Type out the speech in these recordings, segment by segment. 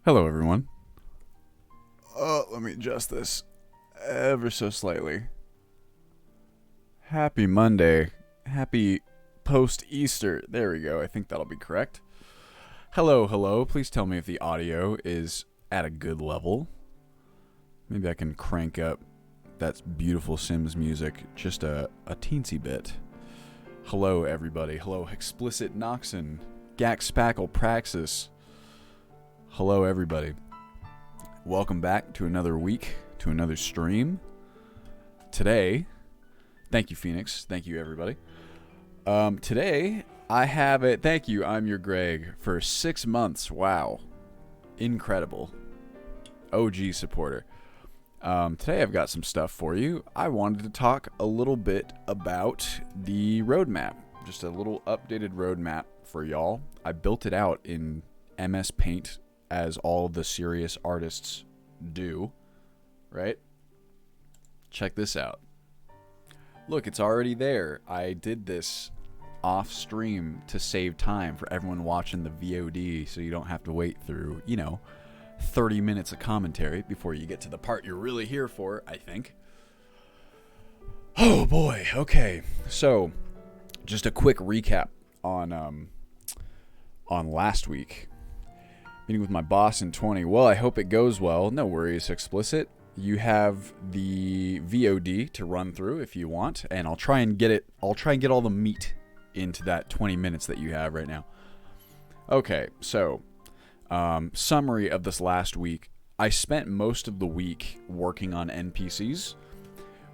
Hello, everyone. Let me adjust this ever so slightly. Happy Monday. Happy post-Easter. There we go. I think that'll be correct. Hello, hello. Please tell me if the audio is at a good level. Maybe I can crank up that beautiful Sims music just a teensy bit. Hello, everybody. Hello, Explicit Noxon, Gax Spackle Praxis. Hello, everybody. Welcome back to another week, to another stream. Today, thank you, Phoenix. Thank you, everybody. Today, I have it. Thank you. I'm your Greg for 6 months. Wow. Incredible. OG supporter. Today, I've got some stuff for you. I wanted to talk a little bit about the roadmap. Just a little updated roadmap for y'all. I built it out in MS Paint, as all the serious artists do, right? Check this out. Look, it's already there. I did this off stream to save time for everyone watching the VOD, so you don't have to wait through, 30 minutes of commentary before you get to the part you're really here for, I think. Oh boy, okay. So, just a quick recap on last week. Meeting with my boss in 20. Well, I hope it goes well. No worries, Explicit. You have the VOD to run through if you want, and I'll try and get all the meat into that 20 minutes that you have right now. Okay, so summary of this last week. I spent most of the week working on NPCs,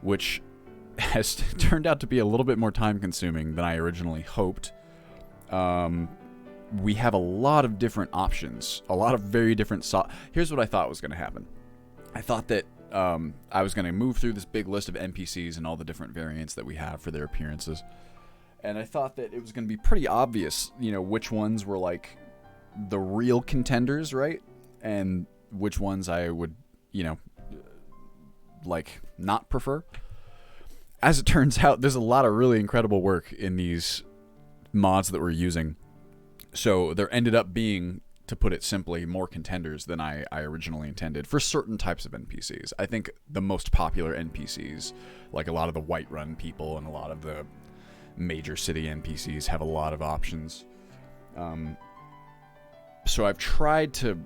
which has turned out to be a little bit more time consuming than I originally hoped. We have a lot of different options, a lot of very different Here's what I thought was going to happen. I thought that I was going to move through this big list of NPCs and all the different variants that we have for their appearances. And I thought that it was going to be pretty obvious, which ones were like the real contenders, right? And which ones I would, like not prefer. As it turns out, there's a lot of really incredible work in these mods that we're using. So there ended up being, to put it simply, more contenders than I originally intended for certain types of NPCs. I think the most popular NPCs, like a lot of the Whiterun people and a lot of the major city NPCs, have a lot of options. So I've tried to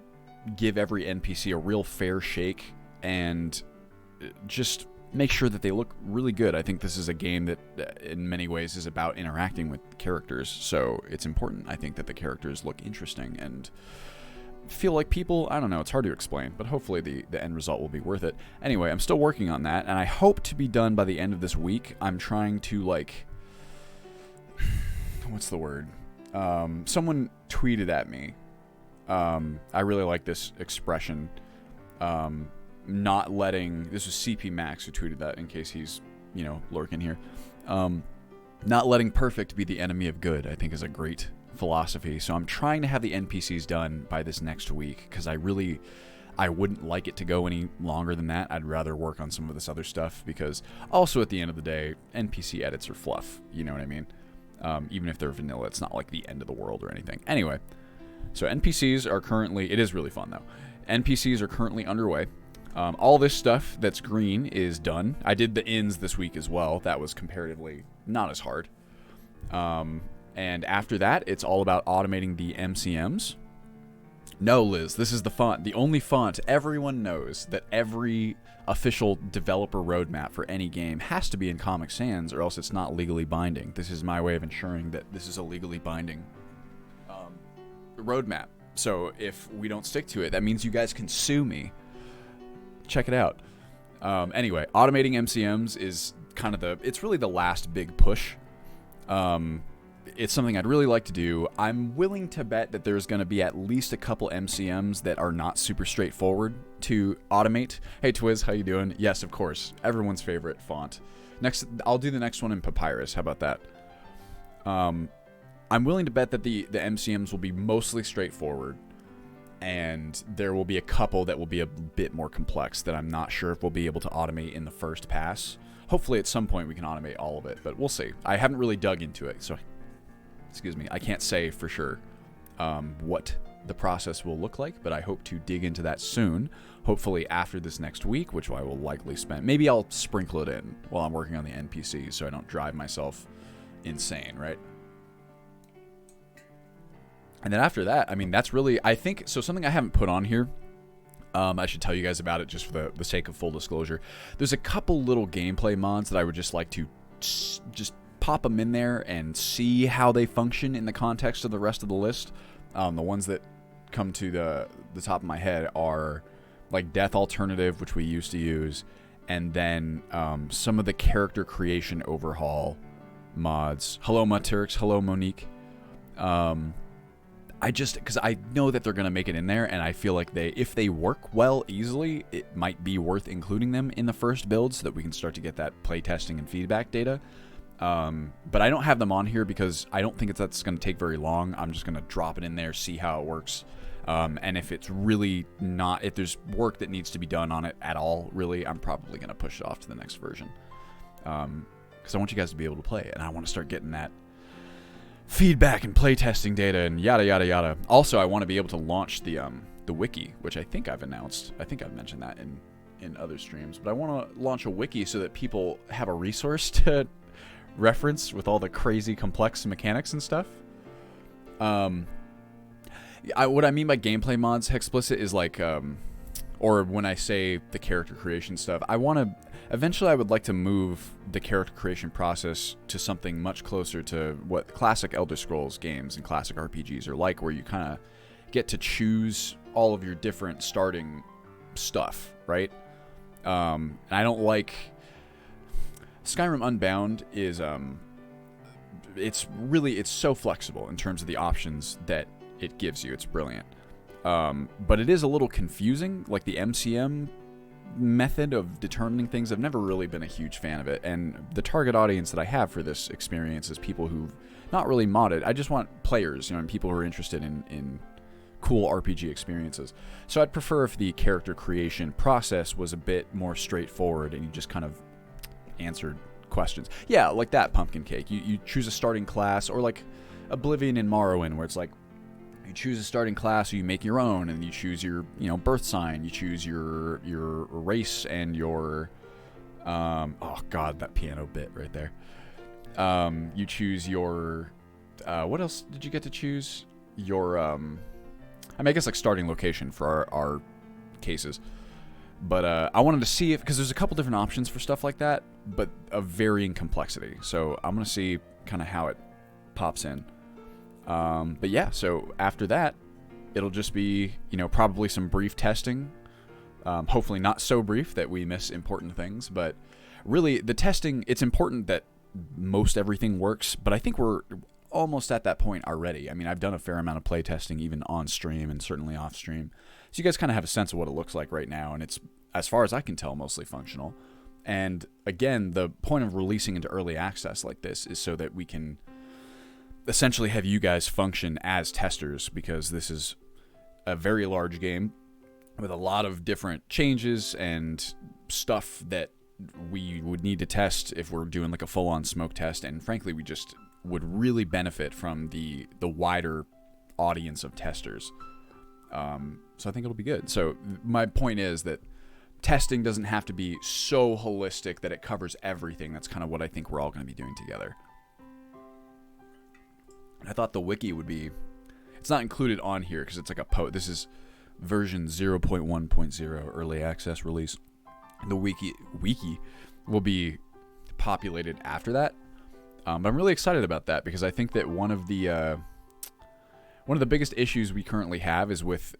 give every NPC a real fair shake and just make sure that they look really good. I think this is a game that in many ways is about interacting with characters, so it's important, I think, that the characters look interesting and feel like people. I don't know, it's hard to explain, but hopefully the end result will be worth it. Anyway, I'm still working on that, and I hope to be done by the end of this week. I'm trying to, what's the word? Someone tweeted at me. I really like this expression. Not letting, this was CP Max who tweeted that, in case he's, lurking here. Not letting perfect be the enemy of good, I think, is a great philosophy. So I'm trying to have the NPCs done by this next week, because I wouldn't like it to go any longer than that. I'd rather work on some of this other stuff, because also at the end of the day, NPC edits are fluff, you know what I mean? Even if they're vanilla, it's not like the end of the world or anything. Anyway, so NPCs are currently, it is really fun though. NPCs are currently underway. All this stuff that's green is done. I did the inns this week as well. That was comparatively not as hard. And after that, it's all about automating the MCMs. No, Liz, this is the font. The only font everyone knows that every official developer roadmap for any game has to be in Comic Sans, or else it's not legally binding. This is my way of ensuring that this is a legally binding roadmap. So if we don't stick to it, that means you guys can sue me. Check it out. Anyway, automating MCMs is kind of it's really the last big push. It's something I'd really like to do. I'm willing to bet that there's going to be at least a couple MCMs that are not super straightforward to automate. Hey Twiz, how you doing? Yes, of course. Everyone's favorite font. Next, I'll do the next one in Papyrus. How about that? I'm willing to bet that the MCMs will be mostly straightforward. And there will be a couple that will be a bit more complex that I'm not sure if we'll be able to automate in the first pass. Hopefully at some point we can automate all of it, but we'll see. I haven't really dug into it, so excuse me, I can't say for sure what the process will look like, but I hope to dig into that soon. Hopefully after this next week, which I will likely spend. Maybe I'll sprinkle it in while I'm working on the NPCs so I don't drive myself insane, right? And then after that, I mean, that's really, I think, so something I haven't put on here, I should tell you guys about it just for the sake of full disclosure. There's a couple little gameplay mods that I would just like to just pop them in there and see how they function in the context of the rest of the list. The ones that come to the top of my head are like Death Alternative, which we used to use, and then some of the character creation overhaul mods. Hello, Maturx. Hello, Monique. Because I know that they're going to make it in there, and I feel like if they work well easily, it might be worth including them in the first build so that we can start to get that playtesting and feedback data. But I don't have them on here because I don't think that's going to take very long. I'm just going to drop it in there, see how it works. And if it's really not, if there's work that needs to be done on it at all, really, I'm probably going to push it off to the next version. Because I want you guys to be able to play it, and I want to start getting that feedback and playtesting data and yada yada yada. Also, I want to be able to launch the wiki, which I think I've announced. I think I've mentioned that in other streams. But I want to launch a wiki so that people have a resource to reference with all the crazy complex mechanics and stuff. What I mean by gameplay mods, Hexplicit, is like, or when I say the character creation stuff, eventually I would like to move the character creation process to something much closer to what classic Elder Scrolls games and classic RPGs are like, where you kind of get to choose all of your different starting stuff, right? And I don't like... Skyrim Unbound is, it's so flexible in terms of the options that it gives you. It's brilliant. But it is a little confusing, like the MCM method of determining things. I've never really been a huge fan of it, and the target audience that I have for this experience is people who've not really modded. I just want players, and people who are interested in cool RPG experiences. So I'd prefer if the character creation process was a bit more straightforward and you just kind of answered questions. Yeah, like that Pumpkin Cake. You choose a starting class, or like Oblivion and Morrowind, where it's like you choose a starting class, or you make your own, and you choose your birth sign, you choose your race and your oh god, that piano bit right there. You choose your what else did you get to choose? Your I guess like starting location for our cases. But I wanted to see if, because there's a couple different options for stuff like that, but of varying complexity. So I'm going to see kind of how it pops in. But yeah, so after that, it'll just be, probably some brief testing. Hopefully not so brief that we miss important things. But really, the testing, it's important that most everything works. But I think we're almost at that point already. I mean, I've done a fair amount of play testing, even on stream and certainly off stream. So you guys kind of have a sense of what it looks like right now, and it's, as far as I can tell, mostly functional. And again, the point of releasing into early access like this is so that we can essentially have you guys function as testers, because this is a very large game with a lot of different changes and stuff that we would need to test if we're doing like a full-on smoke test. And frankly, we just would really benefit from the wider audience of testers. So I think it'll be good. So my point is that testing doesn't have to be so holistic that it covers everything. That's kind of what I think we're all going to be doing together. I thought the wiki would be... It's not included on here because it's like a this is version 0.1.0 early access release. The wiki will be populated after that. But I'm really excited about that because I think that one of the biggest issues we currently have is with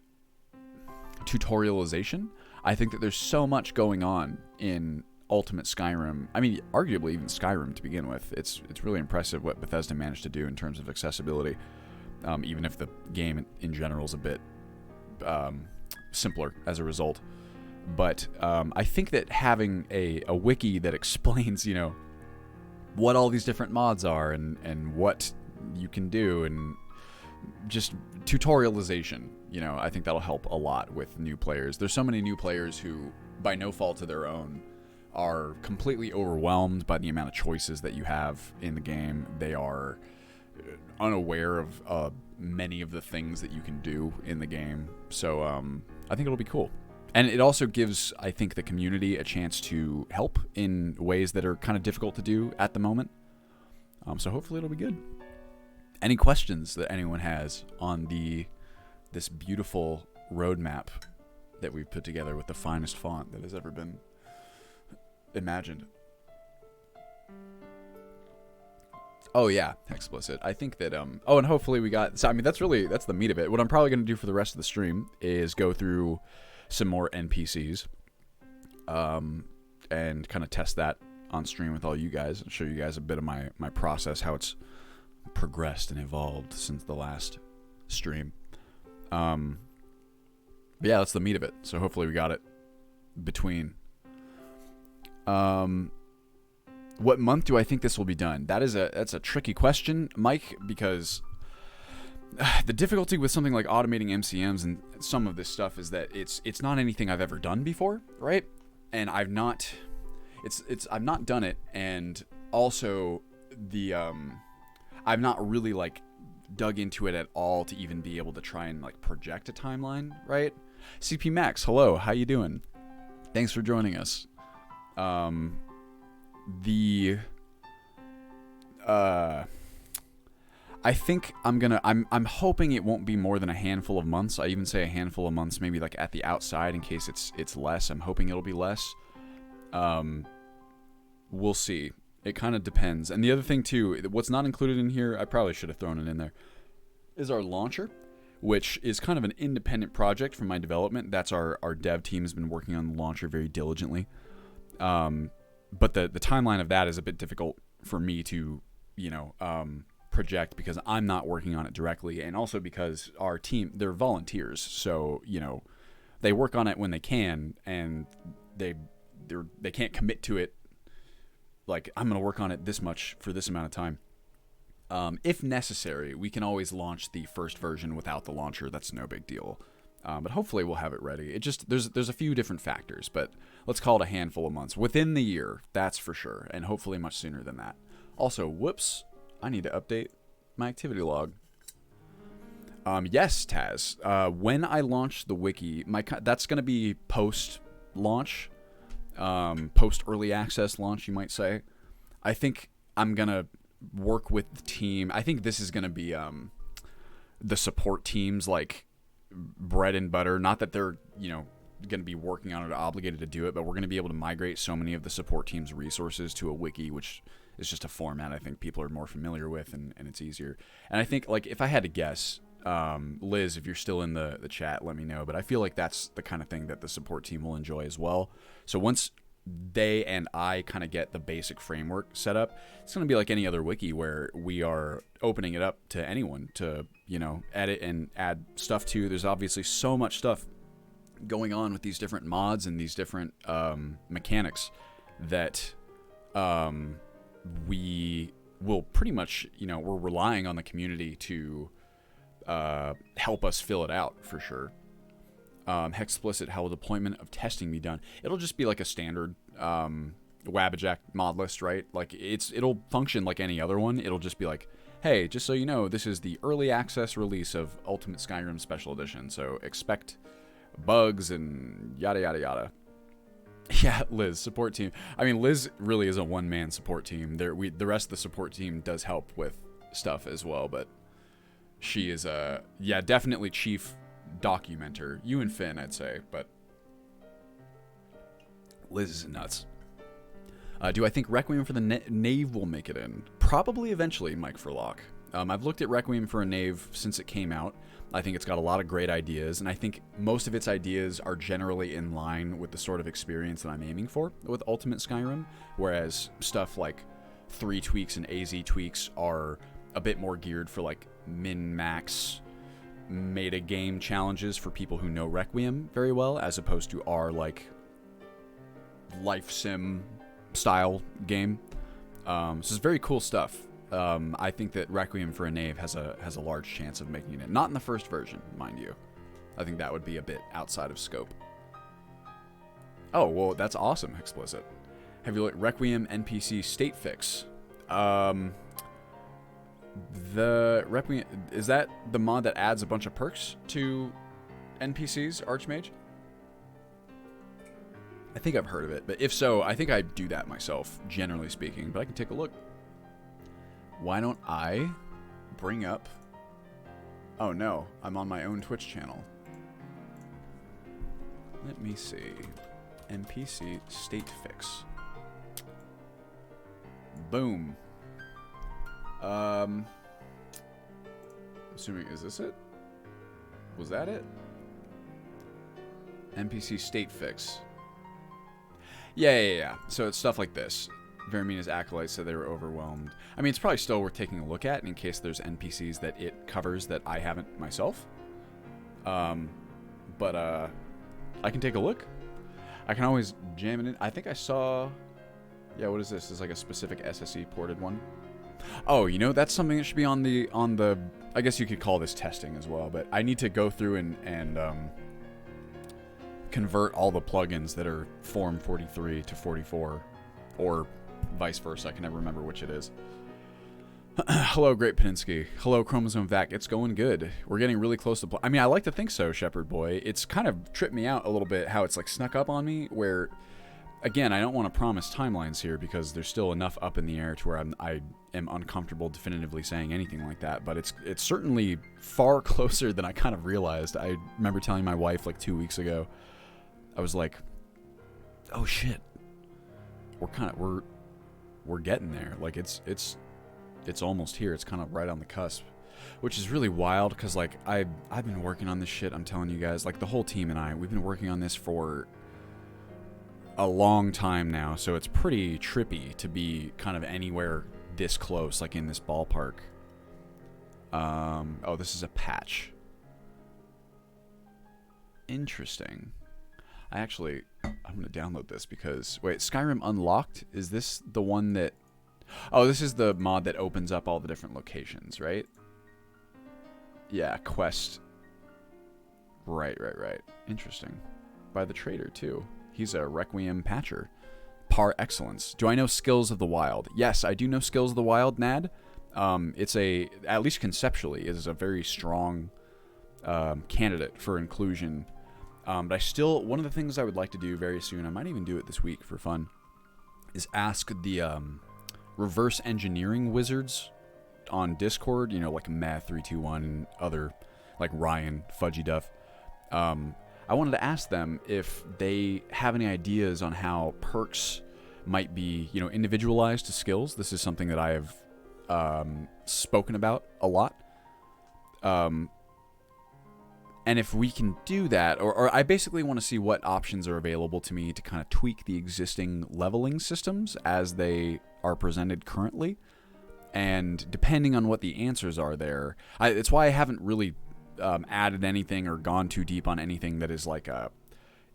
tutorialization. I think that there's so much going on in Ultimate Skyrim. I mean, arguably even Skyrim to begin with. It's really impressive what Bethesda managed to do in terms of accessibility, even if the game in general is a bit simpler as a result. But I think that having a wiki that explains, what all these different mods are and what you can do, and just tutorialization, I think that'll help a lot with new players. There's so many new players who, by no fault of their own, are completely overwhelmed by the amount of choices that you have in the game. They are unaware of many of the things that you can do in the game. So I think it'll be cool. And it also gives, I think, the community a chance to help in ways that are kind of difficult to do at the moment. So hopefully it'll be good. Any questions that anyone has on this beautiful roadmap that we've put together with the finest font that has ever been imagined? Oh yeah, explicit. I think that oh, and hopefully we got, so I mean that's the meat of it. What I'm probably going to do for the rest of the stream is go through some more NPCs and kind of test that on stream with all you guys and show you guys a bit of my process, how it's progressed and evolved since the last stream. But yeah, that's the meat of it. So hopefully we got it between. What month do I think this will be done? That's a tricky question, Mike, because the difficulty with something like automating MCMs and some of this stuff is that it's not anything I've ever done before, right? And I've not done it, and also I've not really like dug into it at all to even be able to try and like project a timeline, right? CP Max, hello, how you doing? Thanks for joining us. I think I'm hoping it won't be more than a handful of months. I even say a handful of months, maybe like at the outside in case it's less. I'm hoping it'll be less. We'll see. It kind of depends. And the other thing too, what's not included in here, I probably should have thrown it in there, is our launcher, which is kind of an independent project from my development. That's our dev team has been working on the launcher very diligently. But the timeline of that is a bit difficult for me to, project because I'm not working on it directly, and also because our team, they're volunteers, so they work on it when they can, and they can't commit to it. Like, I'm gonna work on it this much for this amount of time. If necessary, we can always launch the first version without the launcher. That's no big deal. But hopefully we'll have it ready. It just there's a few different factors, but let's call it a handful of months within the year. That's for sure, and hopefully much sooner than that. Also, whoops, I need to update my activity log. Yes, Taz. When I launch the wiki, that's going to be post-launch, post-early access launch, you might say. I think I'm going to work with the team. I think this is going to be the support team's like bread and butter. Not that they're going to be working on it or obligated to do it, but we're going to be able to migrate so many of the support team's resources to a wiki, which is just a format I think people are more familiar with, and it's easier. And I think, like, if I had to guess, Liz, if you're still in the chat, let me know. But I feel like that's the kind of thing that the support team will enjoy as well. So once they and I kind of get the basic framework set up, it's going to be like any other wiki where we are opening it up to anyone to, edit and add stuff to. There's obviously so much stuff going on with these different mods and these different mechanics that we will pretty much, we're relying on the community to help us fill it out for sure. Hexplicit, how will deployment of testing be done? It'll just be like a standard Wabbajack mod list, right? Like it'll function like any other one. It'll just be like, hey, just so you know, this is the early access release of Ultimate Skyrim Special Edition, so expect bugs and yada yada yada. Yeah, Liz, support team. I mean, Liz really is a one-man support team. The rest of the support team does help with stuff as well, but she is definitely chief documenter. You and Finn, I'd say, but Liz is nuts. Do I think Requiem for the Knave will make it in? Probably eventually, Mike Furlock. I've looked at Requiem for a Knave since it came out. I think it's got a lot of great ideas, and I think most of its ideas are generally in line with the sort of experience that I'm aiming for with Ultimate Skyrim, whereas stuff like 3 tweaks and AZ tweaks are a bit more geared for like min-max meta game challenges for people who know Requiem very well, as opposed to our like life sim style game. So it's very cool stuff. I think that Requiem for a Knave has a large chance of making it. Not in the first version, mind you. I think that would be a bit outside of scope. Oh, well, that's awesome, Explicit. Have you looked at Requiem NPC state fix? The Requiem, is that the mod that adds a bunch of perks to NPCs, Archmage? I think I've heard of it, but if so, I think I do that myself, generally speaking, but I can take a look. Why don't I bring up... Oh no, I'm on my own Twitch channel. Let me see. NPC state fix. Boom. Assuming, is this it? Was that it? NPC state fix. Yeah. So it's stuff like this. Veramina's acolytes said they were overwhelmed. I mean, it's probably still worth taking a look at in case there's NPCs that it covers that I haven't myself. But I can take a look. I can always jam it in. I think I saw... Yeah, what is this? This is like a specific SSE ported one. Oh, you know, that's something that should be on the... I guess you could call this testing as well, but I need to go through and convert all the plugins that are Form 43 to 44, or vice versa. I can never remember which it is. Hello, Great Peninsky. Hello, Chromosome Vac. It's going good. We're getting really close to... I mean, I like to think so, Shepherd Boy. It's kind of tripped me out a little bit how it's like snuck up on me, where... Again, I don't want to promise timelines here because there's still enough up in the air to where I am uncomfortable definitively saying anything like that. But it's certainly far closer than I kind of realized. I remember telling my wife like 2 weeks ago, I was like, "Oh shit, we're getting there. Like it's almost here. It's kind of right on the cusp." Which is really wild because like I've been working on this shit. I'm telling you guys, like the whole team and I, we've been working on this for a long time now, so it's pretty trippy to be kind of anywhere this close, like in this ballpark. Oh, this is a patch. Interesting. I'm gonna download this because... Wait, Skyrim Unlocked? Is this the one that... Oh, this is the mod that opens up all the different locations, right? Yeah, quest. Right. Interesting. By the trader, too. He's a Requiem patcher. Par excellence. Do I know Skills of the Wild? Yes, I do know Skills of the Wild, Nad. It's at least conceptually, is a very strong candidate for inclusion. But one of the things I would like to do very soon, I might even do it this week for fun, is ask the reverse engineering wizards on Discord, you know, like Meh321 and other, like Ryan, Fudgy Duff. I wanted to ask them if they have any ideas on how perks might be, you know, individualized to skills. This is something that I have spoken about a lot. And if we can do that, or I basically want to see what options are available to me to kind of tweak the existing leveling systems as they are presented currently. And depending on what the answers are there, it's why I haven't really added anything or gone too deep on anything that is like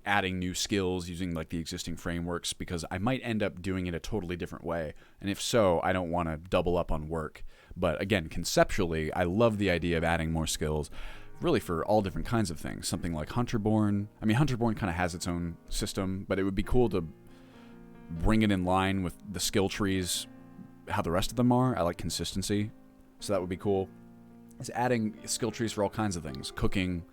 adding new skills using like the existing frameworks, because I might end up doing it a totally different way. And if so, I don't want to double up on work. But again, conceptually, I love the idea of adding more skills, really for all different kinds of things. Something like Hunterborn. I mean, Hunterborn kind of has its own system, but it would be cool to bring it in line with the skill trees, how the rest of them are. I like consistency, so that would be cool. It's adding skill trees for all kinds of things. Cooking,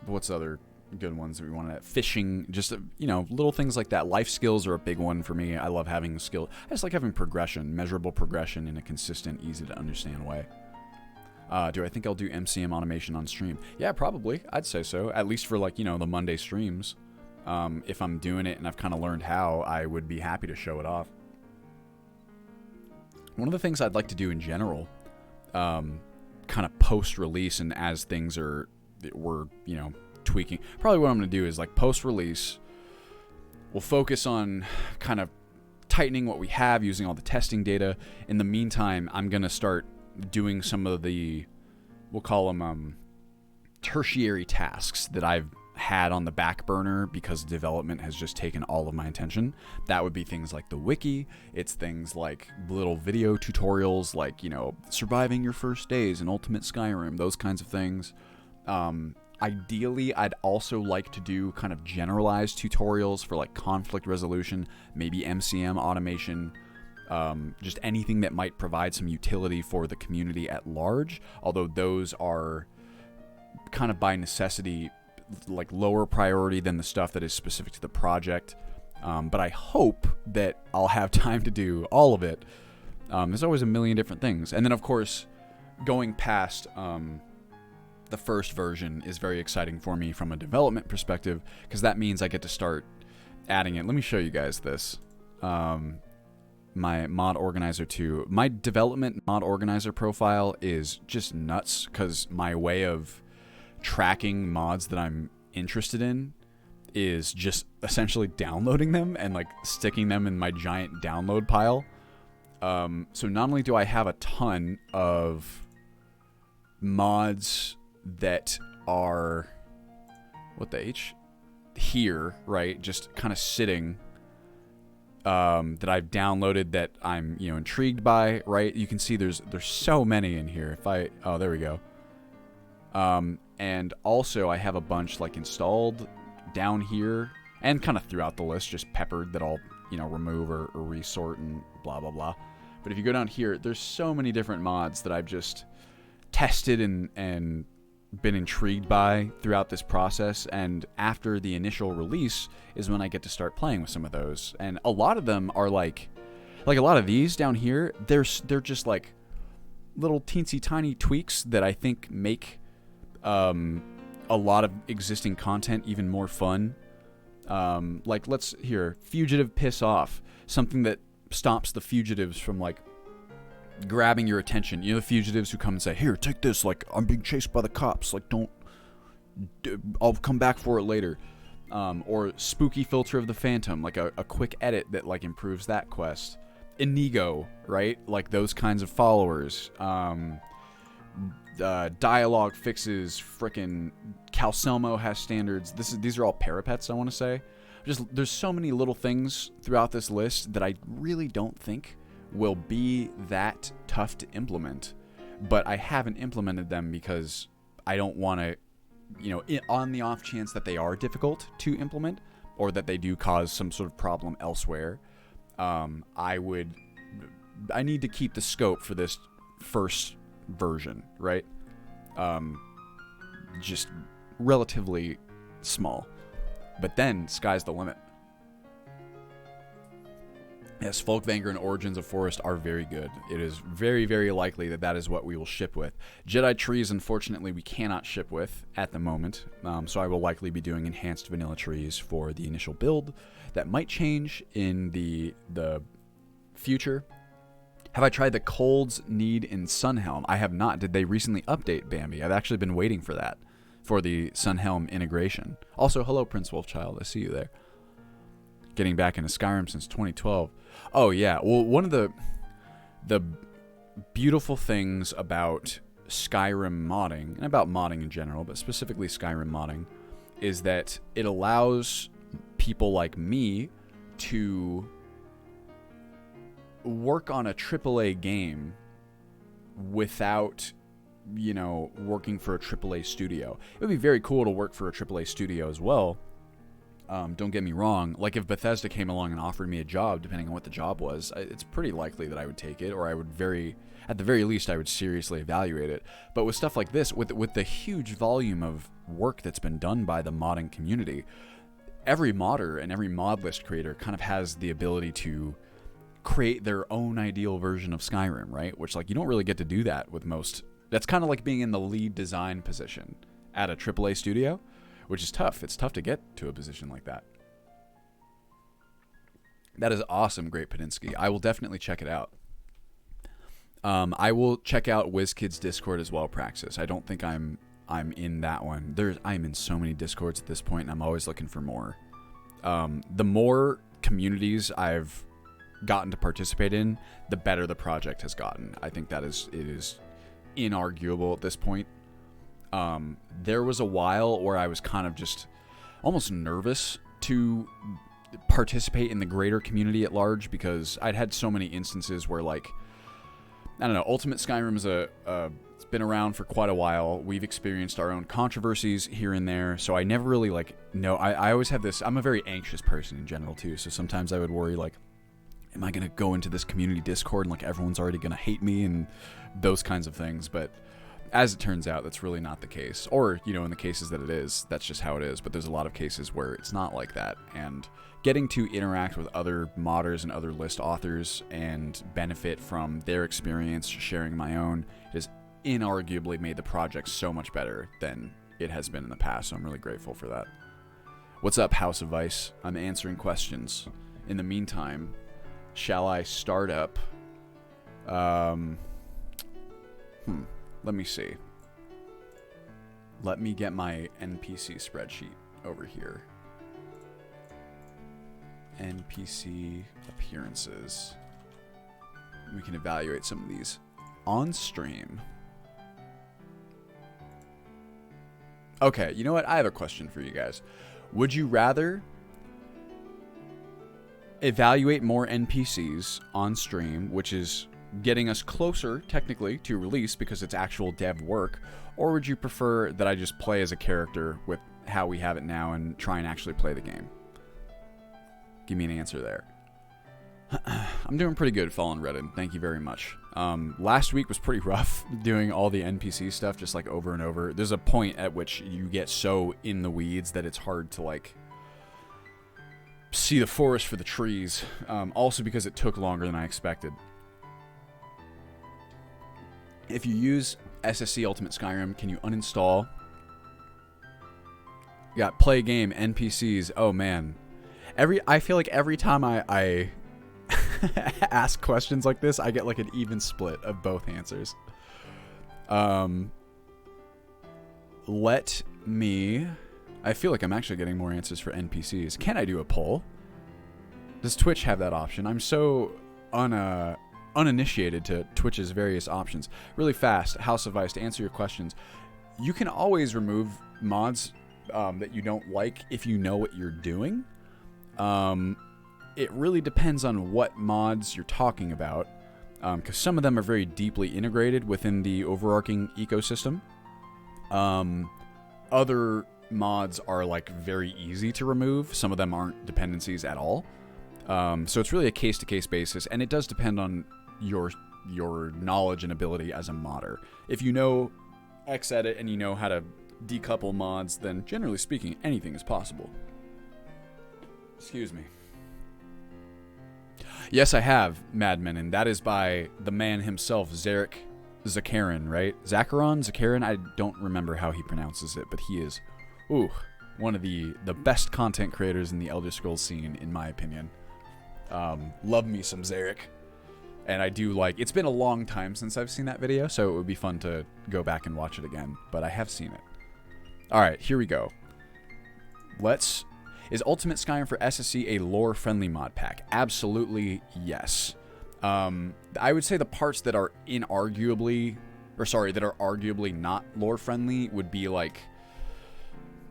what's the other good ones that we want to add? Fishing, just, you know, little things like that. Life skills are a big one for me. I love having skill. I just like having progression, measurable progression in a consistent, easy to understand way. Do I think I'll do MCM automation on stream? Yeah, probably. I'd say so. At least for like, you know, the Monday streams. If I'm doing it and I've kind of learned how, I would be happy to show it off. One of the things I'd like to do in general, kind of post-release and as things we're, you know, tweaking. Probably what I'm going to do is like post-release, we'll focus on kind of tightening what we have using all the testing data. In the meantime, I'm going to start doing some of the, we'll call them tertiary tasks that I've had on the back burner because development has just taken all of my attention. That would be things like the wiki. It's things like little video tutorials like, you know, surviving your first days in Ultimate Skyrim, those kinds of things. Ideally, I'd also like to do kind of generalized tutorials for like conflict resolution, maybe MCM automation, just anything that might provide some utility for the community at large, although those are kind of by necessity like lower priority than the stuff that is specific to the project. But I hope that I'll have time to do all of it. There's always a million different things. And then, of course, going past the first version is very exciting for me from a development perspective, because that means I get to start adding it. Let me show you guys this. My mod organizer 2. My development mod organizer profile is just nuts, because my way of tracking mods that I'm interested in is just essentially downloading them and like sticking them in my giant download pile. So not only do I have a ton of mods that are here, right, just kind of sitting, that I've downloaded that I'm intrigued by, right? You can see there's so many in here. There we go. And also I have a bunch like installed down here and kind of throughout the list, just peppered, that I'll remove or resort and blah blah blah. But if you go down here, there's so many different mods that I've just tested and been intrigued by throughout this process, and after the initial release is when I get to start playing with some of those. And a lot of them are like a lot of these down here, they're just like little teensy tiny tweaks that I think make a lot of existing content even more fun. Like fugitive piss off, something that stops the fugitives from like grabbing your attention. The fugitives who come and say, here, take this, like I'm being chased by the cops, like I'll come back for it later. Or spooky filter of the phantom, like a quick edit that like improves that quest. Inigo, right, like those kinds of followers. Dialogue fixes, frickin' Calcelmo has standards. These are all parapets, I want to say. There's so many little things throughout this list that I really don't think will be that tough to implement, but I haven't implemented them because I don't want to, on the off chance that they are difficult to implement or that they do cause some sort of problem elsewhere, I need to keep the scope for this first version, right? Just relatively small, but then sky's the limit. Yes, Folkvanger and Origins of Forest are very good. It is very, very likely that is what we will ship with. Jedi Trees, unfortunately, we cannot ship with at the moment, so I will likely be doing enhanced vanilla trees for the initial build. That might change in the future. Have I tried the Cold's Need in Sunhelm? I have not. Did they recently update Bambi? I've actually been waiting for that, for the Sunhelm integration. Also, hello, Prince Wolfchild. I see you there. Getting back into Skyrim since 2012. Oh, yeah. Well, one of the beautiful things about Skyrim modding, and about modding in general, but specifically Skyrim modding, is that it allows people like me to work on a AAA game without, working for a AAA studio. It would be very cool to work for a AAA studio as well. Don't get me wrong. Like if Bethesda came along and offered me a job, depending on what the job was, it's pretty likely that I would take it, or I would at the very least, I would seriously evaluate it. But with stuff like this, with the huge volume of work that's been done by the modding community, every modder and every mod list creator kind of has the ability to create their own ideal version of Skyrim, right? Which, like, you don't really get to do that with most. That's kind of like being in the lead design position at a AAA studio, which is tough. It's tough to get to a position like that. That is awesome, Great Padinsky. I will definitely check it out. I will check out WizKid's Discord as well, Praxis. I don't think I'm in that one. I'm in so many Discords at this point, and I'm always looking for more. The more communities I've gotten to participate in, the better the project has gotten. I think it is inarguable at this point. There was a while where I was kind of just almost nervous to participate in the greater community at large, because I'd had so many instances where, like, I don't know, Ultimate Skyrim is it's been around for quite a while. We've experienced our own controversies here and there, so I never really, like, know. I always have this, I'm a very anxious person in general, too, so sometimes I would worry, like, am I going to go into this community Discord and like everyone's already going to hate me and those kinds of things? But as it turns out, that's really not the case. Or, you know, in the cases that it is, that's just how it is. But there's a lot of cases where it's not like that. And getting to interact with other modders and other list authors and benefit from their experience, sharing my own, has inarguably made the project so much better than it has been in the past. So I'm really grateful for that. What's up, House of Vice? I'm answering questions. In the meantime, shall I start up? Let me see. Let me get my NPC spreadsheet over here. NPC appearances. We can evaluate some of these on stream. Okay, you know what? I have a question for you guys. Would you rather evaluate more NPCs on stream, which is getting us closer, technically, to release because it's actual dev work, or would you prefer that I just play as a character with how we have it now and try and actually play the game? Give me an answer there. I'm doing pretty good, Fallen Reddit. Thank you very much. Last week was pretty rough doing all the NPC stuff just like over and over. There's a point at which you get so in the weeds that it's hard to like see the forest for the trees. Also because it took longer than I expected. If you use SSC Ultimate Skyrim, can you uninstall? You got play game, NPCs. Oh man. I feel like every time I ask questions like this, I get like an even split of both answers. Let me... I feel like I'm actually getting more answers for NPCs. Can I do a poll? Does Twitch have that option? I'm so uninitiated to Twitch's various options. Really fast, House of Vice, to answer your questions. You can always remove mods that you don't like if you know what you're doing. It really depends on what mods you're talking about, because some of them are very deeply integrated within the overarching ecosystem. Other mods are like very easy to remove. Some of them aren't dependencies at all. So it's really a case-to-case basis, and it does depend on your knowledge and ability as a modder. If you know Xedit and you know how to decouple mods, then generally speaking, anything is possible. Excuse me. Yes, I have, Madman, and that is by the man himself, Zarek Zakarin, right? Zakarin? I don't remember how he pronounces it, but he is, one of the best content creators in the Elder Scrolls scene, in my opinion. Love me some Zarek. And I do like... It's been a long time since I've seen that video, so it would be fun to go back and watch it again, but I have seen it. Alright, here we go. Is Ultimate Skyrim for SSC a lore-friendly mod pack? Absolutely yes. I would say the parts that are arguably not lore-friendly would be like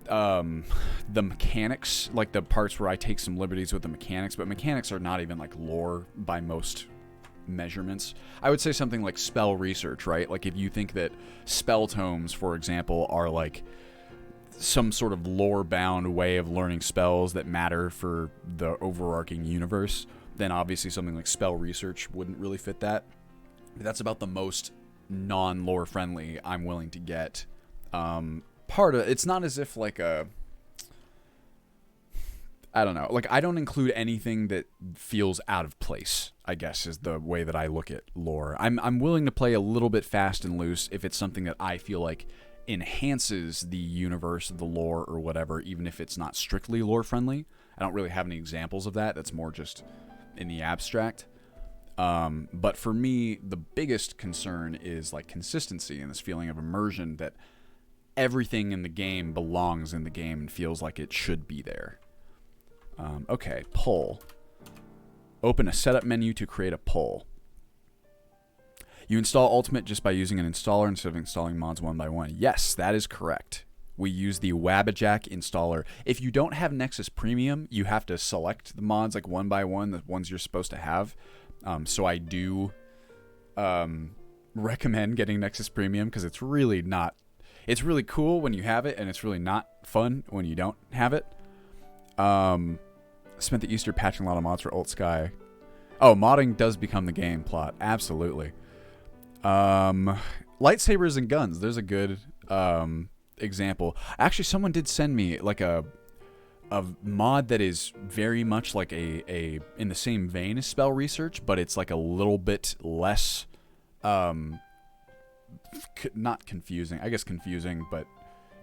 the mechanics, like the parts where I take some liberties with the mechanics, but mechanics are not even like lore by most measurements. I would say something like spell research, right? Like if you think that spell tomes, for example, are like some sort of lore-bound way of learning spells that matter for the overarching universe, then obviously something like spell research wouldn't really fit that. But that's about the most non-lore friendly I'm willing to get. It's not as if like I don't know, like I don't include anything that feels out of place, I guess is the way that I look at lore. I'm willing to play a little bit fast and loose if it's something that I feel like enhances the universe, the lore, or whatever, even if it's not strictly lore friendly. I don't really have any examples of that. That's more just in the abstract. But for me, the biggest concern is like consistency and this feeling of immersion, that everything in the game belongs in the game and feels like it should be there. Okay, poll. Open a setup menu to create a poll. You install Ultimate just by using an installer instead of installing mods one by one. Yes, that is correct. We use the Wabbajack installer. If you don't have Nexus Premium, you have to select the mods like one by one, the ones you're supposed to have. So I do recommend getting Nexus Premium because it's really not... It's really cool when you have it, and it's really not fun when you don't have it. Spent the Easter patching a lot of mods for Alt Sky. Oh, modding does become the game plot. Absolutely. Lightsabers and guns. There's a good example. Actually, someone did send me like a mod that is very much like a in the same vein as spell research, but it's like a little bit less not confusing. I guess confusing, but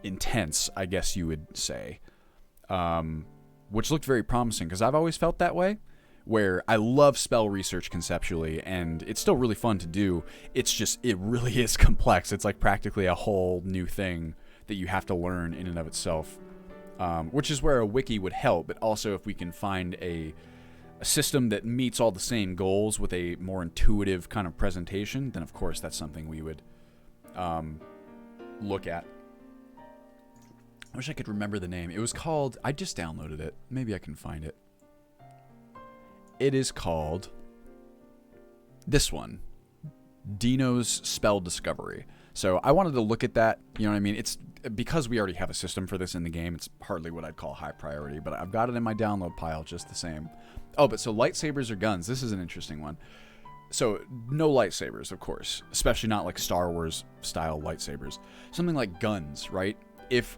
intense, I guess you would say. Which looked very promising because I've always felt that way, where I love spell research conceptually, and it's still really fun to do. It's just, it really is complex. It's like practically a whole new thing that you have to learn in and of itself, which is where a wiki would help. But also, if we can find a system that meets all the same goals with a more intuitive kind of presentation, then of course that's something we would look at. I wish I could remember the name. It was called, I just downloaded it. Maybe I can find it. It is called this one, Dino's Spell Discovery. So I wanted to look at that. You know what I mean? It's because we already have a system for this in the game. It's hardly what I'd call high priority, but I've got it in my download pile just the same. Oh, but so lightsabers or guns? This is an interesting one. So no lightsabers, of course, especially not like Star Wars style lightsabers. Something like guns, right? If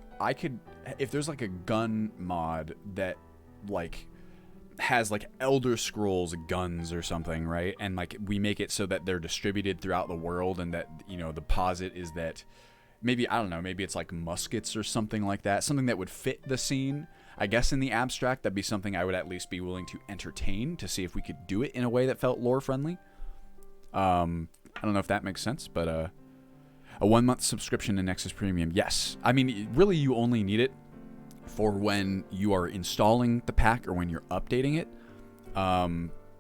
there's like a gun mod that like has like Elder Scrolls guns or something, right? And like we make it so that they're distributed throughout the world, and that, you know, the posit is that maybe, I don't know, maybe it's like muskets or something like that, something that would fit the scene. I guess in the abstract, that'd be something I would at least be willing to entertain to see if we could do it in a way that felt lore friendly. I don't know if that makes sense, but a 1 month subscription to Nexus Premium, yes. I mean, really, you only need it for when you are installing the pack or when you're updating it.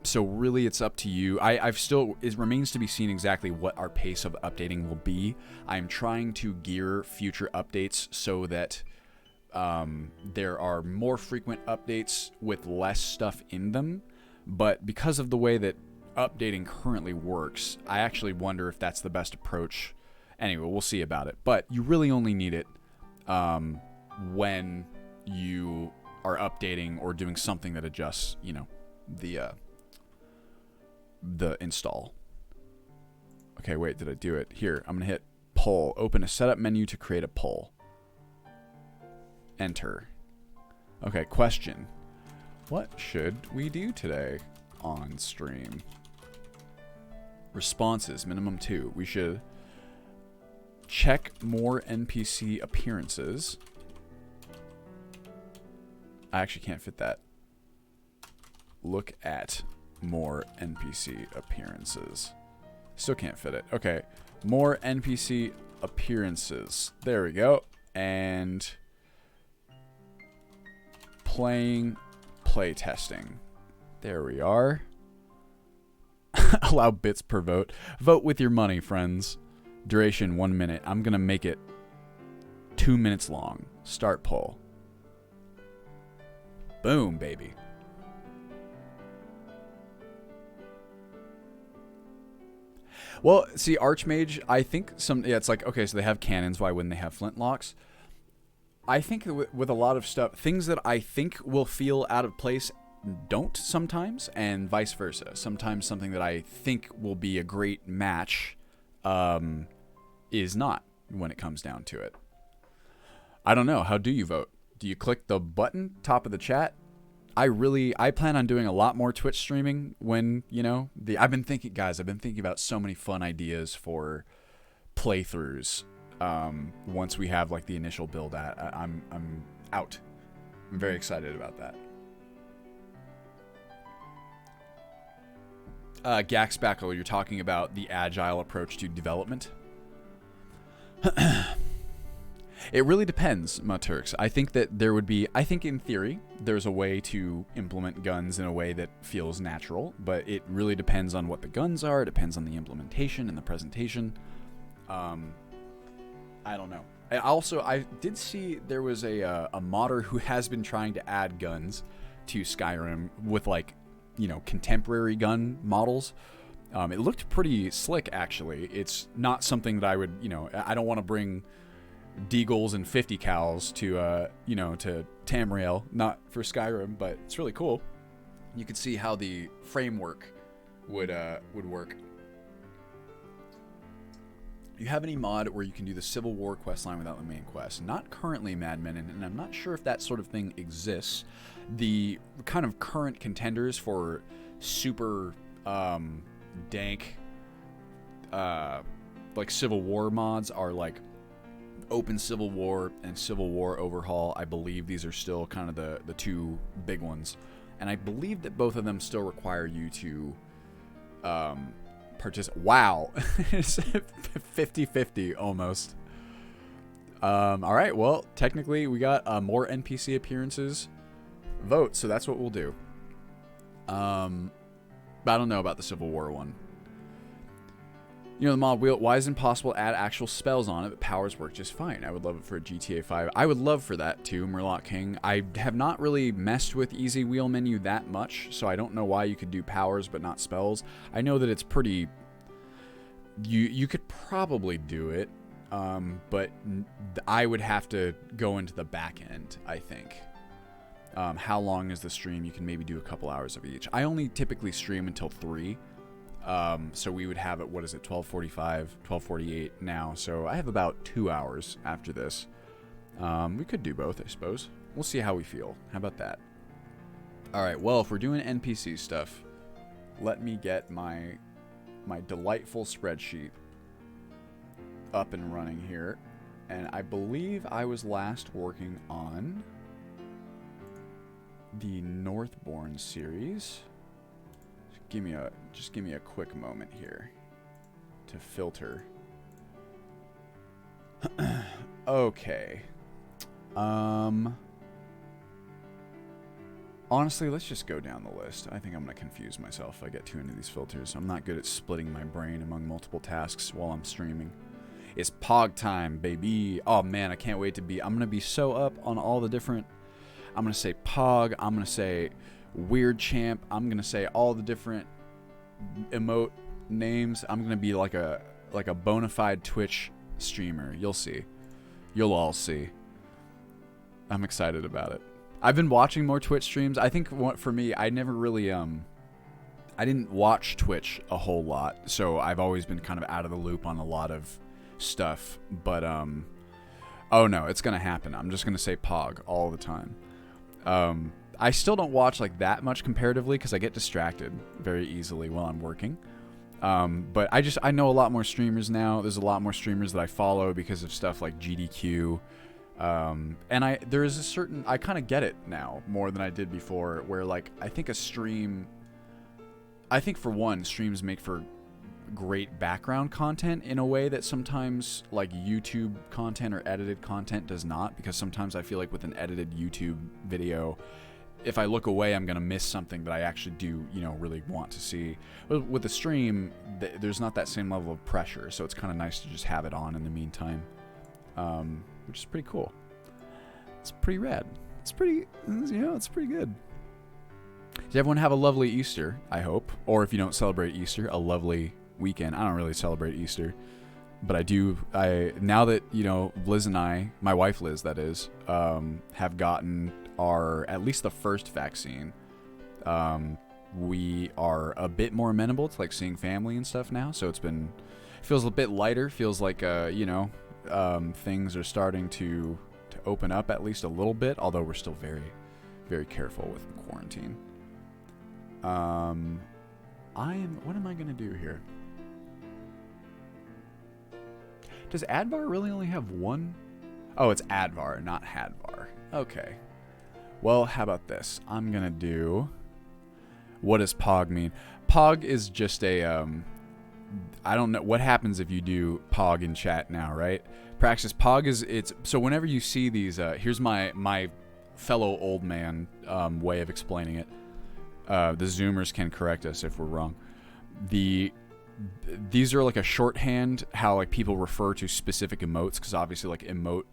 So really, it's up to you. It remains to be seen exactly what our pace of updating will be. I'm trying to gear future updates so that there are more frequent updates with less stuff in them. But because of the way that updating currently works, I actually wonder if that's the best approach. Anyway, we'll see about it. But you really only need it when you are updating or doing something that adjusts, you know, the install. Okay, wait, did I do it? Here, I'm going to hit poll. Open a setup menu to create a poll. Enter. Okay, question. What should we do today on stream? Responses, minimum 2. We should check more NPC appearances. I actually can't fit that. Look at more NPC appearances. Still can't fit it. Okay. More NPC appearances. There we go. And play testing. There we are. Allow bits per vote. Vote with your money, friends. Duration 1 minute. I'm going to make it 2 minutes long. Start poll. Boom, baby. Well, see, Archmage, I think it's like, okay, so they have cannons. Why wouldn't they have flintlocks? I think with a lot of stuff, things that I think will feel out of place don't sometimes, and vice versa. Sometimes something that I think will be a great match is not when it comes down to it. I don't know. How do you vote? Do you click the button top of the chat? I plan on doing a lot more Twitch streaming when, you know, I've been thinking about so many fun ideas for playthroughs. Once we have like the initial build I'm out. I'm very excited about that. Gaxbackle, you're talking about the agile approach to development. It really depends, Maturks. I think that I think in theory, there's a way to implement guns in a way that feels natural, but it really depends on what the guns are. It depends on the implementation and the presentation. I don't know. I did see there was a modder who has been trying to add guns to Skyrim with, like, you know, contemporary gun models. It looked pretty slick, actually. It's not something that I would, you know, I don't want to bring Deagles and 50 cals to, you know, to Tamriel, not for Skyrim, but it's really cool. You can see how the framework would work. You have any mod where you can do the Civil War quest line without the main quest? Not currently, Madmen, and I'm not sure if that sort of thing exists. The kind of current contenders for super dank like Civil War mods are like Open Civil War and Civil War Overhaul. I believe these are still kind of the two big ones, and I believe that both of them still require you to wow. It's 50-50 almost. Alright, well, technically we got more NPC appearances vote, so that's what we'll do. But I don't know about the Civil War one. You know, the mod wheel, why is it impossible to add actual spells on it, but powers work just fine? I would love it for a GTA 5. I would love for that too, Murloc King. I have not really messed with easy wheel menu that much, so I don't know why you could do powers but not spells. I know that it's pretty... You could probably do it, but I would have to go into the back end, I think. How long is the stream? You can maybe do a couple hours of each. I only typically stream until 3. So we would have it, what is it, 12:45, 12:48 now. So I have about 2 hours after this. We could do both, I suppose. We'll see how we feel. How about that? Alright, well, if we're doing NPC stuff, let me get my delightful spreadsheet up and running here. And I believe I was last working on the Northbourne series. Just give me a quick moment here to filter. Okay. Honestly, let's just go down the list. I think I'm going to confuse myself if I get too into these filters. I'm not good at splitting my brain among multiple tasks while I'm streaming. It's Pog time, baby. Oh man, I can't wait to be... I'm going to be so up on all the different... I'm going to say Pog. I'm going to say Weird Champ. I'm going to say all the different emote names. I'm going to be like a bona fide Twitch streamer. You'll see. You'll all see. I'm excited about it. I've been watching more Twitch streams. I think for me, I never really, I didn't watch Twitch a whole lot, so I've always been kind of out of the loop on a lot of stuff, but, oh no, it's gonna happen. I'm just gonna say Pog all the time. I still don't watch like that much comparatively because I get distracted very easily while I'm working. But I know a lot more streamers now. There's a lot more streamers that I follow because of stuff like GDQ. And there is a certain, I kind of get it now more than I did before, where like, I think for one, streams make for great background content in a way that sometimes like YouTube content or edited content does not, because sometimes I feel like with an edited YouTube video, if I look away, I'm going to miss something that I actually do, really want to see. But with the stream, there's not that same level of pressure, so it's kind of nice to just have it on in the meantime. Which is pretty cool. It's pretty rad. It's pretty, it's pretty good. Did everyone have a lovely Easter, I hope? Or if you don't celebrate Easter, a lovely weekend. I don't really celebrate Easter, but I do. Now that, Liz and I, my wife Liz, that is, have gotten at least the first vaccine, we are a bit more amenable to like seeing family and stuff now. So feels a bit lighter. Feels like, things are starting to open up at least a little bit, although we're still very, very careful with quarantine. What am I going to do here? Does Advar really only have one? Oh, it's Advar, not Hadvar. Okay. Well, how about this? I'm going to do... What does Pog mean? Pog is just a... I don't know what happens if you do Pog in chat now, right? Praxis, Pog is... So whenever you see these... here's my fellow old man way of explaining it. The Zoomers can correct us if we're wrong. These are like a shorthand how like people refer to specific emotes, because obviously like emote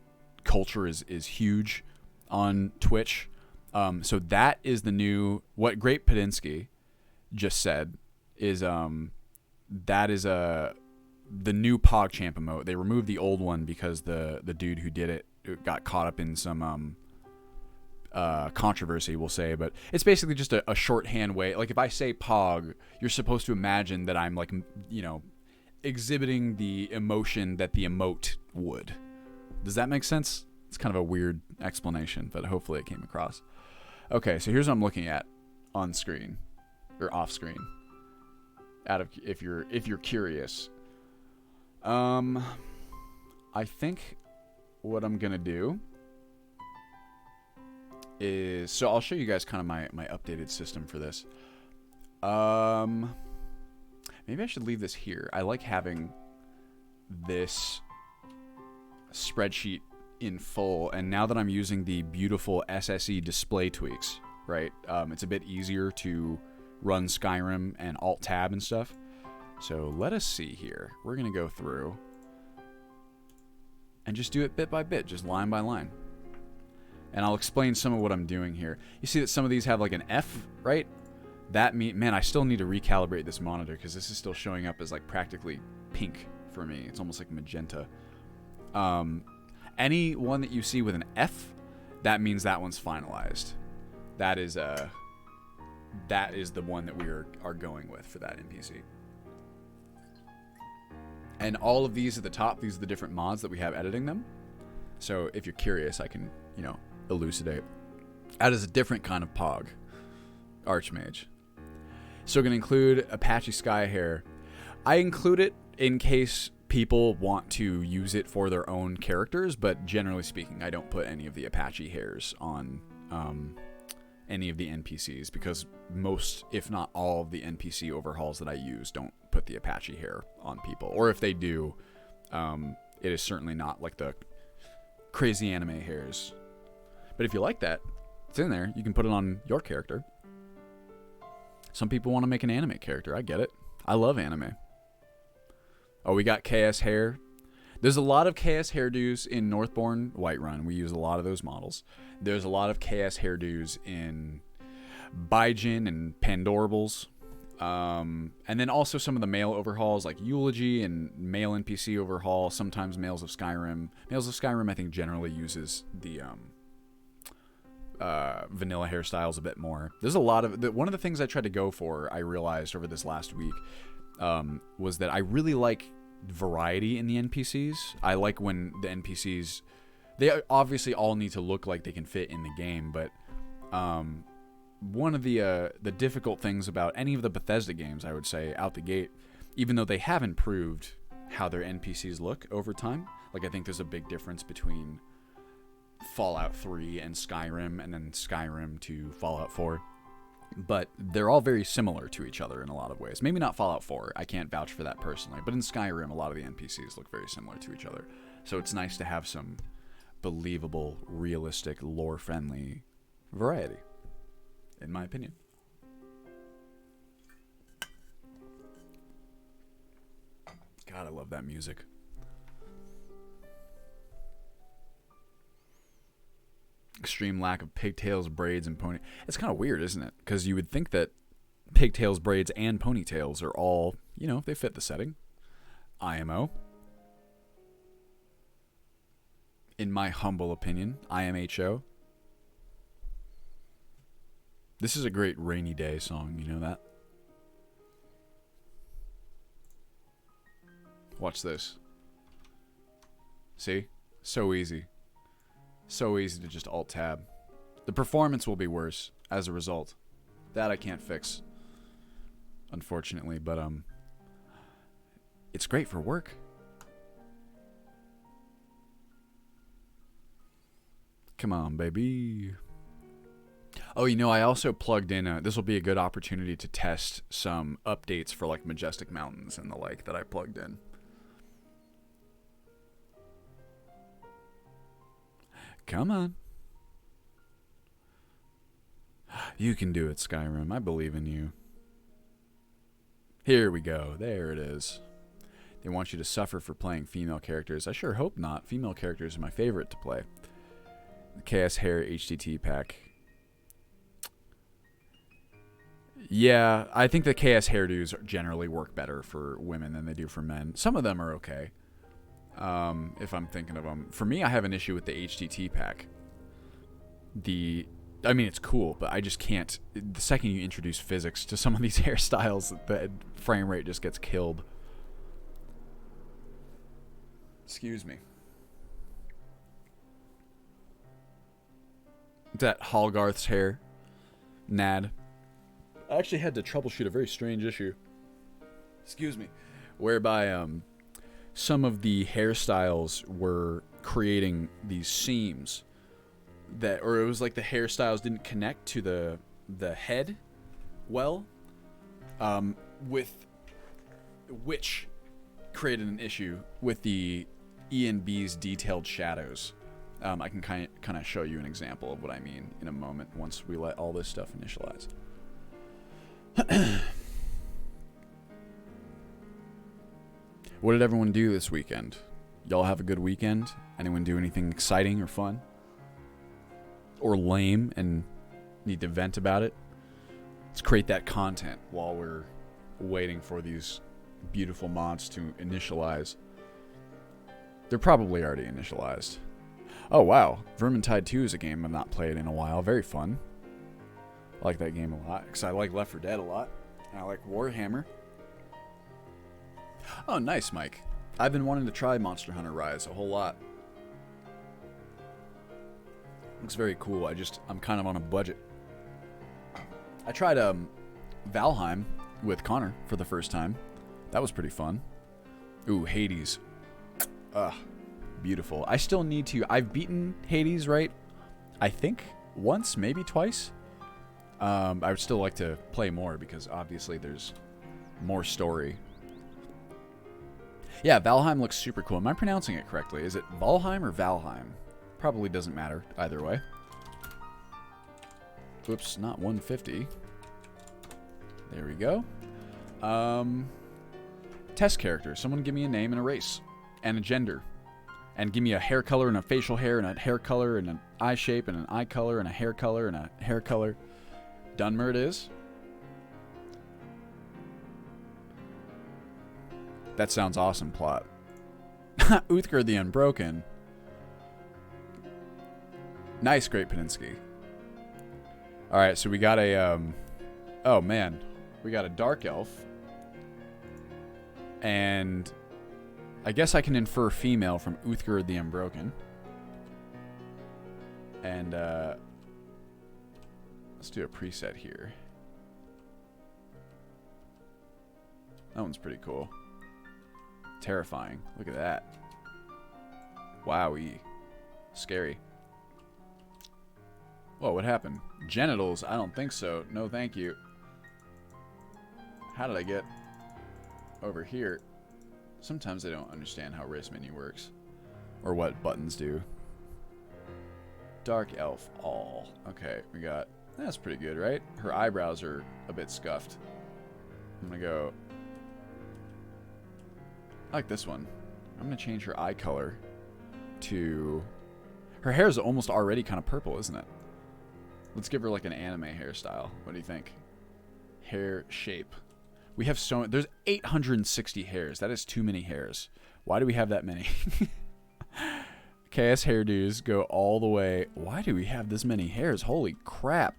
culture is huge on Twitch. So that is the new... What Great Padinsky just said is that is the new PogChamp emote. They removed the old one because the dude who did it got caught up in some controversy, we'll say, but it's basically just a shorthand way. Like if I say Pog, you're supposed to imagine that I'm like, exhibiting the emotion that the emote would. Does that make sense? It's kind of a weird explanation, but hopefully it came across. Okay, so here's what I'm looking at on screen or off screen. If you're curious, I think what I'm gonna do is, so I'll show you guys kind of my updated system for this. Maybe I should leave this here. I like having this spreadsheet in full, and now that I'm using the beautiful SSE display tweaks, right, it's a bit easier to run Skyrim and Alt-Tab and stuff. So let us see here. We're going to go through and just do it bit by bit, just line by line. And I'll explain some of what I'm doing here. You see that some of these have like an F, right? That man, I still need to recalibrate this monitor because this is still showing up as like practically pink for me. It's almost like magenta. Any one that you see with an F, that means that one's finalized. That is the one that we are going with for that NPC. And all of these at the top, these are the different mods that we have editing them. So if you're curious, I can, elucidate. That is a different kind of Pog. Archmage. So we're going to include Apache Skyhair. I include it in case people want to use it for their own characters, but generally speaking, I don't put any of the Apache hairs on any of the NPCs because most, if not all, of the NPC overhauls that I use don't put the Apache hair on people. Or if they do, it is certainly not like the crazy anime hairs. But if you like that, it's in there. You can put it on your character. Some people want to make an anime character. I get it. I love anime. Oh, we got KS hair. There's a lot of KS hairdos in Northbourne Whiterun. We use a lot of those models. There's a lot of KS hairdos in Baijin and Pandorables. And then also some of the male overhauls like Eulogy and male NPC overhaul. Sometimes Males of Skyrim. Males of Skyrim, I think, generally uses the vanilla hairstyles a bit more. There's a lot of... one of the things I tried to go for, I realized over this last week, was that I really like variety in the NPCs. I like when the NPCs... they obviously all need to look like they can fit in the game, but one of the difficult things about any of the Bethesda games, I would say, out the gate, even though they have improved how their NPCs look over time, like I think there's a big difference between Fallout 3 and Skyrim, and then Skyrim to Fallout 4. But they're all very similar to each other in a lot of ways. Maybe not Fallout 4. I can't vouch for that personally. But in Skyrim, a lot of the NPCs look very similar to each other. So it's nice to have some believable, realistic, lore-friendly variety, in my opinion. God, I love that music. Extreme lack of pigtails, braids, and pony. It's kind of weird, isn't it? Because you would think that pigtails, braids, and ponytails are all, they fit the setting. IMO. In my humble opinion, IMHO. This is a great rainy day song, you know that? Watch this. See? So easy. So easy to just Alt-Tab. The performance will be worse as a result. That I can't fix, unfortunately, but it's great for work. Come on, baby. Oh, I also plugged in, this will be a good opportunity to test some updates for like Majestic Mountains and the like that I plugged in. Come on. You can do it, Skyrim. I believe in you. Here we go. There it is. They want you to suffer for playing female characters. I sure hope not. Female characters are my favorite to play. The KS Hair HTT pack. Yeah, I think the KS hairdos generally work better for women than they do for men. Some of them are okay. If I'm thinking of them. For me, I have an issue with the HTT pack. The I mean, it's cool, but I just can't. The second you introduce physics to some of these hairstyles, the frame rate just gets killed. Excuse me. That Hallgarth's hair. Nad. I actually had to troubleshoot a very strange issue. Excuse me. Whereby some of the hairstyles were creating these seams that, or it was like the hairstyles didn't connect to the head well, with which created an issue with the E&B's detailed shadows. I can kind of show you an example of what I mean in a moment once we let all this stuff initialize. What did everyone do this weekend? Y'all have a good weekend? Anyone do anything exciting or fun? Or lame and need to vent about it? Let's create that content while we're waiting for these beautiful mods to initialize. They're probably already initialized. Oh wow, Vermintide 2 is a game I've not played in a while. Very fun. I like that game a lot because I like Left 4 Dead a lot. And I like Warhammer. Oh, nice, Mike. I've been wanting to try Monster Hunter Rise a whole lot. Looks very cool. I'm kind of on a budget. I tried Valheim with Connor for the first time. That was pretty fun. Ooh, Hades. Ugh, beautiful. I still need to. I've beaten Hades, right? I think once, maybe twice. I would still like to play more because obviously there's more story. Yeah, Valheim looks super cool. Am I pronouncing it correctly? Is it Valheim or Valheim? Probably doesn't matter either way. Whoops, not 150. There we go. Test character. Someone give me a name and a race. And a gender. And give me a hair color and a facial hair and a hair color and an eye shape and an eye color and a hair color and a hair color. Dunmer it is. That sounds awesome, plot. Uthgar the Unbroken. Nice, Great Peninsky. Alright, so we got a, oh man. We got a Dark Elf. And I guess I can infer female from Uthgar the Unbroken. And, let's do a preset here. That one's pretty cool. Terrifying. Look at that. Wowie. Scary. Whoa, what happened? Genitals? I don't think so. No, thank you. How did I get over here? Sometimes I don't understand how race menu works. Or what buttons do. Dark Elf. All. Okay, we got... That's pretty good, right? Her eyebrows are a bit scuffed. I'm gonna go... I like this one. I'm gonna change her eye color to... Her hair is almost already kind of purple, isn't it? Let's give her like an anime hairstyle. What do you think? Hair shape. We have so... There's 860 hairs. That is too many hairs. Why do we have that many? KS hairdos go all the way. Why do we have this many hairs? Holy crap.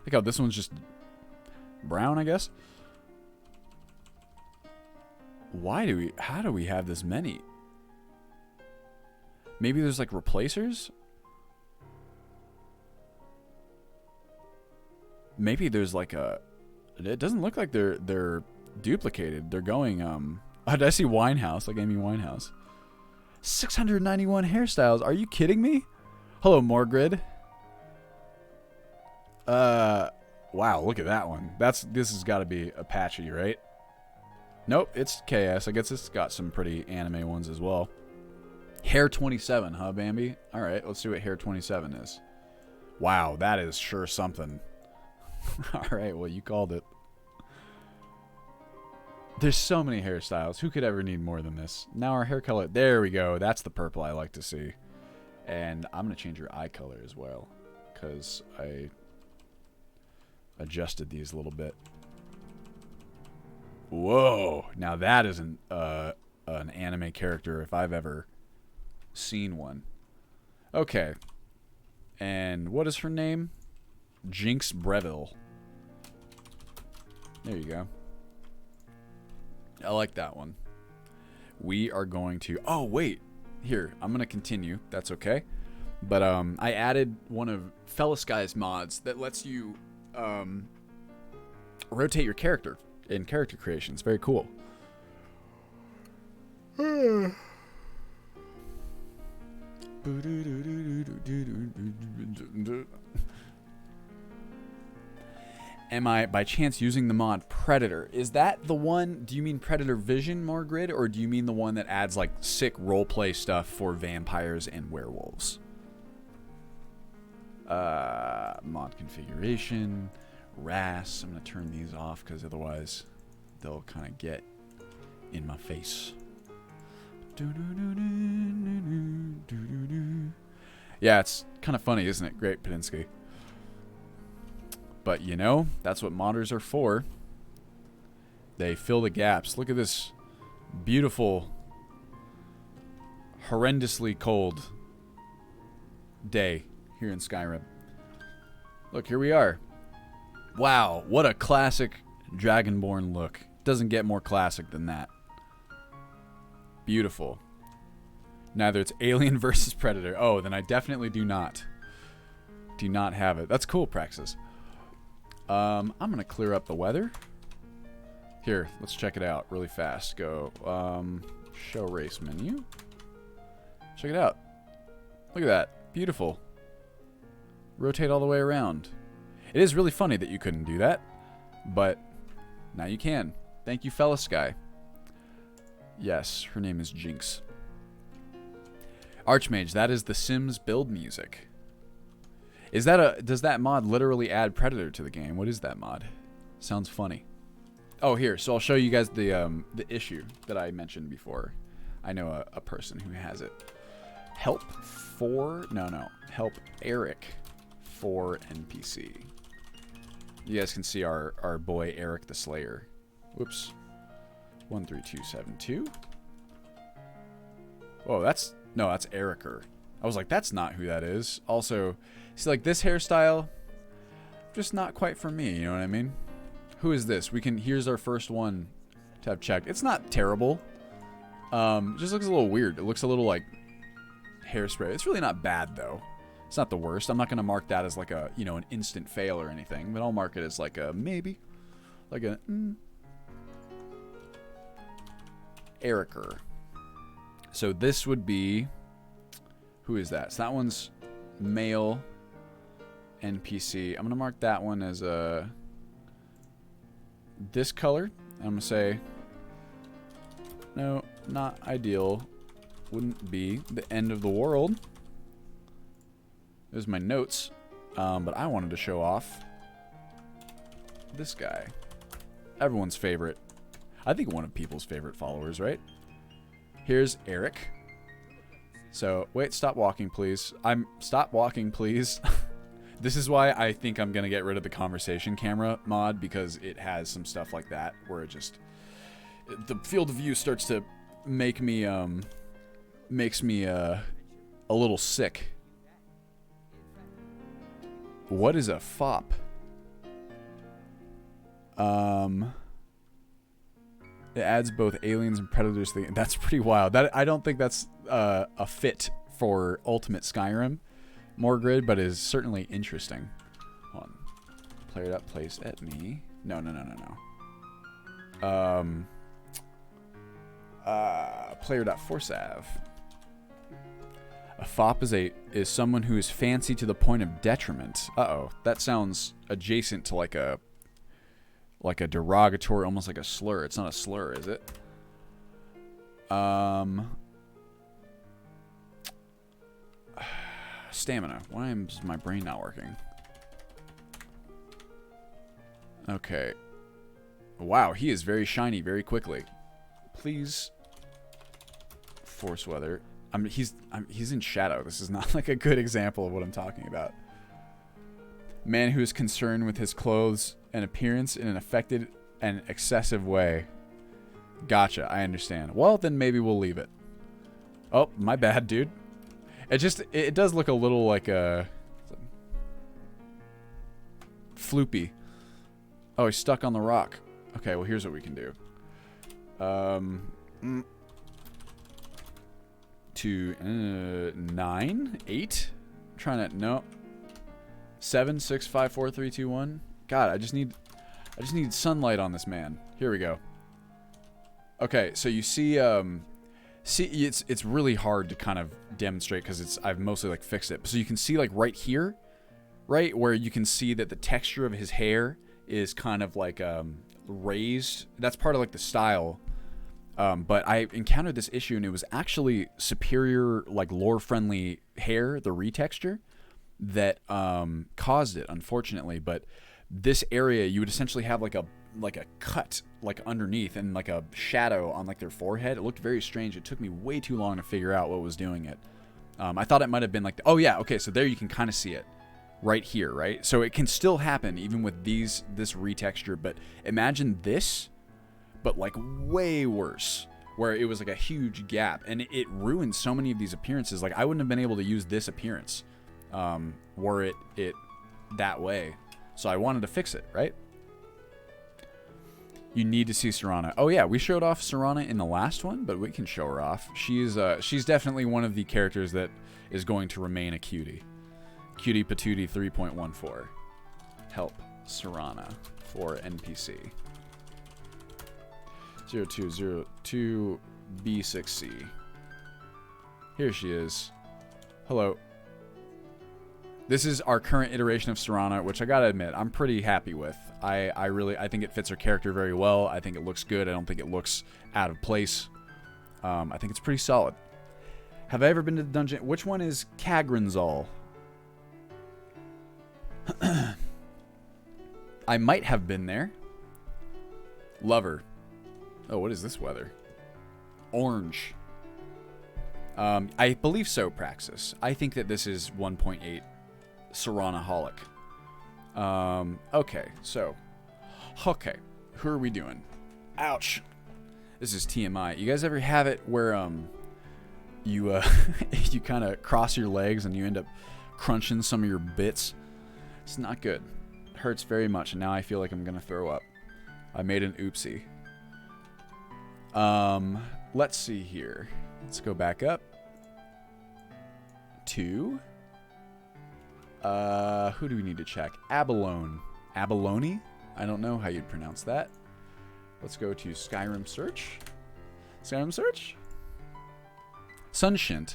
Look how this one's just brown, I guess. Why do we... How do we have this many? Maybe there's like replacers? Maybe there's like a... It doesn't look like they're duplicated. They're going... Oh, did I see Winehouse? Like Amy Winehouse. 691 hairstyles. Are you kidding me? Hello, Morgrid. Wow, look at that one. This has got to be Apache, right? Nope, it's KS. I guess it's got some pretty anime ones as well. Hair 27, huh, Bambi? All right, let's see what Hair 27 is. Wow, that is sure something. All right, well, you called it. There's so many hairstyles. Who could ever need more than this? Now our hair color. There we go. That's the purple I like to see. And I'm going to change your eye color as well, because I adjusted these a little bit. Whoa. Now that is an anime character if I've ever seen one. Okay. And what is her name? Jinx Breville. There you go. I like that one. We are going to... Oh, wait. Here, I'm going to continue. That's okay. But I added one of Fellasky's mods that lets you rotate your character in character creation. It's very cool. Am I, by chance, using the mod Predator? Is that the one... Do you mean Predator Vision, Margrid? Or do you mean the one that adds, like, sick roleplay stuff for vampires and werewolves? Mod configuration. RAS. I'm going to turn these off because otherwise they'll kind of get in my face. Yeah, it's kind of funny, isn't it? Great, Pedinsky. But, you know, that's what modders are for. They fill the gaps. Look at this beautiful, horrendously cold day here in Skyrim. Look, here we are. Wow, what a classic Dragonborn look. Doesn't get more classic than that. Beautiful. Neither it's Alien versus Predator. Oh, then I definitely do not have it. That's cool, Praxis. I'm going to clear up the weather. Here, let's check it out really fast. Go, show race menu. Check it out. Look at that. Beautiful. Rotate all the way around. It is really funny that you couldn't do that, but now you can. Thank you, Fellasky. Yes, her name is Jinx. Archmage, that is the Sims build music. Is that does that mod literally add Predator to the game? What is that mod? Sounds funny. Oh, here, so I'll show you guys the issue that I mentioned before. I know a person who has it. Help Eric for NPC. You guys can see our boy Eric the Slayer. Whoops. 13272. Oh, that's Ericer. I was like, that's not who that is. Also, see, like this hairstyle, just not quite for me, you know what I mean? Who is this? Here's our first one to have checked. It's not terrible. Just looks a little weird. It looks a little like hairspray. It's really not bad though. It's not the worst. I'm not going to mark that as like a, you know, an instant fail or anything, but I'll mark it as like a maybe. Like a Ericer. So this would be, who is that? So that one's male NPC. I'm going to mark that one as a this color. I'm going to say no, not ideal. Wouldn't be the end of the world. There's my notes. But I wanted to show off this guy. Everyone's favorite. I think one of people's favorite followers, right? Here's Eric. So, wait, stop walking, please. Stop walking, please. This is why I think I'm going to get rid of the conversation camera mod, because it has some stuff like that where it just... The field of view starts to make me, makes me, a little sick. What is a fop? It adds both aliens and predators. That's pretty wild. I don't think that's a fit for Ultimate Skyrim Morgrid, but is certainly interesting. Hold on. Player up placed at me. No. Player.forsav. A fop is someone who is fancy to the point of detriment. Uh-oh. That sounds adjacent to like a derogatory, almost like a slur. It's not a slur, is it? Stamina. Why is my brain not working? Okay. Wow, he is very shiny very quickly. Please. Force weather. He's in shadow. This is not like a good example of what I'm talking about. Man who is concerned with his clothes and appearance in an affected and excessive way. Gotcha, I understand. Well, then maybe we'll leave it. Oh, my bad, dude. It does look a little like a... Floopy. Oh, he's stuck on the rock. Okay, well, here's what we can do. To 9, 8. I'm trying to no. 7, 6, 5, 4, 3, 2, 1. God, I just need sunlight on this man. Here we go. Okay, so you see, it's really hard to kind of demonstrate because I've mostly like fixed it. So you can see like right here, right where you can see that the texture of his hair is kind of like raised. That's part of like the style. But I encountered this issue and it was actually superior, like lore-friendly hair, the retexture, that caused it, unfortunately. But this area, you would essentially have like a cut like underneath and like a shadow on like their forehead. It looked very strange. It took me way too long to figure out what was doing it. I thought it might have been like, oh yeah, okay, so there you can kind of see it right here, right? So it can still happen even with this retexture, but imagine this, but like way worse, where it was like a huge gap, and it ruined so many of these appearances. Like I wouldn't have been able to use this appearance were it that way. So I wanted to fix it, right? You need to see Serana. Oh yeah, we showed off Serana in the last one, but we can show her off. She's definitely one of the characters that is going to remain a cutie. Cutie Patootie 3.14. Help Serana for NPC. 0202 B6C. Here she is. Hello. This is our current iteration of Serana, which I gotta admit, I'm pretty happy with. I think it fits her character very well. I think it looks good. I don't think it looks out of place. I think it's pretty solid. Have I ever been to the dungeon? Which one is Kagranzal? I might have been there. Lover. Oh, what is this weather? Orange. I believe so, Praxis. I think that this is 1.8 Serana-holic. Okay, so. Okay, who are we doing? Ouch. This is TMI. You guys ever have it where, you kind of cross your legs and you end up crunching some of your bits? It's not good. It hurts very much, and now I feel like I'm going to throw up. I made an oopsie. Let's see here. Let's go back up to who do we need to check? Abalone. Abalone? I don't know how you'd pronounce that. Let's go to Skyrim search. Skyrim search? Sunshint.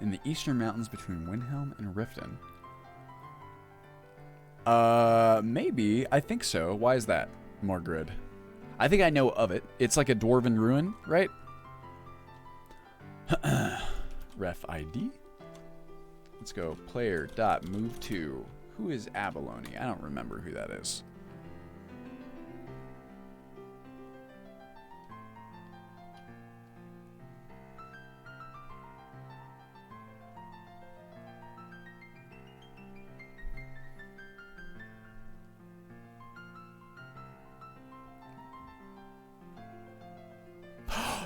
In the eastern mountains between Windhelm and Riften. Maybe. I think so. Why is that, Morgrid? I think I know of it. It's like a dwarven ruin, right? Ref ID. Let's go. Player.move to. Who is Abalone? I don't remember who that is.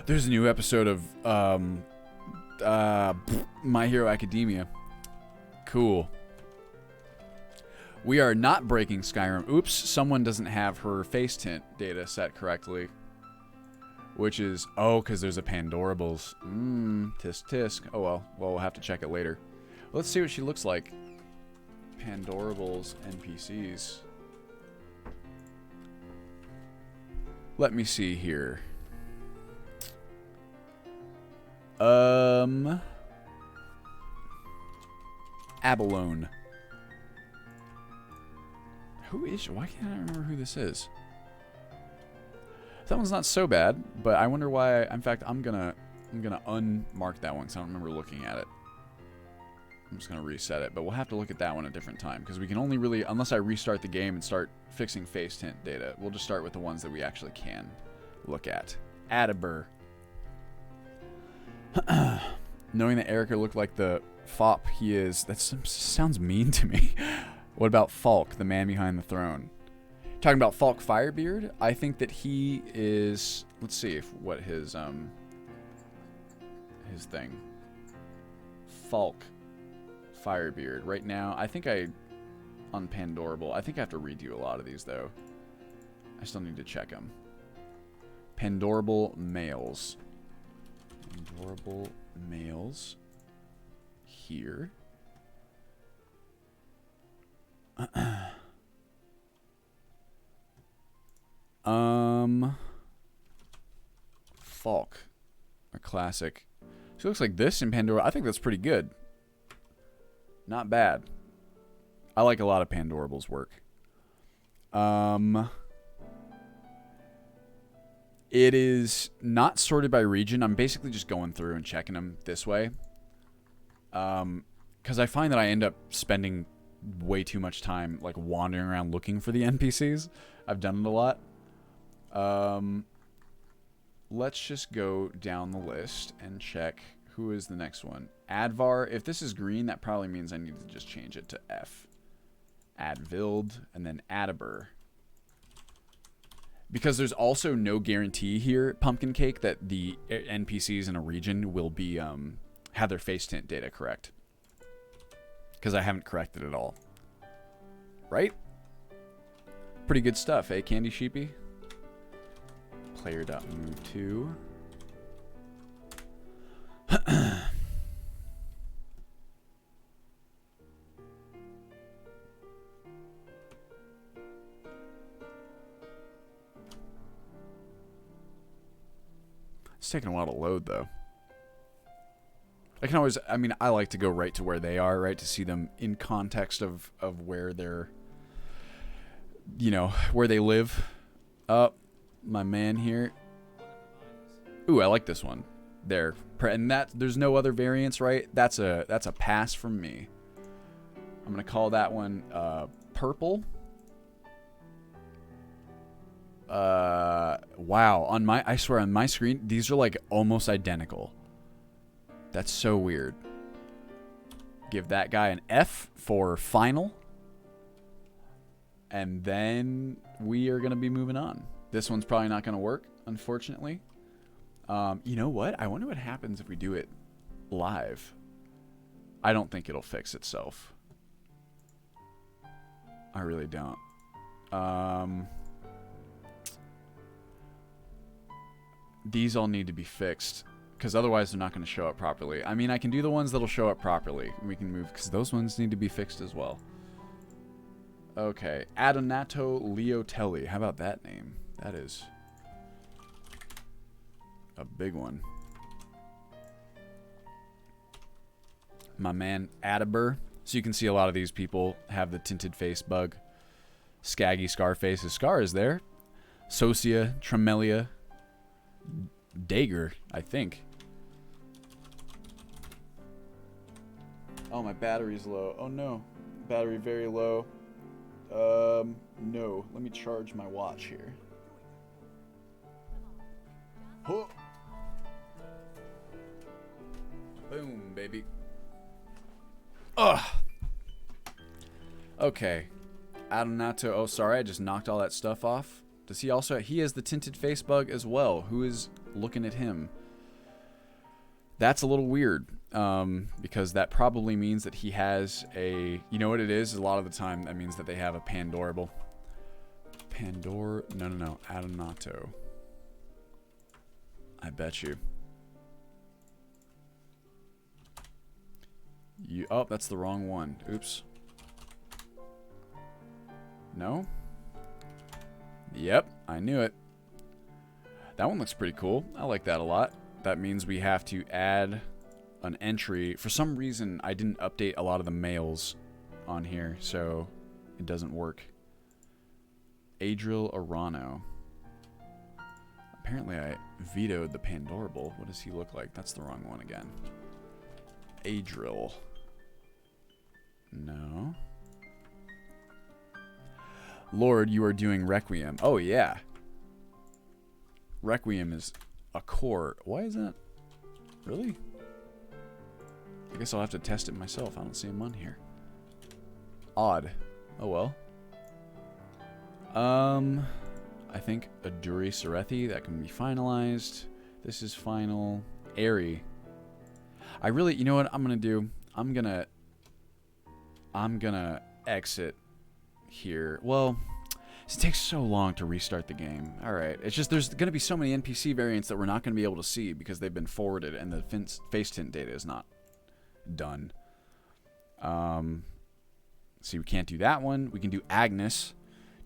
There's a new episode of My Hero Academia. Cool. We are not breaking Skyrim. Oops, someone doesn't have her face tint data set correctly. Which is, oh, because there's a Pandorables. Tisk tisk. Oh well, we'll have to check it later. Let's see what she looks like. Pandorables NPCs. Let me see here. Abalone. Who is? Why can't I remember who this is? That one's not so bad, but I wonder why. In fact, I'm gonna unmark that one because I don't remember looking at it. I'm just gonna reset it, but we'll have to look at that one at a different time because we can only really, unless I restart the game and start fixing face tint data, we'll just start with the ones that we actually can look at. Adabur. Knowing that Erica looked like the fop he is, that sounds mean to me. What about Falk, the man behind the throne? Talking about Falk Firebeard, I think that he is. Let's see what his his thing. Falk. Firebeard. Right now, I think on Pandorable, I think I have to redo a lot of these, though. I still need to check them. Pandorable males. Pandorable males. Here. Falk. A classic. She looks like this in Pandora. I think that's pretty good. Not bad. I like a lot of Pandorable's work. It is not sorted by region. I'm basically just going through and checking them this way. Because I find that I end up spending way too much time like wandering around looking for the NPCs. I've done it a lot. Let's just go down the list and check who is the next one. Advar. If this is green, that probably means I need to just change it to F. Advild, and then Adabur. Because there's also no guarantee here, Pumpkin Cake, that the NPCs in a region will be have their face tint data correct. Because I haven't corrected it all. Right? Pretty good stuff, eh, Candy Sheepy? Player.move to. It's taking a while to load, though. I can always, I mean, I like to go right to where they are, right? To see them in context of where they're, you know, where they live. My man here. Ooh, I like this one. There. And that, there's no other variants, right? That's a pass from me. I'm going to call that one purple. Wow. I swear on my screen, these are like almost identical. That's so weird. Give that guy an F for final. And then we are going to be moving on. This one's probably not going to work, unfortunately. You know what? I wonder what happens if we do it live. I don't think it'll fix itself. I really don't. These all need to be fixed, because otherwise they're not going to show up properly. I mean, I can do the ones that'll show up properly. We can move, because those ones need to be fixed as well. Okay. Adonato Leotelli. How about that name? That is a big one. My man Adabur. So you can see a lot of these people have the tinted face bug. Scaggy Scarface. His scar is there. Socia, Tremelia, Dager, I think. Oh, my battery's low. Oh no. Battery very low. No. Let me charge my watch here. Huh. Boom, baby. Ugh. Okay. Adonato. Oh, sorry. I just knocked all that stuff off. Does he also... He has the tinted face bug as well. Who is looking at him? That's a little weird. Because that probably means that he has a... You know what it is? A lot of the time, that means that they have a Pandorable. No. Adonato. I bet you. Oh, that's the wrong one. Oops. No? Yep, I knew it. That one looks pretty cool. I like that a lot. That means we have to add an entry. For some reason, I didn't update a lot of the males on here, so it doesn't work. Adril Arano. Apparently, I vetoed the Pandorable. What does he look like? That's the wrong one again. Adril. No. Lord, you are doing Requiem. Oh, yeah. Requiem is a core. Why is that? Really? I guess I'll have to test it myself. I don't see him on here. Odd. Oh, well. I think Aduri Sarethi. That can be finalized. This is final. Airy. I really, you know what I'm gonna do? I'm gonna exit here. Well, it takes so long to restart the game. All right, it's just there's gonna be so many NPC variants that we're not gonna be able to see because they've been forwarded and the face tint data is not done. See, we can't do that one. We can do Agnes.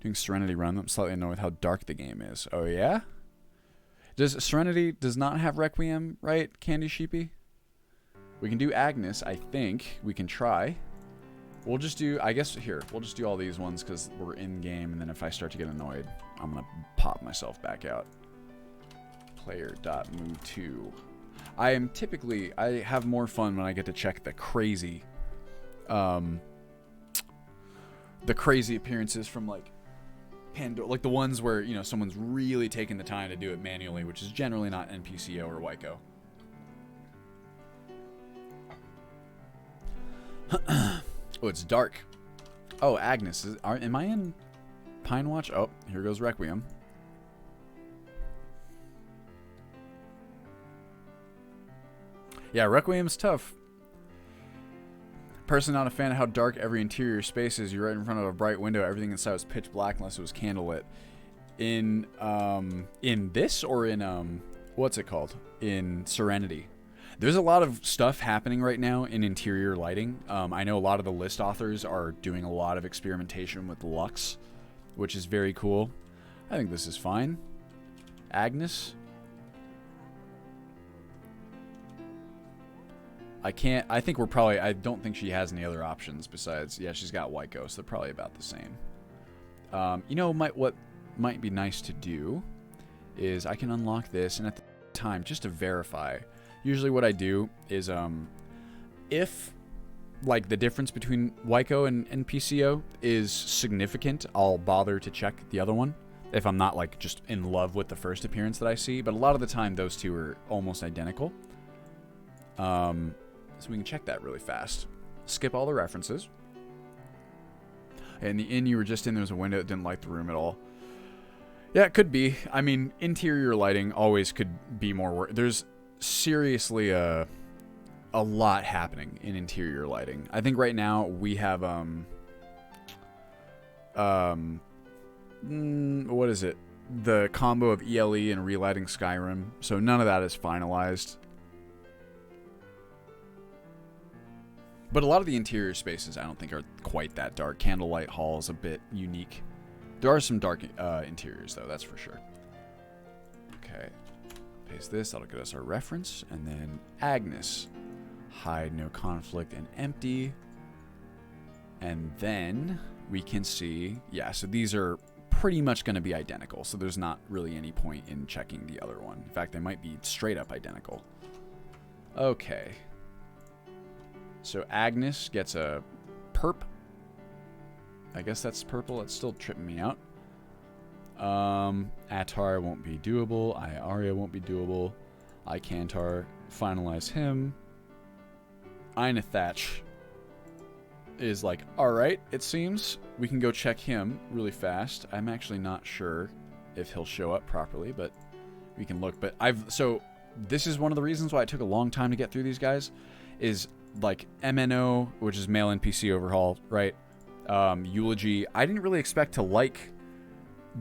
Doing Serenity Run. I'm slightly annoyed with how dark the game is. Oh yeah? Serenity does not have Requiem, right? Candy Sheepy? We can do Agnes, I think. We can try. We'll just do, I guess, here. We'll just do all these ones because we're in game, and then if I start to get annoyed, I'm going to pop myself back out. Player.move2. I have more fun when I get to check the crazy appearances from, like, Pandora, like the ones where, you know, someone's really taking the time to do it manually, which is generally not NPCO or Wyco. Oh, it's dark. Oh, Agnes. Am I in Pine Watch? Oh, here goes Requiem. Yeah, Requiem's tough. Person not a fan of how dark every interior space is. You're right in front of a bright window. Everything inside was pitch black unless it was candlelit. In this or in what's it called? In Serenity. There's a lot of stuff happening right now in interior lighting. I know a lot of the list authors are doing a lot of experimentation with Lux, which is very cool. I think this is fine. Agnes. I think we're probably, I don't think she has any other options besides, yeah, she's got Wyco, so they're probably about the same. You know, what might be nice to do is I can unlock this, and at the time, just to verify, usually what I do is, if, like, the difference between Wyco and NPCO is significant, I'll bother to check the other one, if I'm not, like, just in love with the first appearance that I see, but a lot of the time, those two are almost identical. So we can check that really fast. Skip all the references. And the inn you were just in, there was a window that didn't light the room at all. Yeah, it could be. I mean, interior lighting always could be more work. There's seriously a lot happening in interior lighting. I think right now we have what is it? The combo of ELE and relighting Skyrim. So none of that is finalized. But a lot of the interior spaces I don't think are quite that dark. Candlelight Hall is a bit unique. There are some dark interiors, though, that's for sure. Okay. Paste this. That'll get us our reference. And then Agnes. Hide, no conflict, and empty. And then we can see... Yeah, so these are pretty much going to be identical. So there's not really any point in checking the other one. In fact, they might be straight up identical. Okay. So Agnes gets a perp. I guess that's purple. It's still tripping me out. Attar won't be doable. Iaria won't be doable. Icantar, finalize him. Einethach is like, alright, it seems. We can go check him really fast. I'm actually not sure if he'll show up properly, but we can look. But so this is one of the reasons why it took a long time to get through these guys, is like MNO, which is male NPC overhaul, right? Eulogy. I didn't really expect to like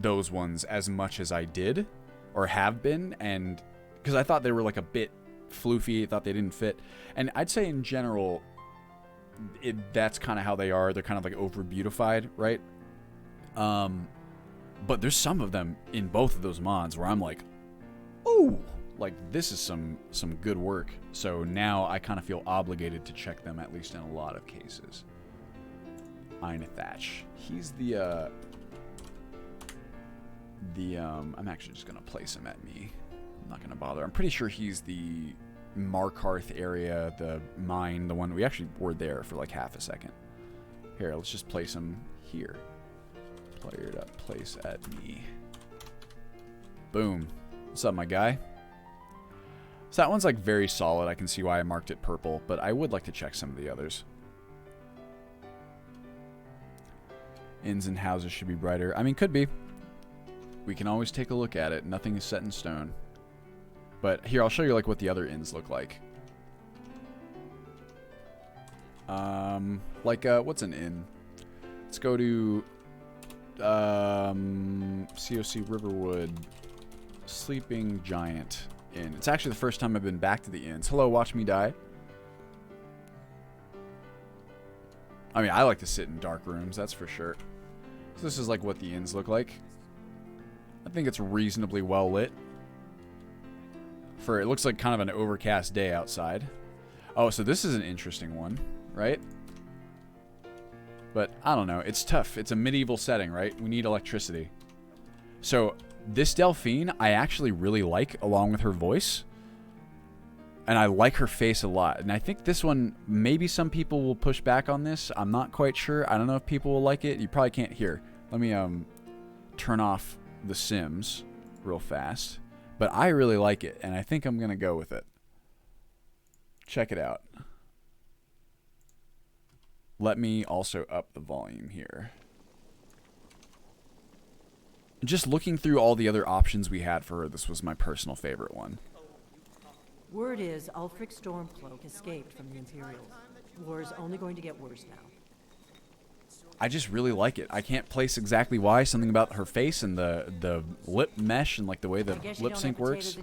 those ones as much as I did, or have been, and because I thought they were like a bit floofy, I thought they didn't fit. And I'd say in general, that's kind of how they are. They're kind of like over beautified, right? But there's some of them in both of those mods where I'm like, oh, like this is some good work. So now I kind of feel obligated to check them, at least in a lot of cases. Einethach. He's I'm actually just gonna place him at me. I'm not gonna bother. I'm pretty sure he's the Markarth area, the mine, the one we actually were there for like half a second. Here, let's just place him here. Player.place at me. Boom. What's up, my guy? So that one's like very solid. I can see why I marked it purple, but I would like to check some of the others. Inns and houses should be brighter. I mean, could be. We can always take a look at it. Nothing is set in stone. But here, I'll show you like what the other inns look like. Like, what's an inn? Let's go to, COC Riverwood Sleeping Giant Inn. It's actually the first time I've been back to the inns. Hello, watch me die. I mean, I like to sit in dark rooms, that's for sure. So this is like what the inns look like. I think it's reasonably well lit. It looks like kind of an overcast day outside. Oh, so this is an interesting one, right? But I don't know, it's tough. It's a medieval setting, right? We need electricity. So this Delphine, I actually really like, along with her voice. And I like her face a lot. And I think this one, maybe some people will push back on this. I'm not quite sure. I don't know if people will like it. You probably can't hear. Let me turn off the Sims real fast. But I really like it, and I think I'm going to go with it. Check it out. Let me also up the volume here. Just looking through all the other options we had for her, this was my personal favorite one. Word is Ulfric Stormcloak escaped from the Imperials. War is only going to get worse now. I just really like it. I can't place exactly why. Something about her face and the lip mesh and like the way the lip sync works.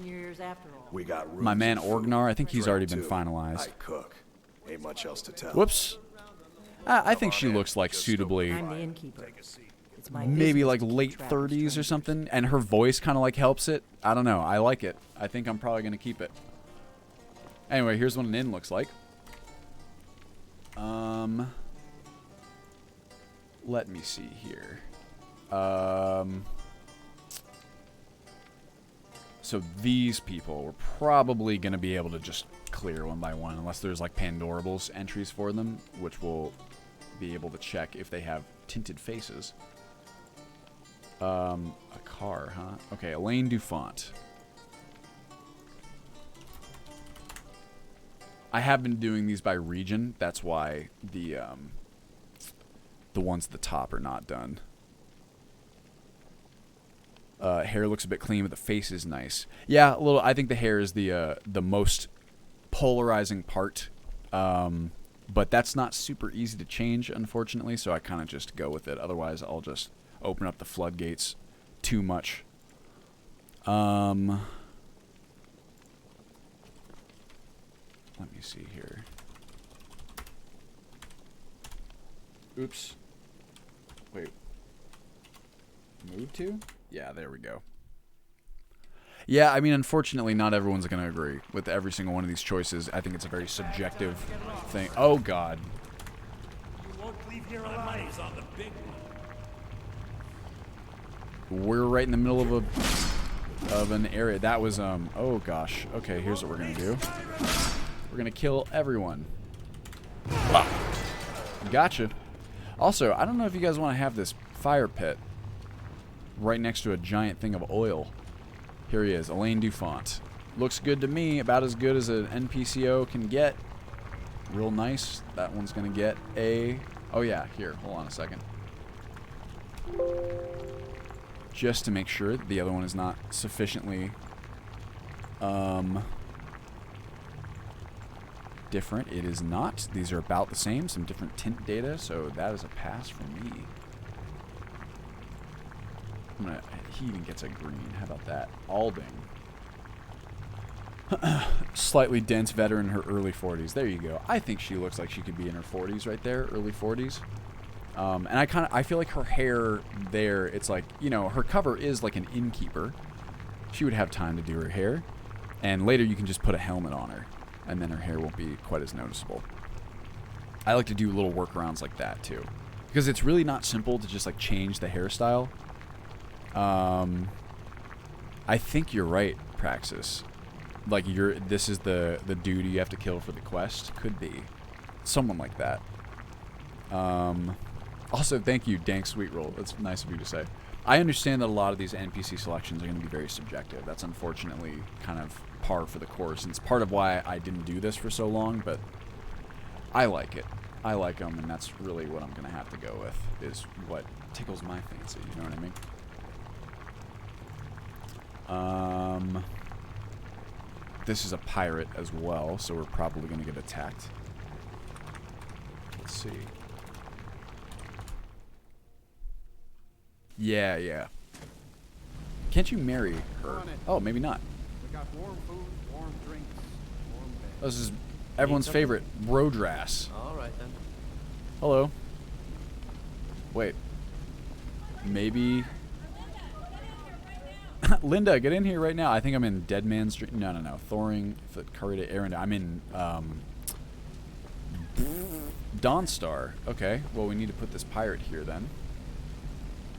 We got My man Orgnar, I think he's already been finalized. I cook. Ain't much else to tell. Whoops. I think she looks like suitably, I'm the innkeeper. It's my maybe business like to late track 30s or strangers. something. And her voice kind of like helps it. I don't know. I like it. I think I'm probably going to keep it. Anyway, here's what an inn looks like. Let me see here. So these people, we're probably going to be able to just clear one by one, unless there's like Pandorables entries for them, which we'll be able to check if they have tinted faces. A car, huh? Okay, Elaine Dufont. I have been doing these by region. That's why the ones at the top are not done. Hair looks a bit clean, but the face is nice. Yeah, a little. I think the hair is the most polarizing part. But that's not super easy to change, unfortunately. So I kind of just go with it. Otherwise, I'll just open up the floodgates too much. Let me see here. Oops. Wait. Move to? Yeah, there we go. Yeah, I mean, unfortunately, not everyone's going to agree with every single one of these choices. I think it's a very subjective thing. Oh, God. You won't leave here alive. On the big one. We're right in the middle of an area. That was, oh, gosh. Okay, here's what we're going to do. We're going to kill everyone. Gotcha. Also, I don't know if you guys want to have this fire pit right next to a giant thing of oil. Here he is, Elaine Dufont. Looks good to me, about as good as an NPCO can get. Real nice. That one's going to get a... Oh yeah, here, hold on a second. Just to make sure that the other one is not sufficiently different. It is not. These are about the same, some different tint data, so that is a pass for me. He even gets a green. How about that? Alding. Slightly dense veteran in her early 40s. There you go. I think she looks like she could be in her 40s right there, early 40s. And I feel like her hair there, it's like, you know, her cover is like an innkeeper. She would have time to do her hair. And later you can just put a helmet on her, and then her hair won't be quite as noticeable. I like to do little workarounds like that too, because it's really not simple to just like change the hairstyle. I think you're right, Praxis. Like this is the dude you have to kill for the quest. Could be someone like that. Also, thank you, Dank Sweet Roll. That's nice of you to say. I understand that a lot of these NPC selections are going to be very subjective. That's unfortunately kind of par for the course, and it's part of why I didn't do this for so long, but I like it. I like them, and that's really what I'm going to have to go with, is what tickles my fancy, you know what I mean? This is a pirate as well, so we're probably going to get attacked. see. Yeah, yeah. Can't you marry her? Oh, maybe not. We got warm food, warm drinks, warm bed. This is everyone's favorite, Brodrass. All right then. Hello. Wait. Maybe... Linda, get in here right now. I think I'm in Dead Man's Street. No, no, no. Thoring, Carita, Errand. I'm in, Dawnstar. Okay. Well, we need to put this pirate here then.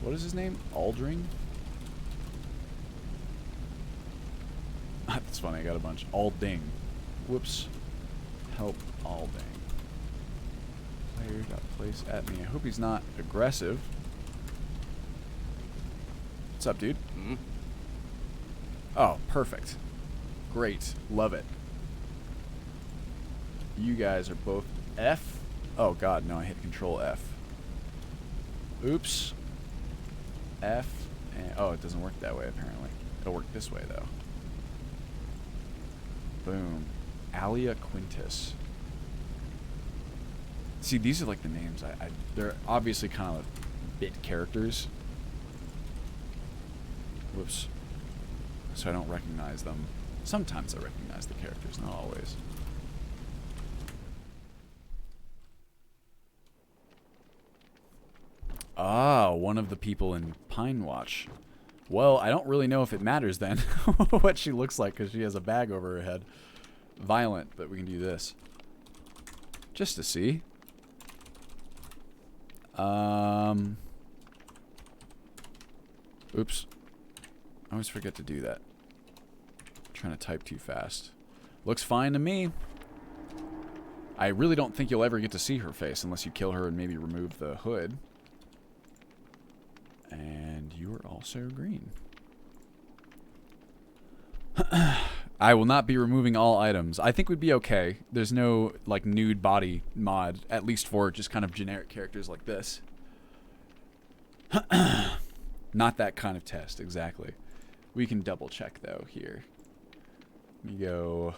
What is his name? Aldring? That's funny. I got a bunch. Alding. Whoops. Help Alding. Player got place at me. I hope he's not aggressive. What's up, dude? Mm-hmm. Oh, perfect. Great. Love it. You guys are both F. Oh, God, no, I hit Control F. Oops. F. And, oh, it doesn't work that way, apparently. It'll work this way, though. Boom. Alia Quintus. See, these are like the names. They're obviously kind of bit characters. Whoops. So I don't recognize them. Sometimes I recognize the characters, not always. Ah, one of the people in Pine Watch. Well, I don't really know if it matters then what she looks like because she has a bag over her head. Violent, but we can do this. Just to see. Oops. I always forget to do that. I'm trying to type too fast. Looks fine to me. I really don't think you'll ever get to see her face unless you kill her and maybe remove the hood. And you are also green. I will not be removing all items. I think we'd be okay. There's no, like, nude body mod, at least for just kind of generic characters like this. Not that kind of test, exactly. We can double check, though, here. We go...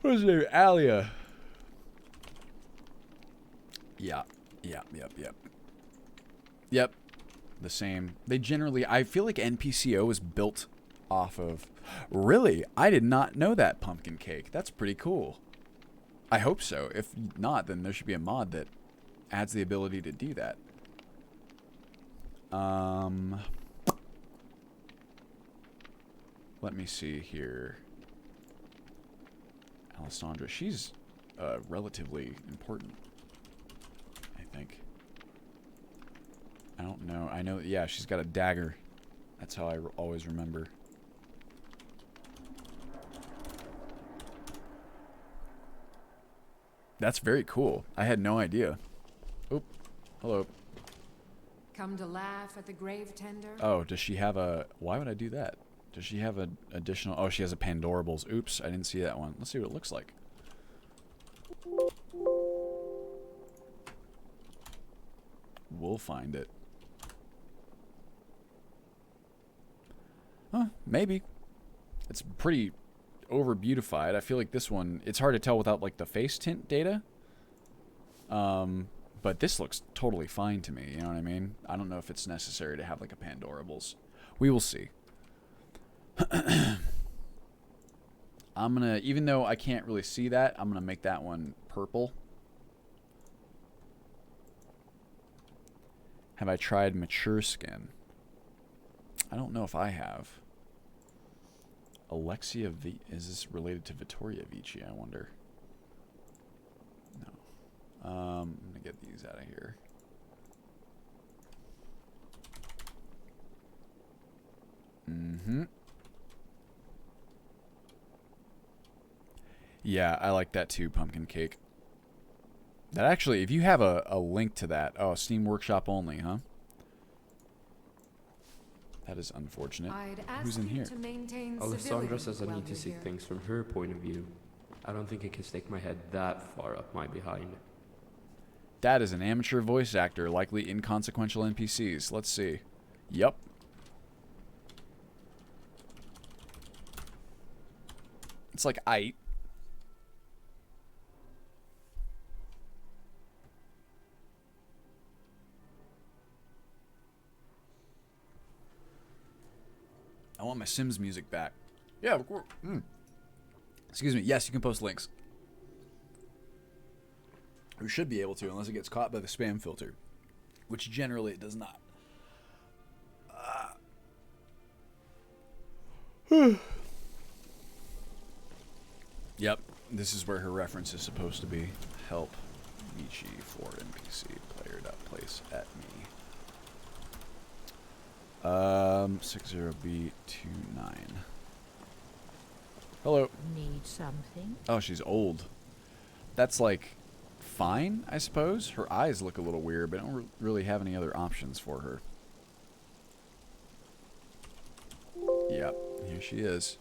What's her name? Alia. Yeah. Yep. Yep. The same. They generally... I feel like NPCO is built off of... Really? I did not know that, Pumpkin Cake. That's pretty cool. I hope so. If not, then there should be a mod that adds the ability to do that. Let me see here. Alessandra. She's relatively important, I think. I don't know. I know, yeah, she's got a dagger. That's how I always remember. That's very cool. I had no idea. Oop. Hello. Come to laugh at the grave tender? Oh, does she have a... Why would I do that? Does she have an additional... Oh, she has a Pandorables. Oops, I didn't see that one. Let's see what it looks like. We'll find it. Huh, maybe. It's pretty over-beautified. I feel like this one... It's hard to tell without, like, the face tint data. But this looks totally fine to me, you know what I mean? I don't know if it's necessary to have, like, a Pandorables. We will see. I'm gonna, even though I can't really see that, I'm gonna make that one purple. Have I tried mature skin? I don't know if I have. Alexia V. Is this related to Vittoria Vici, I wonder? No. I'm gonna get these out of here. Mm-hmm. Yeah, I like that too, Pumpkin Cake. That actually, if you have a link to that... Oh, Steam Workshop only, huh? That is unfortunate. Who's in here? Alessandra says I need to see things from her point of view. I don't think I can stick my head that far up my behind. Dad is an amateur voice actor, likely inconsequential NPCs. Let's see. Yup. It's like, want my Sims music back. Yeah, of course. Excuse me. Yes, you can post links. We should be able to, unless it gets caught by the spam filter, which generally it does not. Yep, this is where her reference is supposed to be. Help Michi for NPC player.place at me. 60B29. Hello. Need something? Oh, she's old. That's like fine, I suppose. Her eyes look a little weird, but I don't really have any other options for her. Yep, here she is.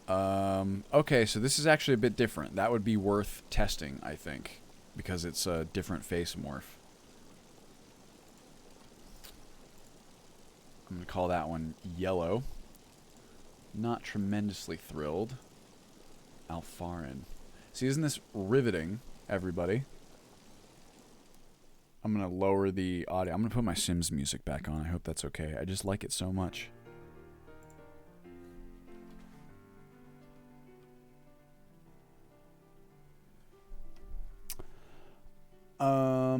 Okay, so this is actually a bit different. That would be worth testing, I think, because it's a different face morph. I'm going to call that one yellow. Not tremendously thrilled. Alfarin. See, isn't this riveting, everybody? I'm going to lower the audio. I'm going to put my Sims music back on. I hope that's okay. I just like it so much.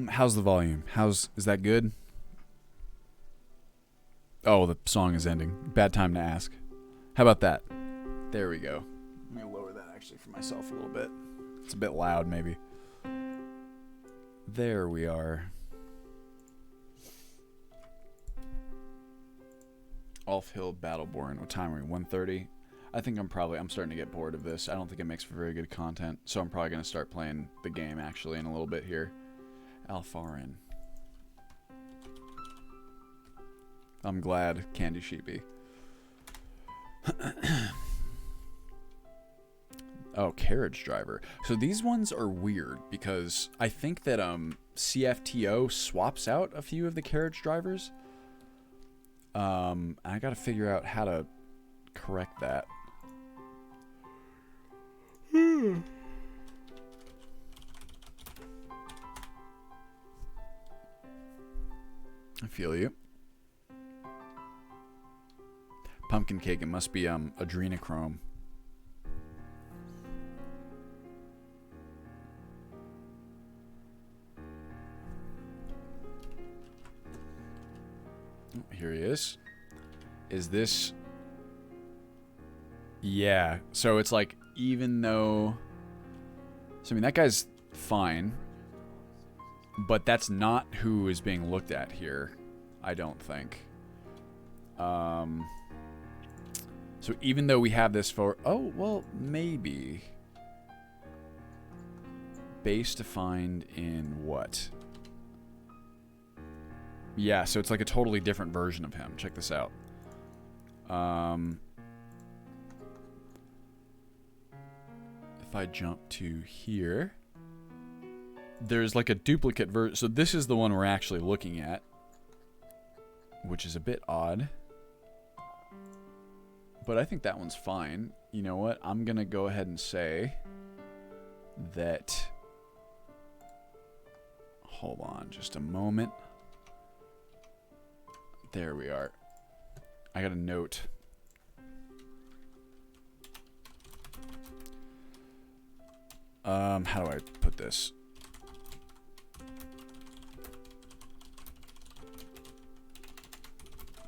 How's the volume? Is that good? Oh, the song is ending. Bad time to ask. How about that? There we go. I'm going to lower that actually for myself a little bit. It's a bit loud, maybe. There we are. Off Hill Battleborn. What time are we? 1:30? I think I'm starting to get bored of this. I don't think it makes for very good content. So I'm probably going to start playing the game actually in a little bit here. Alfarin. I'm glad, Candy Sheepy. Oh, carriage driver. So these ones are weird because I think that CFTO swaps out a few of the carriage drivers. I gotta figure out how to correct that. I feel you. Pumpkin cake, it must be adrenochrome. Oh, here he is. Is this... Yeah, so it's like, even though... So, I mean, that guy's fine. But that's not who is being looked at here, I don't think. So even though we have this for... Oh, well, maybe. Base defined in what? Yeah, so it's like a totally different version of him. Check this out. If I jump to here... There's like a duplicate version. So this is the one we're actually looking at, which is a bit odd. But I think that one's fine. You know what? I'm going to go ahead and say that... Hold on just a moment. There we are. I got a note. How do I put this?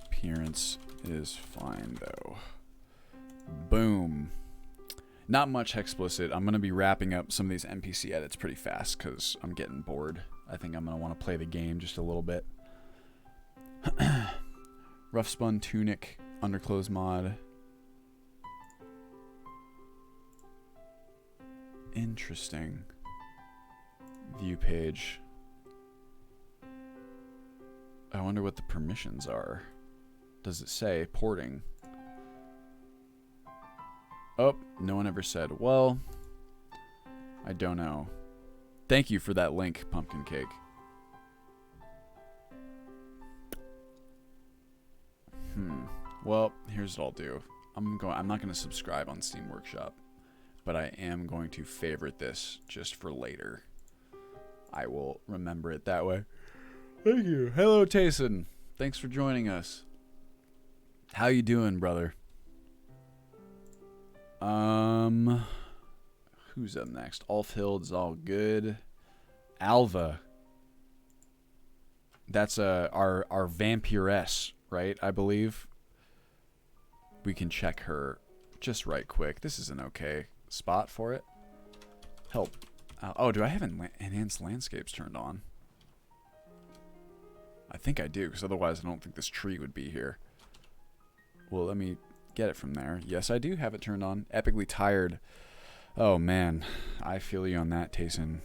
Appearance is fine though. Boom. Not much explicit. I'm going to be wrapping up some of these NPC edits pretty fast because I'm getting bored. I think I'm going to want to play the game just a little bit. Rough spun tunic, underclothes mod. Interesting. View page. I wonder what the permissions are. Does it say porting? Oh, no one ever said. Well, I don't know. Thank you for that link, Pumpkin Cake. Well, here's what I'll do. I'm not going to subscribe on Steam Workshop, but I am going to favorite this just for later. I will remember it that way. Thank you. Hello, Tayson. Thanks for joining us. How you doing, brother? Who's up next? Ulfhild's all good. Alva. That's our vampiress, right? I believe. We can check her just right quick. This is an okay spot for it. Help. Oh, do I have enhanced landscapes turned on? I think I do, because otherwise I don't think this tree would be here. Well, let me get it from there. Yes, I do have it turned on. Epically tired. Oh, man. I feel you on that, Tayson.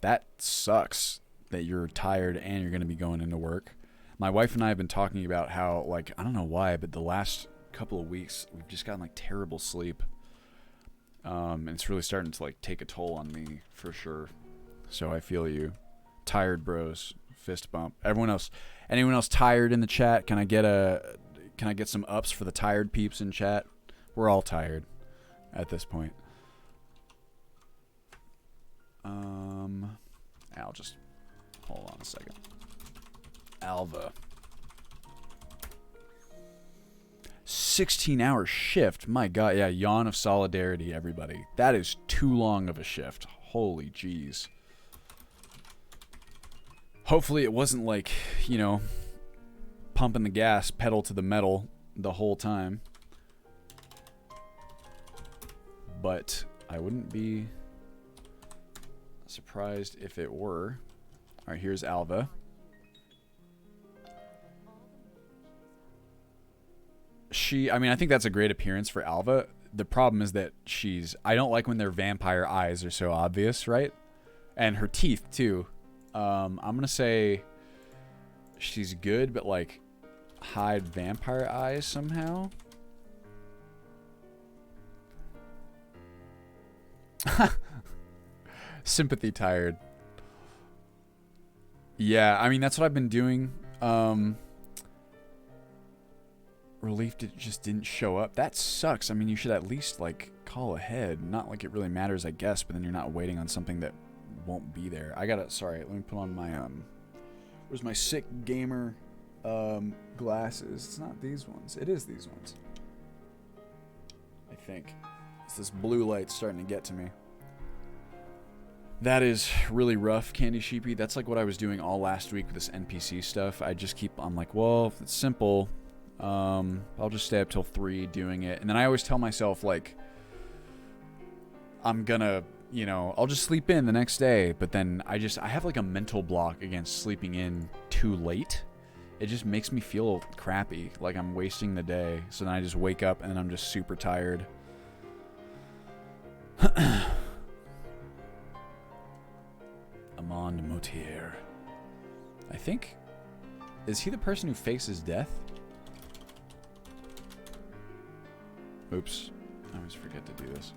That sucks that you're tired and you're going to be going into work. My wife and I have been talking about how, like, I don't know why, but the last couple of weeks, we've just gotten, like, terrible sleep. And it's really starting to, like, take a toll on me, for sure. So I feel you. Tired bros. Fist bump. Everyone else, anyone else tired in the chat? Can I get some ups for the tired peeps in chat? We're all tired at this point. I'll just hold on a second. Alva. 16-hour shift. My God, yeah, yawn of solidarity, everybody. That is too long of a shift. Holy jeez. Hopefully it wasn't like, you know, pumping the gas pedal to the metal the whole time. But I wouldn't be surprised if it were. Alright, here's Alva. I mean, I think that's a great appearance for Alva. The problem is that I don't like when their vampire eyes are so obvious, right? And her teeth, too. I'm gonna say she's good, but like hide vampire eyes somehow. Sympathy tired. Yeah, I mean that's what I've been doing. Relief just didn't show up. That sucks. I mean, you should at least like call ahead. Not like it really matters, I guess, but then you're not waiting on something that won't be there. Sorry, let me put on my where's my sick gamer glasses? It's not these ones. It is these ones. I think. It's this blue light starting to get to me. That is really rough, Candy Sheepy. That's like what I was doing all last week with this NPC stuff. I'm like, well, if it's simple, I'll just stay up till 3 doing it. And then I always tell myself, like, I'm gonna, you know, I'll just sleep in the next day. But then I have like a mental block against sleeping in too late. It just makes me feel crappy, like I'm wasting the day. So then I just wake up and then I'm just super tired. Amand Motier. I think... Is he the person who faces death? Oops. I always forget to do this.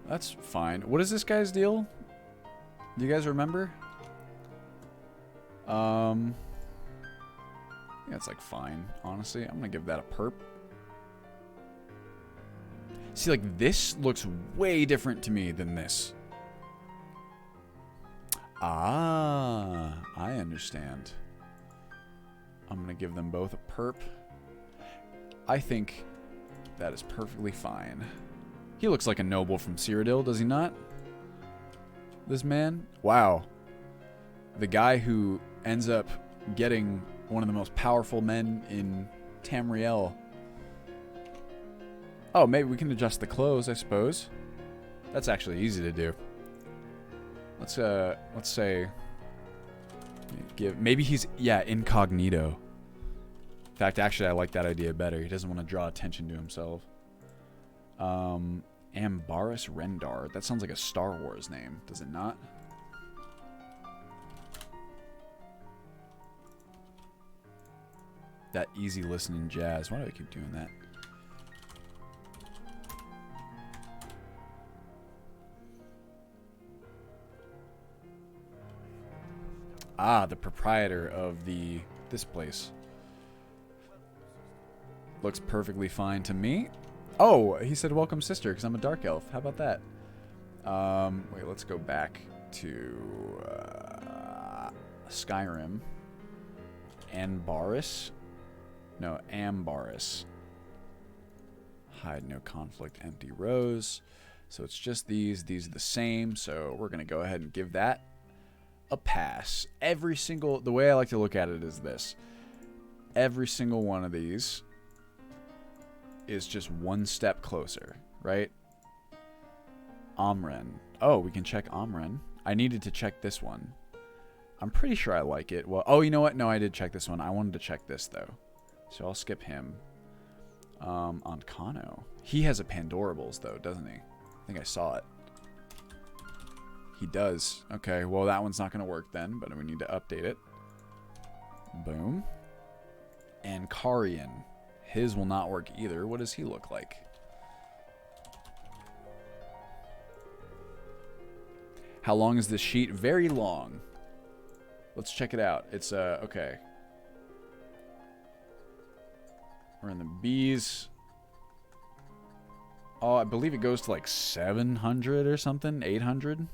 That's fine. What is this guy's deal? Do you guys remember? Yeah, it's like fine, honestly. I'm gonna give that a perp. See, like, this looks way different to me than this. Ah, I understand. I'm gonna give them both a perp. I think that is perfectly fine. He looks like a noble from Cyrodiil, does he not? This man? Wow. The guy who ends up getting one of the most powerful men in Tamriel. Oh, maybe we can adjust the clothes, I suppose. That's actually easy to do. Let's say maybe he's incognito. In fact, actually I like that idea better. He doesn't want to draw attention to himself. Ambaris Rendar. That sounds like a Star Wars name, does it not? That easy listening jazz. Why do I keep doing that? Ah, the proprietor of this place. Looks perfectly fine to me. Oh, he said welcome sister because I'm a dark elf. How about that? Wait, let's go back to Skyrim. Ambaris? No, Ambaris. Hide no conflict, empty rows. So it's just these. These are the same. So we're going to go ahead and give that a pass. Every single, the way I like to look at it is this. Every single one of these is just one step closer, right? Amren. Oh, we can check Amren. I needed to check this one. I'm pretty sure I like it. Well, oh, you know what? No, I did check this one. I wanted to check this, though. So I'll skip him. On Kano. He has a Pandorables, though, doesn't he? I think I saw it. He does. Okay, well, that one's not going to work then, but we need to update it. Boom. And Karian. His will not work either. What does he look like? How long is this sheet? Very long. Let's check it out. It's, okay. We're in the B's. Oh, I believe it goes to like 700 or something. 800.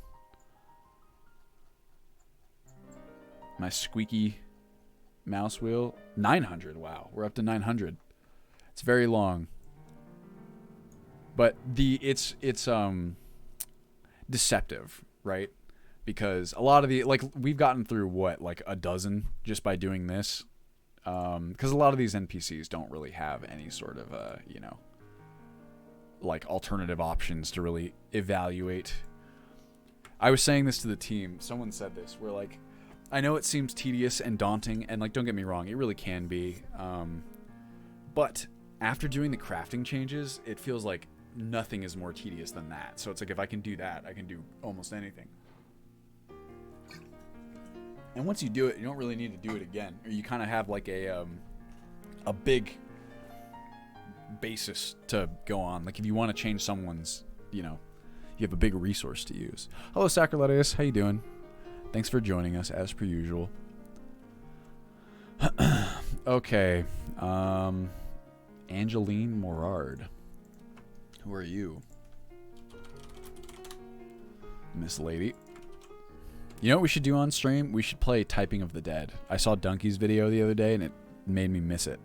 My squeaky mouse wheel. 900. Wow. We're up to 900. It's very long. But it's deceptive, right? Because a lot of the, like, we've gotten through what, like a dozen just by doing this. Because a lot of these NPCs don't really have any sort of, you know, like alternative options to really evaluate. I was saying this to the team. Someone said this. We're like, I know it seems tedious and daunting, and like, don't get me wrong, it really can be. But after doing the crafting changes, it feels like nothing is more tedious than that. So it's like, if I can do that, I can do almost anything. And once you do it, you don't really need to do it again. Or you kind of have like a big basis to go on. Like if you want to change someone's, you know, you have a big resource to use. Hello, Sacraletius. How you doing? Thanks for joining us as per usual. Okay. Angeline Morard. Who are you? Miss Lady. You know what we should do on stream? We should play Typing of the Dead. I saw Donkey's video the other day, and it made me miss it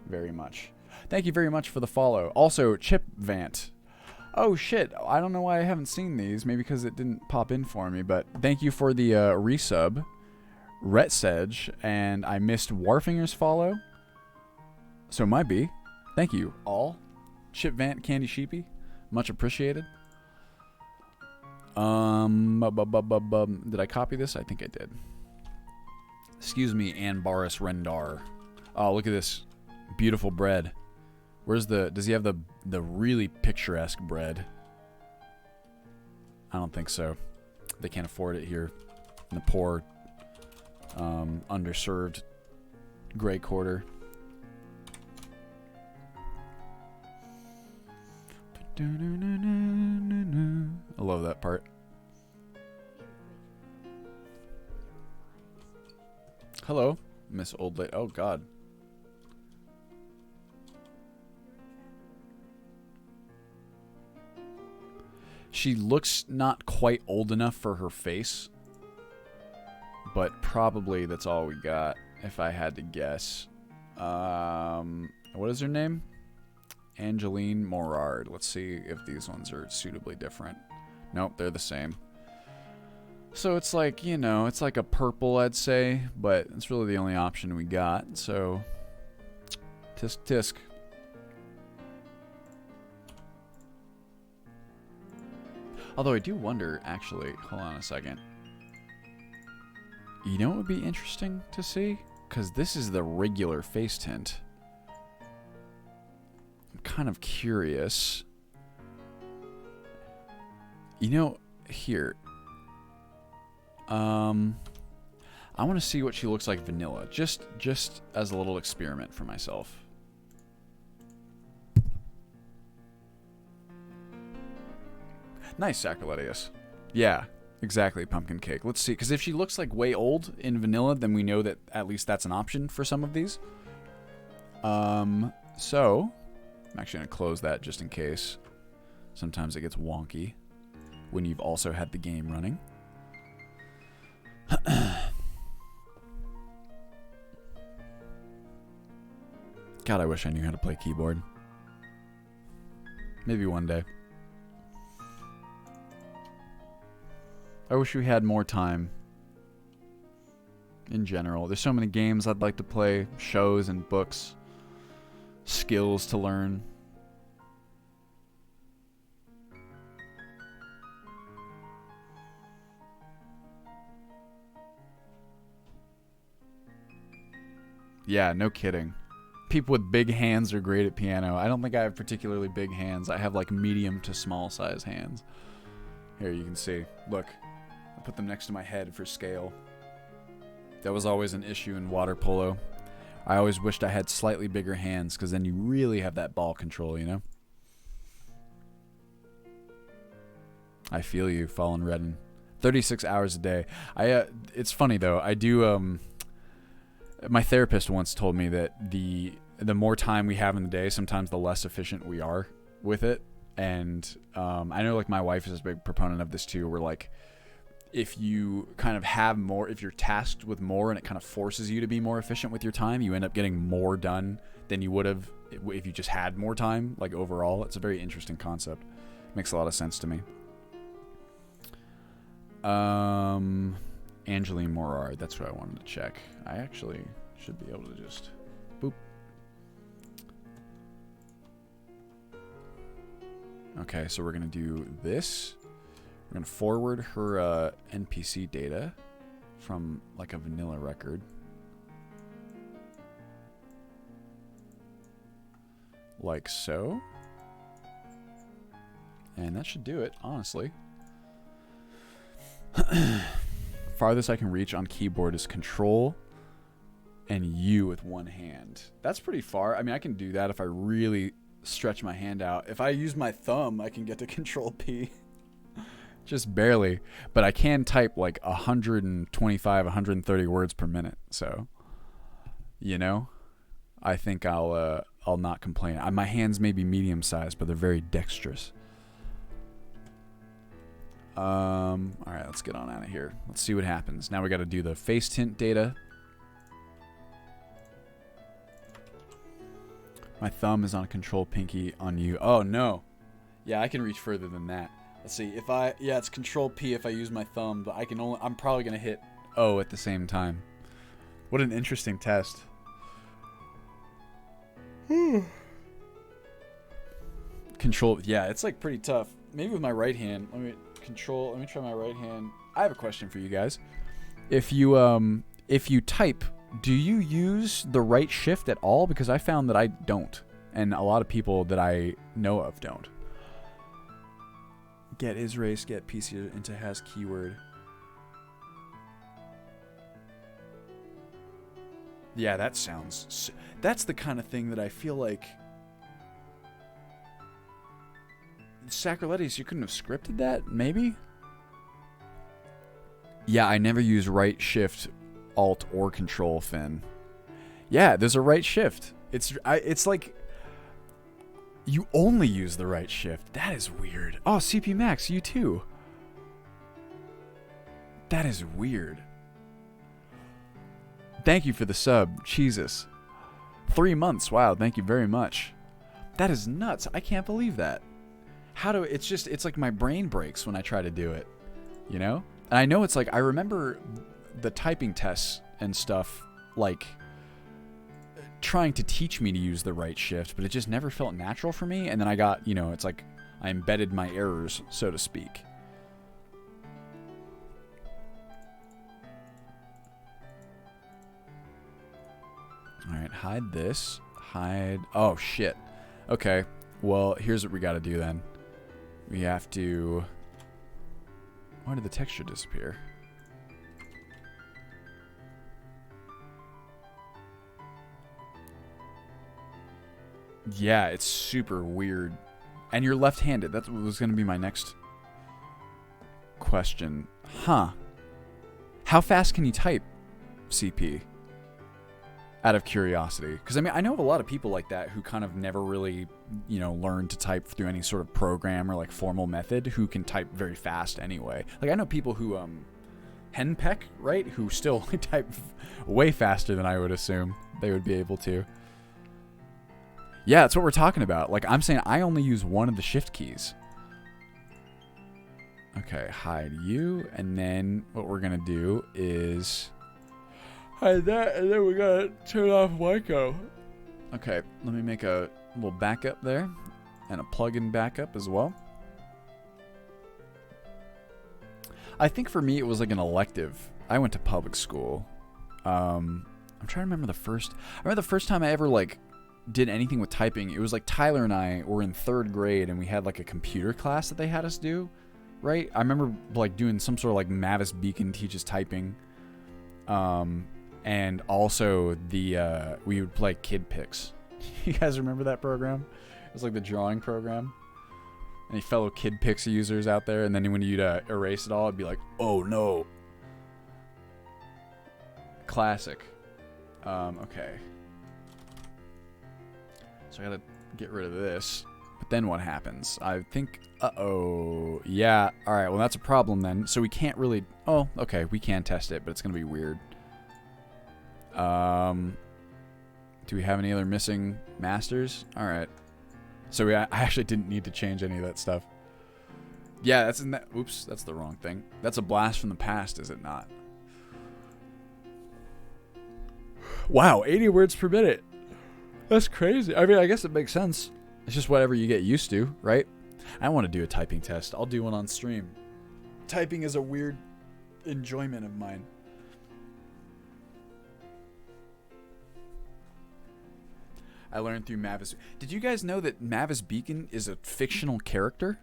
very much. Thank you very much for the follow. Also, Chip Vant. Oh, shit. I don't know why I haven't seen these. Maybe because it didn't pop in for me. But thank you for the resub. Retsedge. And I missed Warfinger's follow. So might be. Thank you all. Chip Vant, Candy Sheepy. Much appreciated. Did I copy this? I think I did. Excuse me, Anbaris Rendar. Oh, look at this beautiful bread. Where's the? Does he have the really picturesque bread? I don't think so. They can't afford it here in the poor, underserved gray quarter. I love that part. Hello, Miss Old Lady. Oh, God. She looks not quite old enough for her face, but probably that's all we got, if I had to guess. What is her name? Angeline Morard. Let's see if these ones are suitably different. Nope, they're the same. So it's like, you know, it's like a purple, I'd say, but it's really the only option we got. So, tisk tisk. Although I do wonder, actually, hold on a second. You know what would be interesting to see? Because this is the regular face tint. Kind of curious. You know, here. I want to see what she looks like vanilla, just as a little experiment for myself. Nice, Sacraletius. Yeah, exactly, pumpkin cake. Let's see, because if she looks like way old in vanilla, then we know that at least that's an option for some of these. So I'm actually going to close that just in case. Sometimes it gets wonky. when you've also had the game running. God, I wish I knew how to play keyboard. Maybe one day. I wish we had more time. In general, there's so many games I'd like to play, shows and books, skills to learn. Yeah, no kidding. People with big hands are great at piano. I don't think I have particularly big hands. I have like medium to small size hands. Here you can see. Look, I put them next to my head for scale. That was always an issue in water polo. I always wished I had slightly bigger hands because then you really have that ball control, you know? I feel you, Fallen Redden. 36 hours a day. It's funny though. I do. My therapist once told me that the more time we have in the day, sometimes the less efficient we are with it. And I know like my wife is a big proponent of this too. Where like, if you kind of have more, if you're tasked with more and it kind of forces you to be more efficient with your time, you end up getting more done than you would have if you just had more time, like overall. It's a very interesting concept. Makes a lot of sense to me. Angeline Morard, that's what I wanted to check. I actually should be able to just boop. Okay, so we're going to do this. We're going to forward her NPC data from like a vanilla record. Like so. And that should do it, honestly. Farthest I can reach on keyboard is Control and U with one hand. That's pretty far. I mean, I can do that if I really stretch my hand out. If I use my thumb, I can get to Control P. Just barely. But I can type like 125, 130 words per minute. So, you know, I think I'll not complain. My hands may be medium sized, but they're very dexterous. All right, let's get on out of here. Let's see what happens. Now we got to do the face tint data. My thumb is on Control Pinky on you. Oh no. Yeah, I can reach further than that. Let's see. Yeah, it's Control P if I use my thumb, but I'm probably going to hit O at the same time. What an interesting test. Control, yeah, it's like pretty tough. Maybe with my right hand. Let me try my right hand. I have a question for you guys. If you type, do you use the right shift at all? Because I found that I don't, and a lot of people that I know of don't. Get is race, get PC into has keyword. Yeah, that's the kind of thing that I feel like Sacriletti's, you couldn't have scripted that, maybe? Yeah, I never use right shift, alt, or control, Finn. Yeah, there's a right shift. It's like you only use the right shift. That is weird. Oh, CP Max, you too. That is weird. Thank you for the sub, Jesus. 3 months, wow, thank you very much. That is nuts. I can't believe that. It's like my brain breaks when I try to do it, you know? And I know it's like, I remember the typing tests and stuff, like, trying to teach me to use the right shift, but it just never felt natural for me. And then I got, you know, it's like I embedded my errors, so to speak. All right, hide this. Oh, shit. Okay, well, here's what we got to do then. We have to... Why did the texture disappear? Yeah, it's super weird. And you're left-handed. That was going to be my next question. Huh. How fast can you type, CP? out of curiosity. Because, I mean, I know of a lot of people like that who kind of never really, you know, learn to type through any sort of program or, like, formal method who can type very fast anyway. Like, I know people who, henpeck, right? Who still type way faster than I would assume they would be able to. Yeah, that's what we're talking about. Like, I'm saying I only use one of the shift keys. Okay, hide you. And then what we're going to do is hide that, and then we got to turn off Wyco. Okay, let me make a little backup there and a plug-in backup as well. I think for me it was like an elective. I went to public school. I'm trying to remember I remember the first time I ever like did anything with typing. It was like Tyler and I were in 3rd grade and we had like a computer class that they had us do, right? I remember like doing some sort of like Mavis Beacon teaches typing. And also we would play Kid Pix. You guys remember that program? It was like the drawing program. Any fellow Kid Pix users out there? And then when you'd erase it all, it'd be like, oh no. Classic. Okay. So I gotta get rid of this. But then what happens? I think, uh-oh. Yeah, alright, well that's a problem then. So we can't really, oh, okay, we can test it, but it's gonna be weird. Do we have any other missing masters? Alright. So I actually didn't need to change any of that stuff. Yeah, that's in that. Oops, that's the wrong thing. That's a blast from the past, is it not? Wow, 80 words per minute. That's crazy. I mean, I guess it makes sense. It's just whatever you get used to, right? I want to do a typing test. I'll do one on stream. Typing is a weird enjoyment of mine. I learned through Mavis. Did you guys know that Mavis Beacon is a fictional character?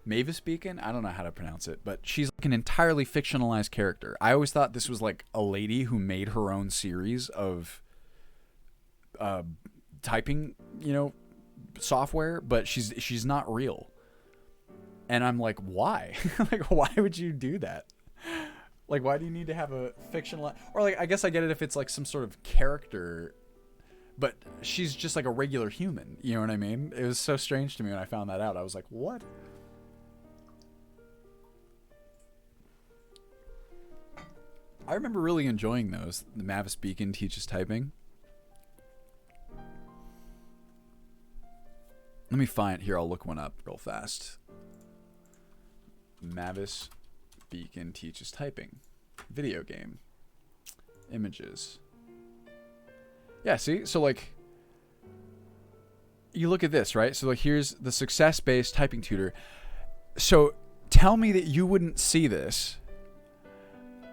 Mavis Beacon? I don't know how to pronounce it, but she's like an entirely fictionalized character. I always thought this was like a lady who made her own series of typing, you know, software, but she's not real. And I'm like, why? Like, why would you do that? Like, why do you need to have a fictional? Or like, I guess I get it if it's like some sort of character. But she's just like a regular human. You know what I mean? It was so strange to me when I found that out. I was like, what? I remember really enjoying those. The Mavis Beacon teaches typing. Let me find... Here, I'll look one up real fast. Mavis Beacon teaches typing. Video game. Images. Yeah, see? So, like, you look at this, right? So, like, here's the success-based typing tutor. So, tell me that you wouldn't see this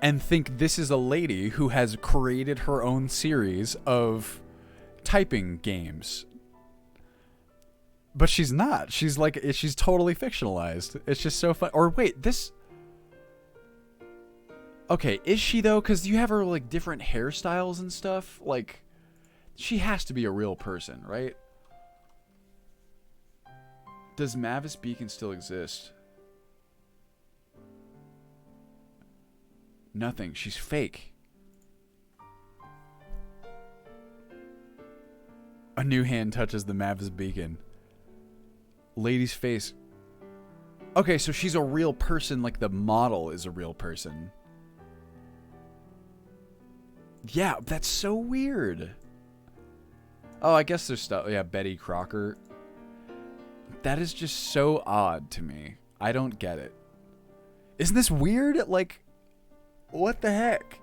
and think this is a lady who has created her own series of typing games. But she's not. She's, like, she's totally fictionalized. It's just so fun. Or, wait, this... Okay, is she, though? Because you have her, like, different hairstyles and stuff. Like... She has to be a real person, right? Does Mavis Beacon still exist? Nothing. She's fake. A new hand touches the Mavis Beacon. Lady's face. Okay, so she's a real person, like the model is a real person. Yeah, that's so weird. Oh, I guess there's stuff. Yeah, Betty Crocker. That is just so odd to me. I don't get it. Isn't this weird? Like, what the heck?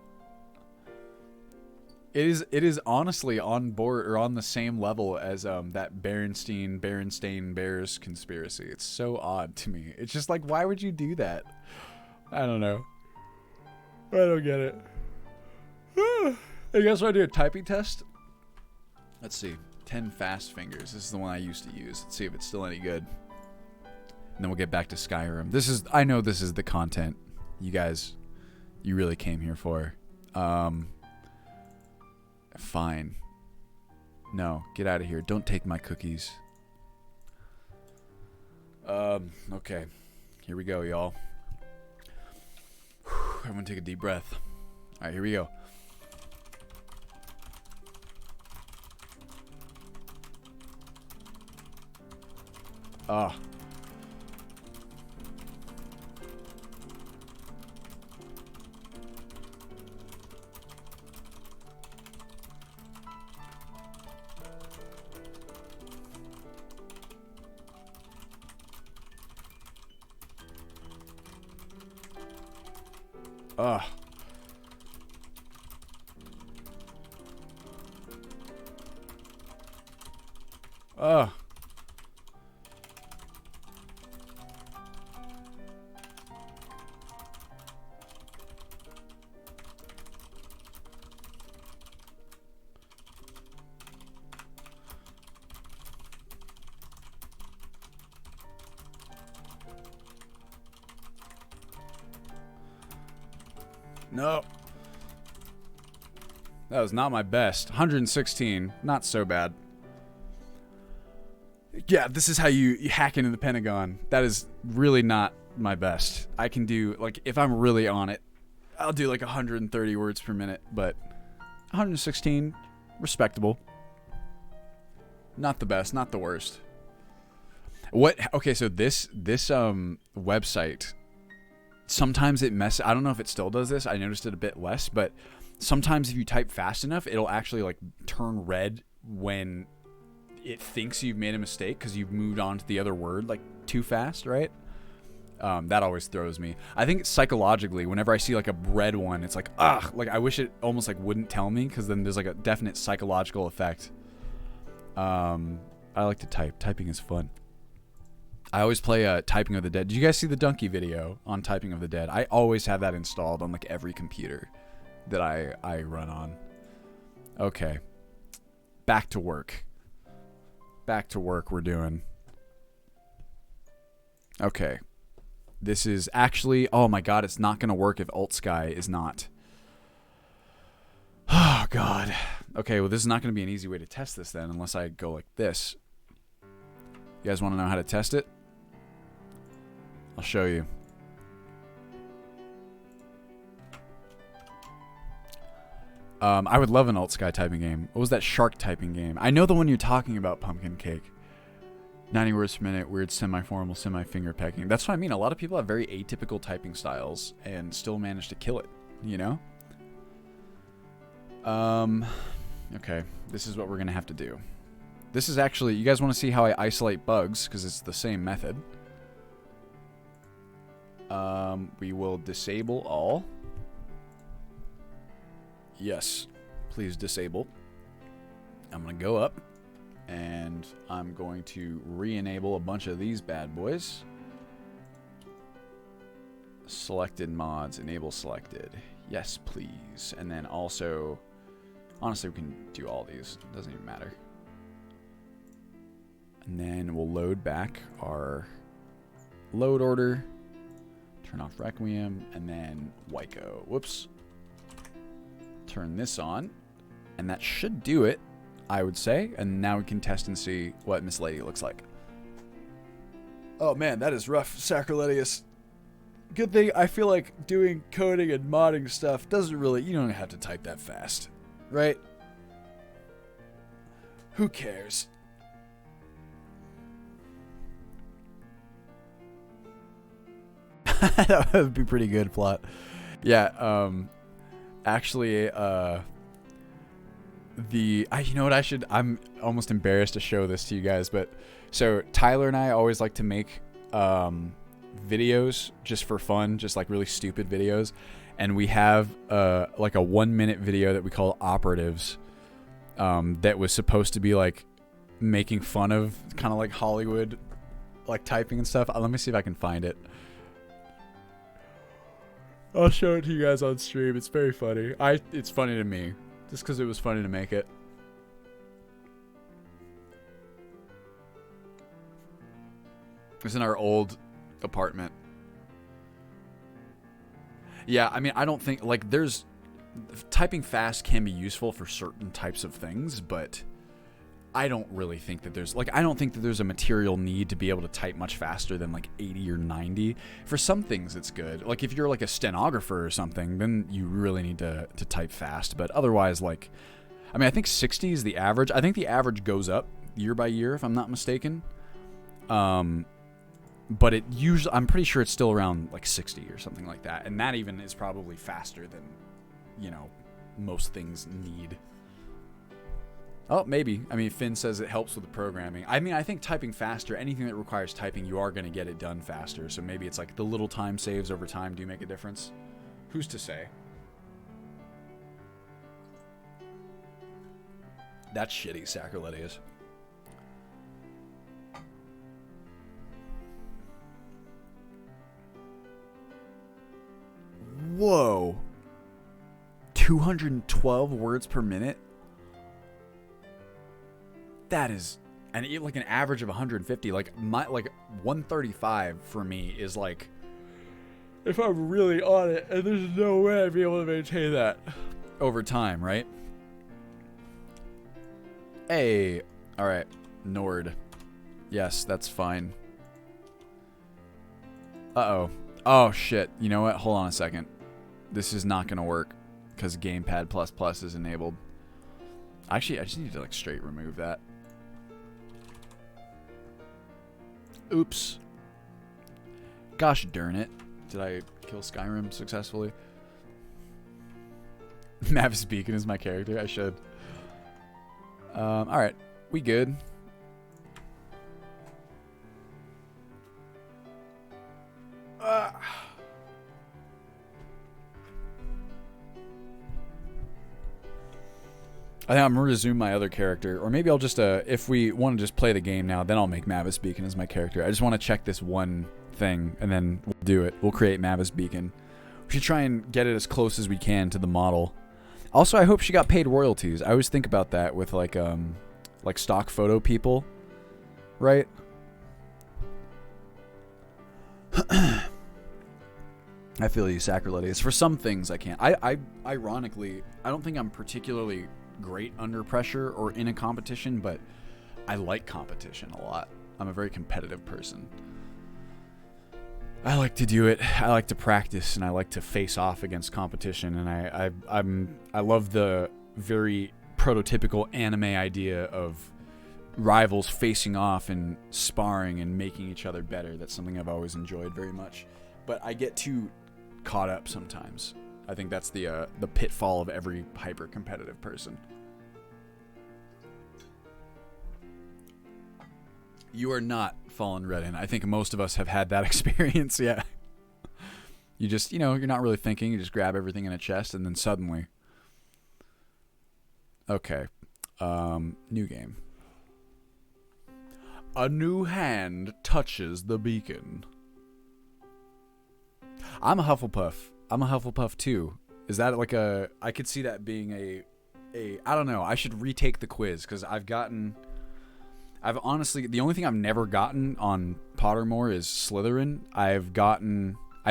It is honestly on board or on the same level as that Berenstain Bears conspiracy. It's so odd to me. It's just like, why would you do that? I don't know. I don't get it. You guys want to do a typing test? Let's see. 10 fast fingers. This is the one I used to use. Let's see if it's still any good. And then we'll get back to Skyrim. I know this is the content you guys, you really came here for. Fine. No, get out of here. Don't take my cookies. Okay. Here we go, y'all. Everyone take a deep breath. All right, here we go. Ah. Ugh. Ugh. No. That was not my best. 116. Not so bad. Yeah, this is how you hack into the Pentagon. That is really not my best. I can do, like, if I'm really on it, I'll do like 130 words per minute, but 116, respectable. Not the best, not the worst. Okay, so this website, sometimes it messes. I don't know if it still does this. I noticed it a bit less, but sometimes if you type fast enough, it'll actually like turn red when it thinks you've made a mistake because you've moved on to the other word like too fast, right? That always throws me. I think psychologically, whenever I see like a red one, it's like, ugh, like I wish it almost like wouldn't tell me, because then there's like a definite psychological effect. I like to type. Typing is fun. I always play Typing of the Dead. Did you guys see the Donkey video on Typing of the Dead? I always have that installed on like every computer that I run on. Okay. Back to work. Back to work we're doing. Okay. This is actually, oh my god, it's not going to work if Alt Sky is not. Oh god. Okay, well this is not going to be an easy way to test this then, unless I go like this. You guys want to know how to test it? I'll show you. I would love an Alt Sky typing game. What was that shark typing game? I know the one you're talking about, Pumpkin Cake. 90 words per minute, weird semi-formal, semi-finger pecking. That's what I mean. A lot of people have very atypical typing styles and still manage to kill it, you know? Okay. This is what we're going to have to do. This is actually, you guys want to see how I isolate bugs, because it's the same method. We will disable all. Yes, please disable. I'm going to go up, and I'm going to re-enable a bunch of these bad boys. Selected mods, enable selected. Yes, please. And then also, honestly, we can do all these. It doesn't even matter. And then we'll load back our load order. Turn off Requiem, and then Wyco. Whoops. Turn this on, and that should do it, I would say. And now we can test and see what Miss Lady looks like. Oh man, that is rough, sacrilegious. Good thing I feel like doing coding and modding stuff doesn't really, you don't have to type that fast, right? Who cares? That would be pretty good plot. Yeah, actually, you know what, I'm almost embarrassed to show this to you guys, but so Tyler and I always like to make videos just for fun, just like really stupid videos, and we have like a 1-minute video that we call Operatives, that was supposed to be like making fun of kind of like Hollywood like typing and stuff. Let me see if I can find it. I'll show it to you guys on stream. It's very funny. It's funny to me, just because it was funny to make it. It's in our old apartment. Yeah, I mean, I don't think, like, typing fast can be useful for certain types of things, but I don't really think that I don't think that there's a material need to be able to type much faster than like 80 or 90. For some things it's good. Like if you're like a stenographer or something, then you really need to type fast. But otherwise, like, I mean, I think 60 is the average. I think the average goes up year by year, if I'm not mistaken. But it usually, I'm pretty sure it's still around like 60 or something like that. And that even is probably faster than, you know, most things need. Oh, maybe. I mean, Finn says it helps with the programming. I mean, I think typing faster, anything that requires typing, you are going to get it done faster. So maybe it's like the little time saves over time do make a difference. Who's to say? That's shitty, Sacrilege. Whoa. 212 words per minute? That is, and like an average of 150, like 135 for me is like, if I'm really on it, and there's no way I'd be able to maintain that over time, right? Hey, all right, Nord. Yes, that's fine. Uh-oh. Oh, shit. You know what? Hold on a second. This is not going to work because Gamepad++ is enabled. Actually, I just need to like straight remove that. Oops. Gosh darn it. Did I kill Skyrim successfully? Mavis Beacon is my character. I should. Alright. We good. I think I'm going to resume my other character. Or maybe I'll just, if we want to just play the game now, then I'll make Mavis Beacon as my character. I just want to check this one thing, and then we'll do it. We'll create Mavis Beacon. We should try and get it as close as we can to the model. Also, I hope she got paid royalties. I always think about that with, like stock photo people. Right? I feel you, Sacrilege. For some things, I can't. Ironically, I don't think I'm particularly great under pressure or in a competition, but I like competition a lot. I'm a very competitive person. I like to do it. I like to practice, and I like to face off against competition. And I love the very prototypical anime idea of rivals facing off and sparring and making each other better. That's something I've always enjoyed very much. But I get too caught up sometimes. I think that's the pitfall of every hyper-competitive person. You are not Fallen Redden. I think most of us have had that experience, yeah. You just, you know, you're not really thinking. You just grab everything in a chest, and then suddenly... Okay. New game. A new hand touches the beacon. I'm a Hufflepuff. I'm a Hufflepuff too. Is that like a... I could see that being a I don't know. I should retake the quiz because I've honestly... The only thing I've never gotten on Pottermore is Slytherin. I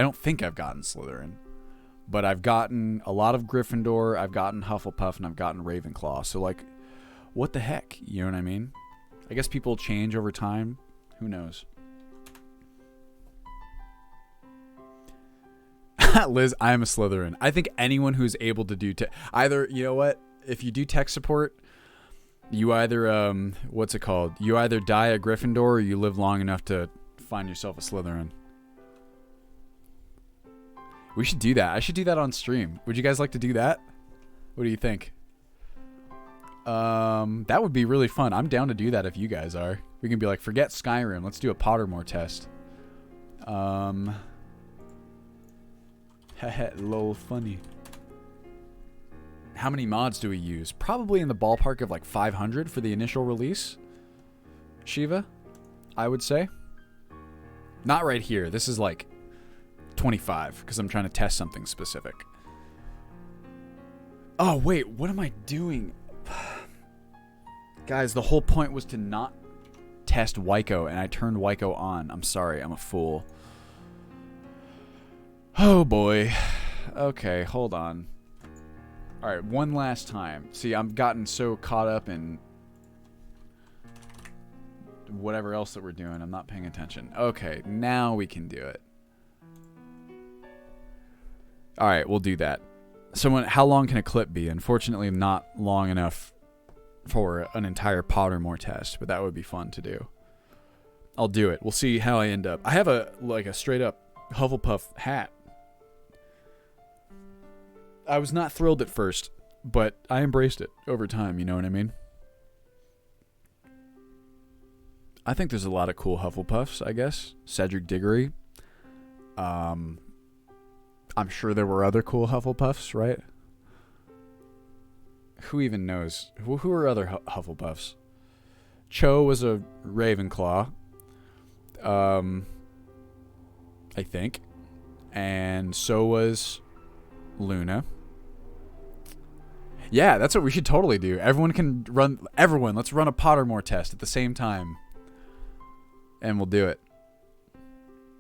don't think I've gotten Slytherin. But I've gotten a lot of Gryffindor, I've gotten Hufflepuff, and I've gotten Ravenclaw. So like, what the heck? You know what I mean? I guess people change over time. Who knows? Liz, I am a Slytherin. I think anyone who's able to do either, you know what? If you do tech support, you either what's it called? You either die a Gryffindor or you live long enough to find yourself a Slytherin. We should do that. I should do that on stream. Would you guys like to do that? What do you think? That would be really fun. I'm down to do that if you guys are. We can be like, forget Skyrim. Let's do a Pottermore test. Lol, funny. How many mods do we use? Probably in the ballpark of like 500 for the initial release. Shiva, I would say. Not right here. This is like 25 because I'm trying to test something specific. Oh, wait. What am I doing? Guys, the whole point was to not test Wyco, and I turned Wyco on. I'm sorry. I'm a fool. Oh, boy. Okay, hold on. All right, one last time. See, I've gotten so caught up in whatever else that we're doing. I'm not paying attention. Okay, now we can do it. All right, we'll do that. How long can a clip be? Unfortunately, not long enough for an entire Pottermore test, but that would be fun to do. I'll do it. We'll see how I end up. I have a straight up Hufflepuff hat. I was not thrilled at first, but I embraced it over time, you know what I mean? I think there's a lot of cool Hufflepuffs, I guess. Cedric Diggory. I'm sure there were other cool Hufflepuffs, right? Who even knows? Who are other Hufflepuffs? Cho was a Ravenclaw. I think. And so was Luna. Yeah, that's what we should totally do. Everyone, let's run a Pottermore test at the same time. And we'll do it.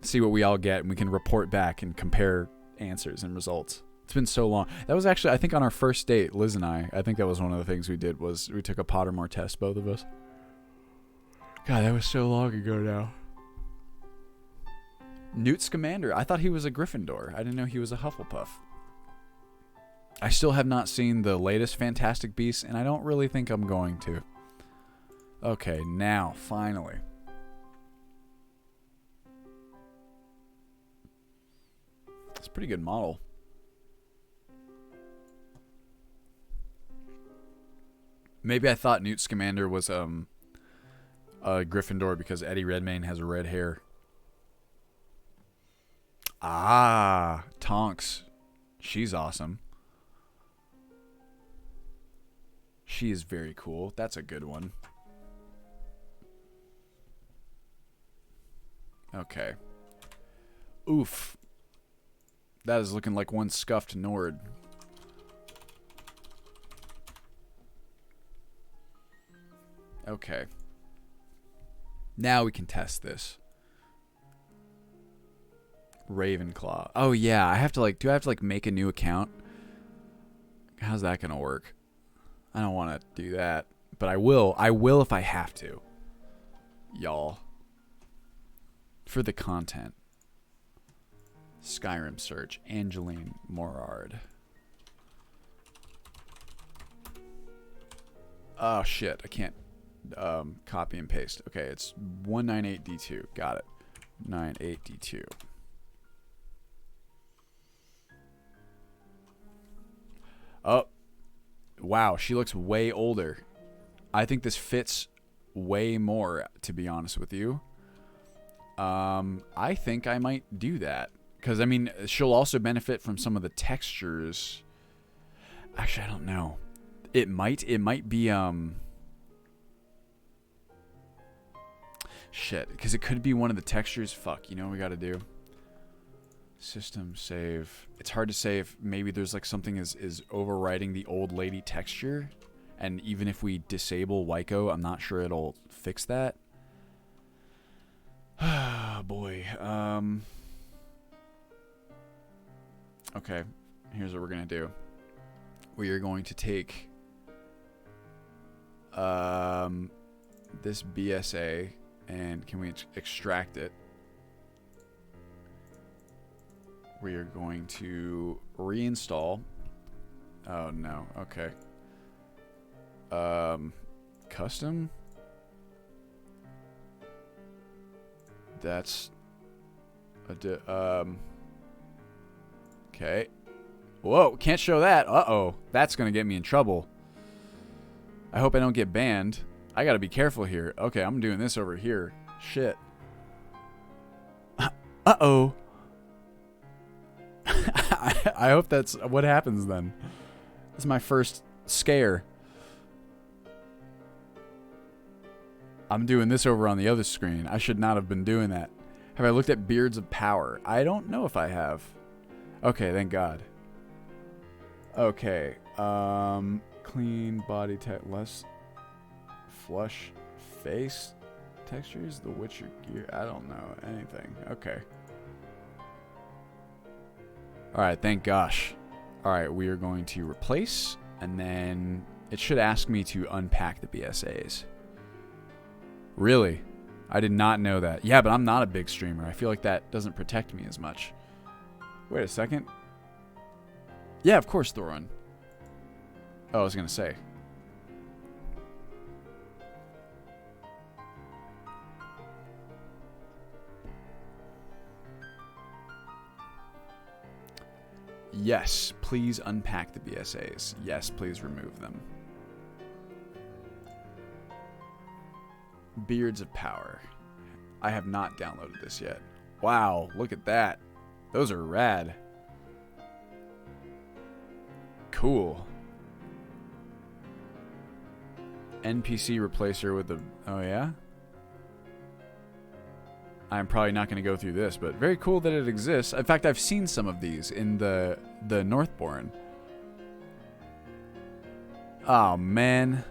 See what we all get, and we can report back and compare answers and results. It's been so long. That was actually, I think, on our first date, Liz and I think that was one of the things we did, was we took a Pottermore test, both of us. God, that was so long ago now. Newt Scamander. I thought he was a Gryffindor. I didn't know he was a Hufflepuff. I still have not seen the latest Fantastic Beasts, and I don't really think I'm going to. Okay, now, finally. It's a pretty good model. Maybe I thought Newt Scamander was a Gryffindor because Eddie Redmayne has red hair. Ah, Tonks. She's awesome. She is very cool. That's a good one. Okay. Oof. That is looking like one scuffed Nord. Okay. Now we can test this. Ravenclaw. Oh yeah, I have to do I have to make a new account? How's that gonna work? I don't want to do that, but I will if I have to. Y'all. For the content. Skyrim search. Angeline Morard. Oh shit, I can't copy and paste. Okay, it's 198D2. Got it. 98D2. Oh. Wow, she looks way older. I think this fits way more, to be honest with you. I think I might do that. Because, I mean, she'll also benefit from some of the textures. Actually, I don't know. It might be, shit, because it could be one of the textures. Fuck, you know what we gotta do? System save. It's hard to say if maybe there's something is overwriting the old lady texture. And even if we disable Wyco, I'm not sure it'll fix that. Ah, boy. Okay, here's what we're gonna do. We are going to take this BSA, and can we extract it? We are going to reinstall. Oh no, okay. Custom. That's okay. Whoa, can't show that. Uh-oh. That's going to get me in trouble. I hope I don't get banned. I got to be careful here. Okay, I'm doing this over here. Shit. Uh-oh. I hope that's what happens then. This is my first scare. I'm doing this over on the other screen. I should not have been doing that. Have I looked at Beards of Power? I don't know if I have. Okay, thank God. Okay. Clean body less flush face textures. The Witcher gear. I don't know anything. Okay. Alright, thank gosh. Alright, we are going to replace, and then it should ask me to unpack the BSAs. Really? I did not know that. Yeah, but I'm not a big streamer. I feel like that doesn't protect me as much. Wait a second. Yeah, of course, Thoron. Oh, I was going to say. Yes, please unpack the BSAs. Yes, please remove them. Beards of Power. I have not downloaded this yet. Wow, look at that. Those are rad. Cool. NPC replacer with the... Oh, yeah? I'm probably not going to go through this, but very cool that it exists. In fact, I've seen some of these in the Northbourne. Oh, man.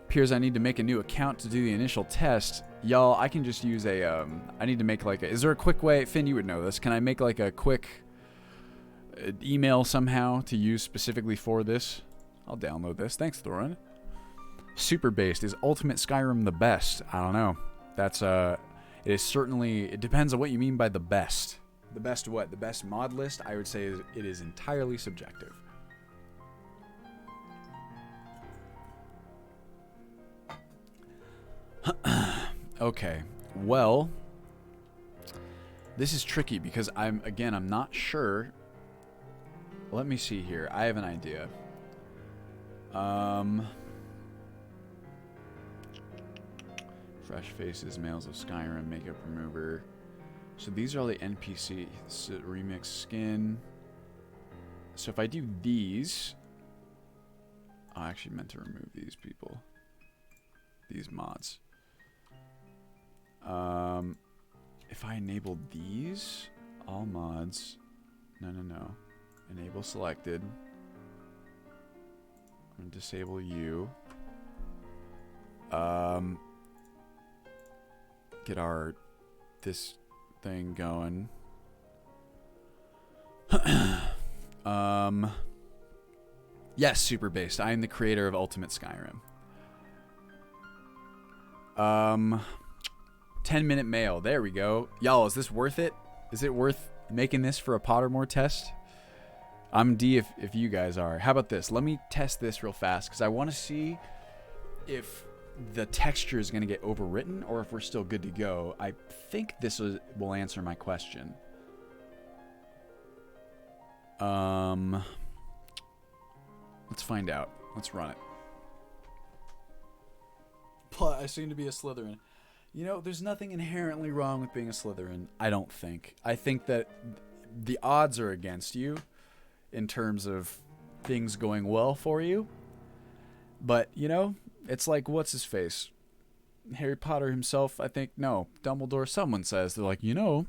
Appears I need to make a new account to do the initial test. Y'all, I can just use a... I need to make like a... Is there a quick way... Finn, you would know this. Can I make like a quick email somehow to use specifically for this? I'll download this. Thanks, Thorin. Super based. Is Ultimate Skyrim the best? I don't know. That's... It is certainly... It depends on what you mean by the best. The best what? The best mod list? I would say it is entirely subjective. Okay. Well... This is tricky because I'm not sure. Let me see here. I have an idea. Fresh faces, males of Skyrim, makeup remover. So these are all the NPC. Remix skin. So if I do these, I actually meant to remove these people. These mods. If I enable these, all mods. No. Enable selected. I'm gonna disable you. Get this thing going. Yes, super based. I am the creator of Ultimate Skyrim. 10-minute mail. There we go. Y'all, is this worth it? Is it worth making this for a Pottermore test? I'm D if you guys are. How about this? Let me test this real fast because I want to see if the texture is going to get overwritten or if we're still good to go. I think this will answer my question. Let's find out. Let's run it. But I seem to be a Slytherin. You know, there's nothing inherently wrong with being a Slytherin, I don't think. I think that the odds are against you in terms of things going well for you. But, you know, it's like, what's his face? Harry Potter himself, I think, no, Dumbledore, someone says, they're like, you know,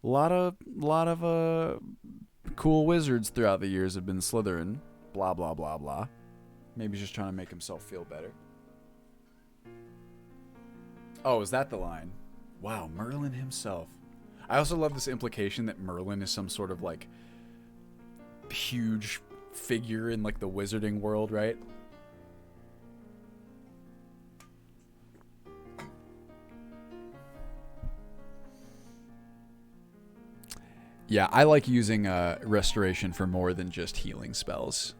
a lot of cool wizards throughout the years have been Slytherin, blah, blah, blah, blah. Maybe he's just trying to make himself feel better. Oh, is that the line? Wow, Merlin himself. I also love this implication that Merlin is some sort of, like, huge figure in, like, the wizarding world, right? Yeah, I like using restoration for more than just healing spells.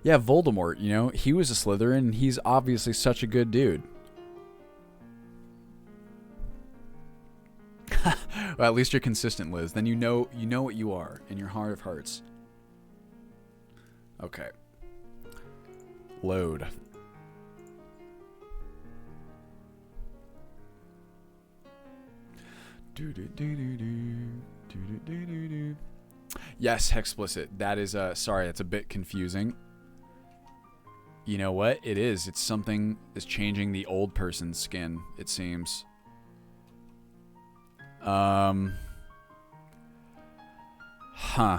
Yeah, Voldemort, you know, he was a Slytherin, and he's obviously such a good dude. Well, at least you're consistent, Liz. Then you know what you are in your heart of hearts. Okay. Load. Yes, explicit. That is sorry, that's a bit confusing. You know what? It is. It's something is changing the old person's skin, it seems. Huh.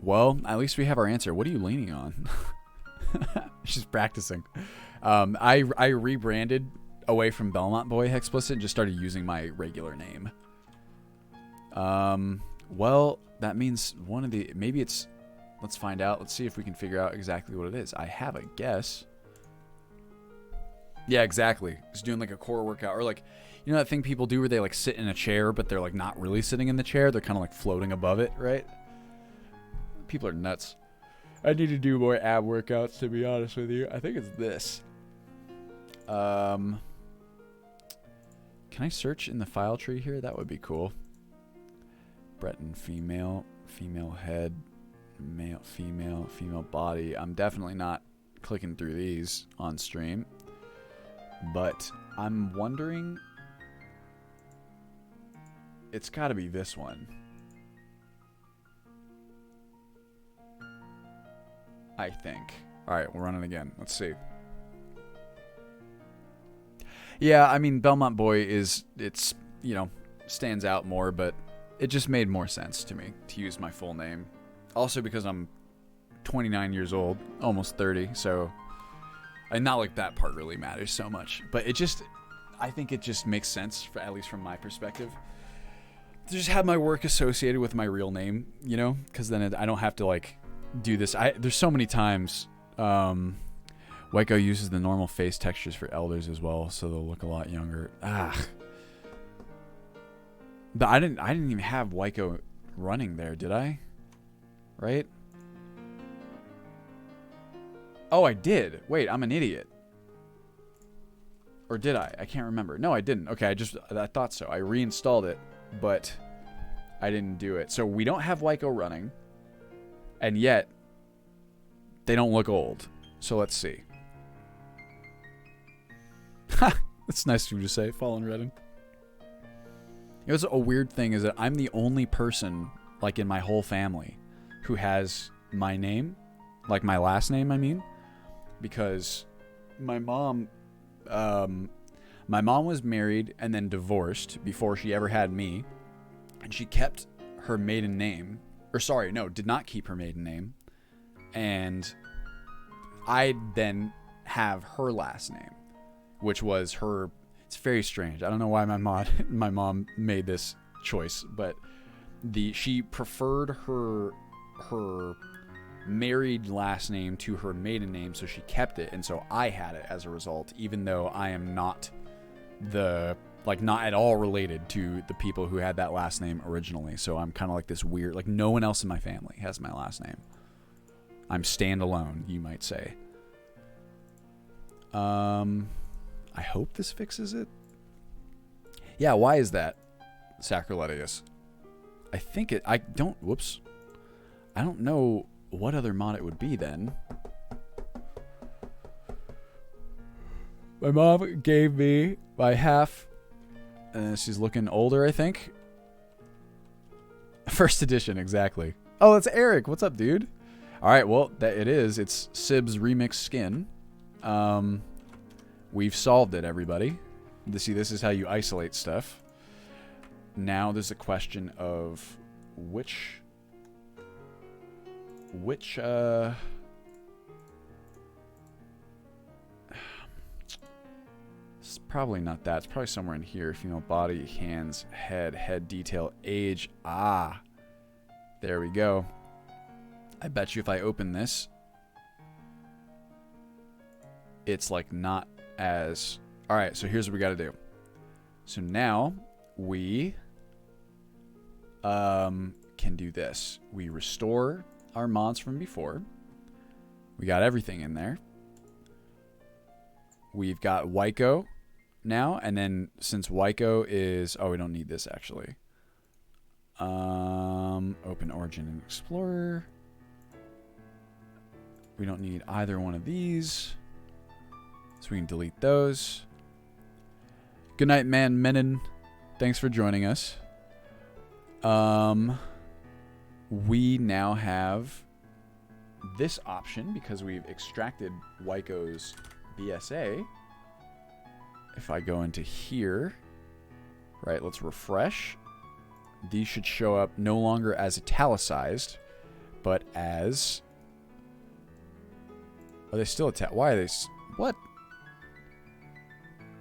Well, at least we have our answer. What are you leaning on? She's practicing. I rebranded away from Belmont Boy Explicit and just started using my regular name. Well, that means one of the... Maybe it's... Let's find out. Let's see if we can figure out exactly what it is. I have a guess. Yeah, exactly. Just doing like a core workout. Or like... You know that thing people do where they like sit in a chair, but they're like not really sitting in the chair? They're kind of like floating above it, right? People are nuts. I need to do more ab workouts, to be honest with you. I think it's this. Can I search in the file tree here? That would be cool. Breton female. Female head. Male, female body. I'm definitely not clicking through these on stream. But I'm wondering... It's got to be this one. I think. Alright, we'll run it again. Let's see. Yeah, I mean, Belmont Boy is... It's, you know, stands out more, but it just made more sense to me to use my full name. Also because I'm 29 years old, almost 30, so... And not like that part really matters so much. But it just... I think it just makes sense, for, at least from my perspective, to just have my work associated with my real name, you know? Because then I don't have to, like, do this. There's so many times... Wyco uses the normal face textures for elders as well, so they'll look a lot younger. But I didn't even have Wyco running there, did I? Right? Oh, I did. Wait, I'm an idiot. Or did I? I can't remember. No, I didn't. Okay, I thought so. I reinstalled it, but I didn't do it. So we don't have Wyco running, and yet they don't look old. So let's see. Ha! That's nice of you to say, Fallen Redden. It was a weird thing is that I'm the only person, like in my whole family, who has my name, like my last name, I mean, because my mom was married and then divorced before she ever had me, and she kept her maiden name, or sorry, no, did not keep her maiden name, and I then have her last name, which was her. It's very strange. I don't know why my mom made this choice, but she preferred her married last name to her maiden name, so she kept it, and so I had it as a result, even though I am not not at all related to the people who had that last name originally. So I'm kind of like this weird, like no one else in my family has my last name. I'm standalone, you might say. I hope this fixes it. Yeah, why is that? Sacriletius. I think it... Whoops. I don't know what other mod it would be then. My mom gave me my half... she's looking older, I think. First edition, exactly. Oh, that's Eric. What's up, dude? Alright, well, it is. It's Sib's Remix Skin. We've solved it, everybody. This is how you isolate stuff. Now there's a question of which it's probably not that. It's probably somewhere in here. Female body, hands, head detail, age. Ah, there we go. I bet you if I open this, it's like not as... Alright, so here's what we got to do. So now we can do this. We restore our mods from before. We got everything in there. We've got Wyco now, and then since Wyco is... Oh, we don't need this actually. Open Origin and Explorer. We don't need either one of these. So we can delete those. Good night, man, Menon. Thanks for joining us. We now have this option because we've extracted Wyco's BSA. If I go into here, right, let's refresh. These should show up no longer as italicized, but as... Are they still why are they... What?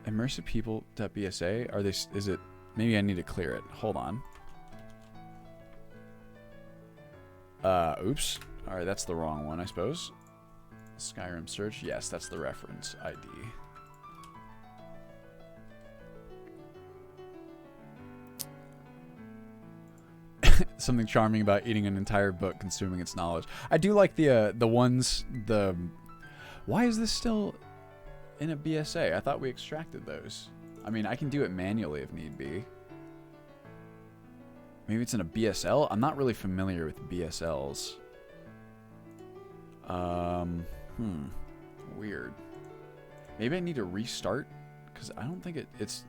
Immersive people.bsa? Are they... Is it... Maybe I need to clear it. Hold on. Oops. Alright, that's the wrong one, I suppose. Skyrim search. Yes, that's the reference ID. Something charming about eating an entire book, consuming its knowledge. I do like the ones... Why is this still in a BSA? I thought we extracted those. I mean, I can do it manually if need be. Maybe it's in a BSL? I'm not really familiar with BSLs. Weird. Maybe I need to restart, because I don't think it's...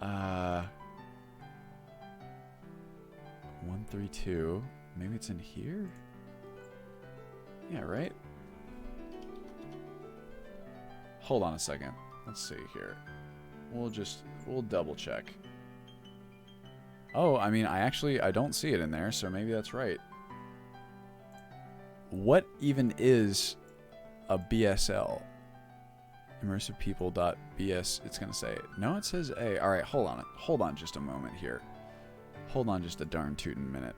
132. Maybe it's in here? Yeah, right? Hold on a second. Let's see here. We'll double check. Oh, I mean, I don't see it in there, so maybe that's right. What even is a BSL? Immersive people.bs. It's going to say, no, it says A. All right, hold on. Hold on just a moment here. Hold on just a darn tootin' minute.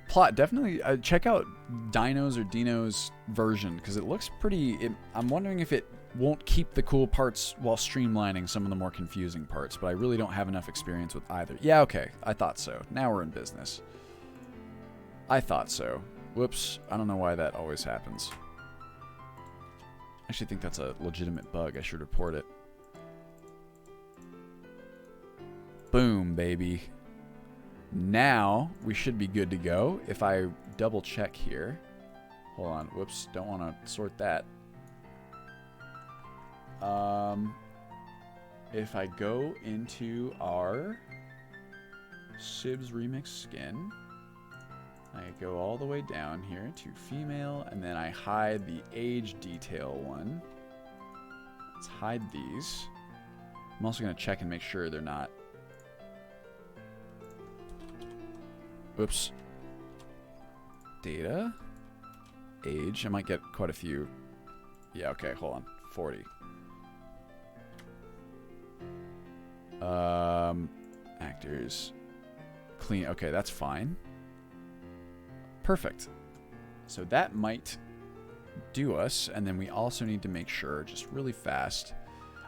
Plot, definitely check out Dino's version, because it looks pretty... I'm wondering if it won't keep the cool parts while streamlining some of the more confusing parts, but I really don't have enough experience with either. Yeah, okay, I thought so. Now we're in business. I thought so. Whoops, I don't know why that always happens. I actually think that's a legitimate bug. I should report it. Boom, baby. Now we should be good to go. If I double check here. Hold on. Whoops. Don't want to sort that. If I go into our Sibs Remix skin, I go all the way down here to female, and then I hide the age detail one. Let's hide these. I'm also going to check and make sure they're not... Oops. Data. Age. I might get quite a few. Yeah, okay, hold on. 40. Actors. Clean. Okay, that's fine. Perfect. So that might do us, and then we also need to make sure, just really fast.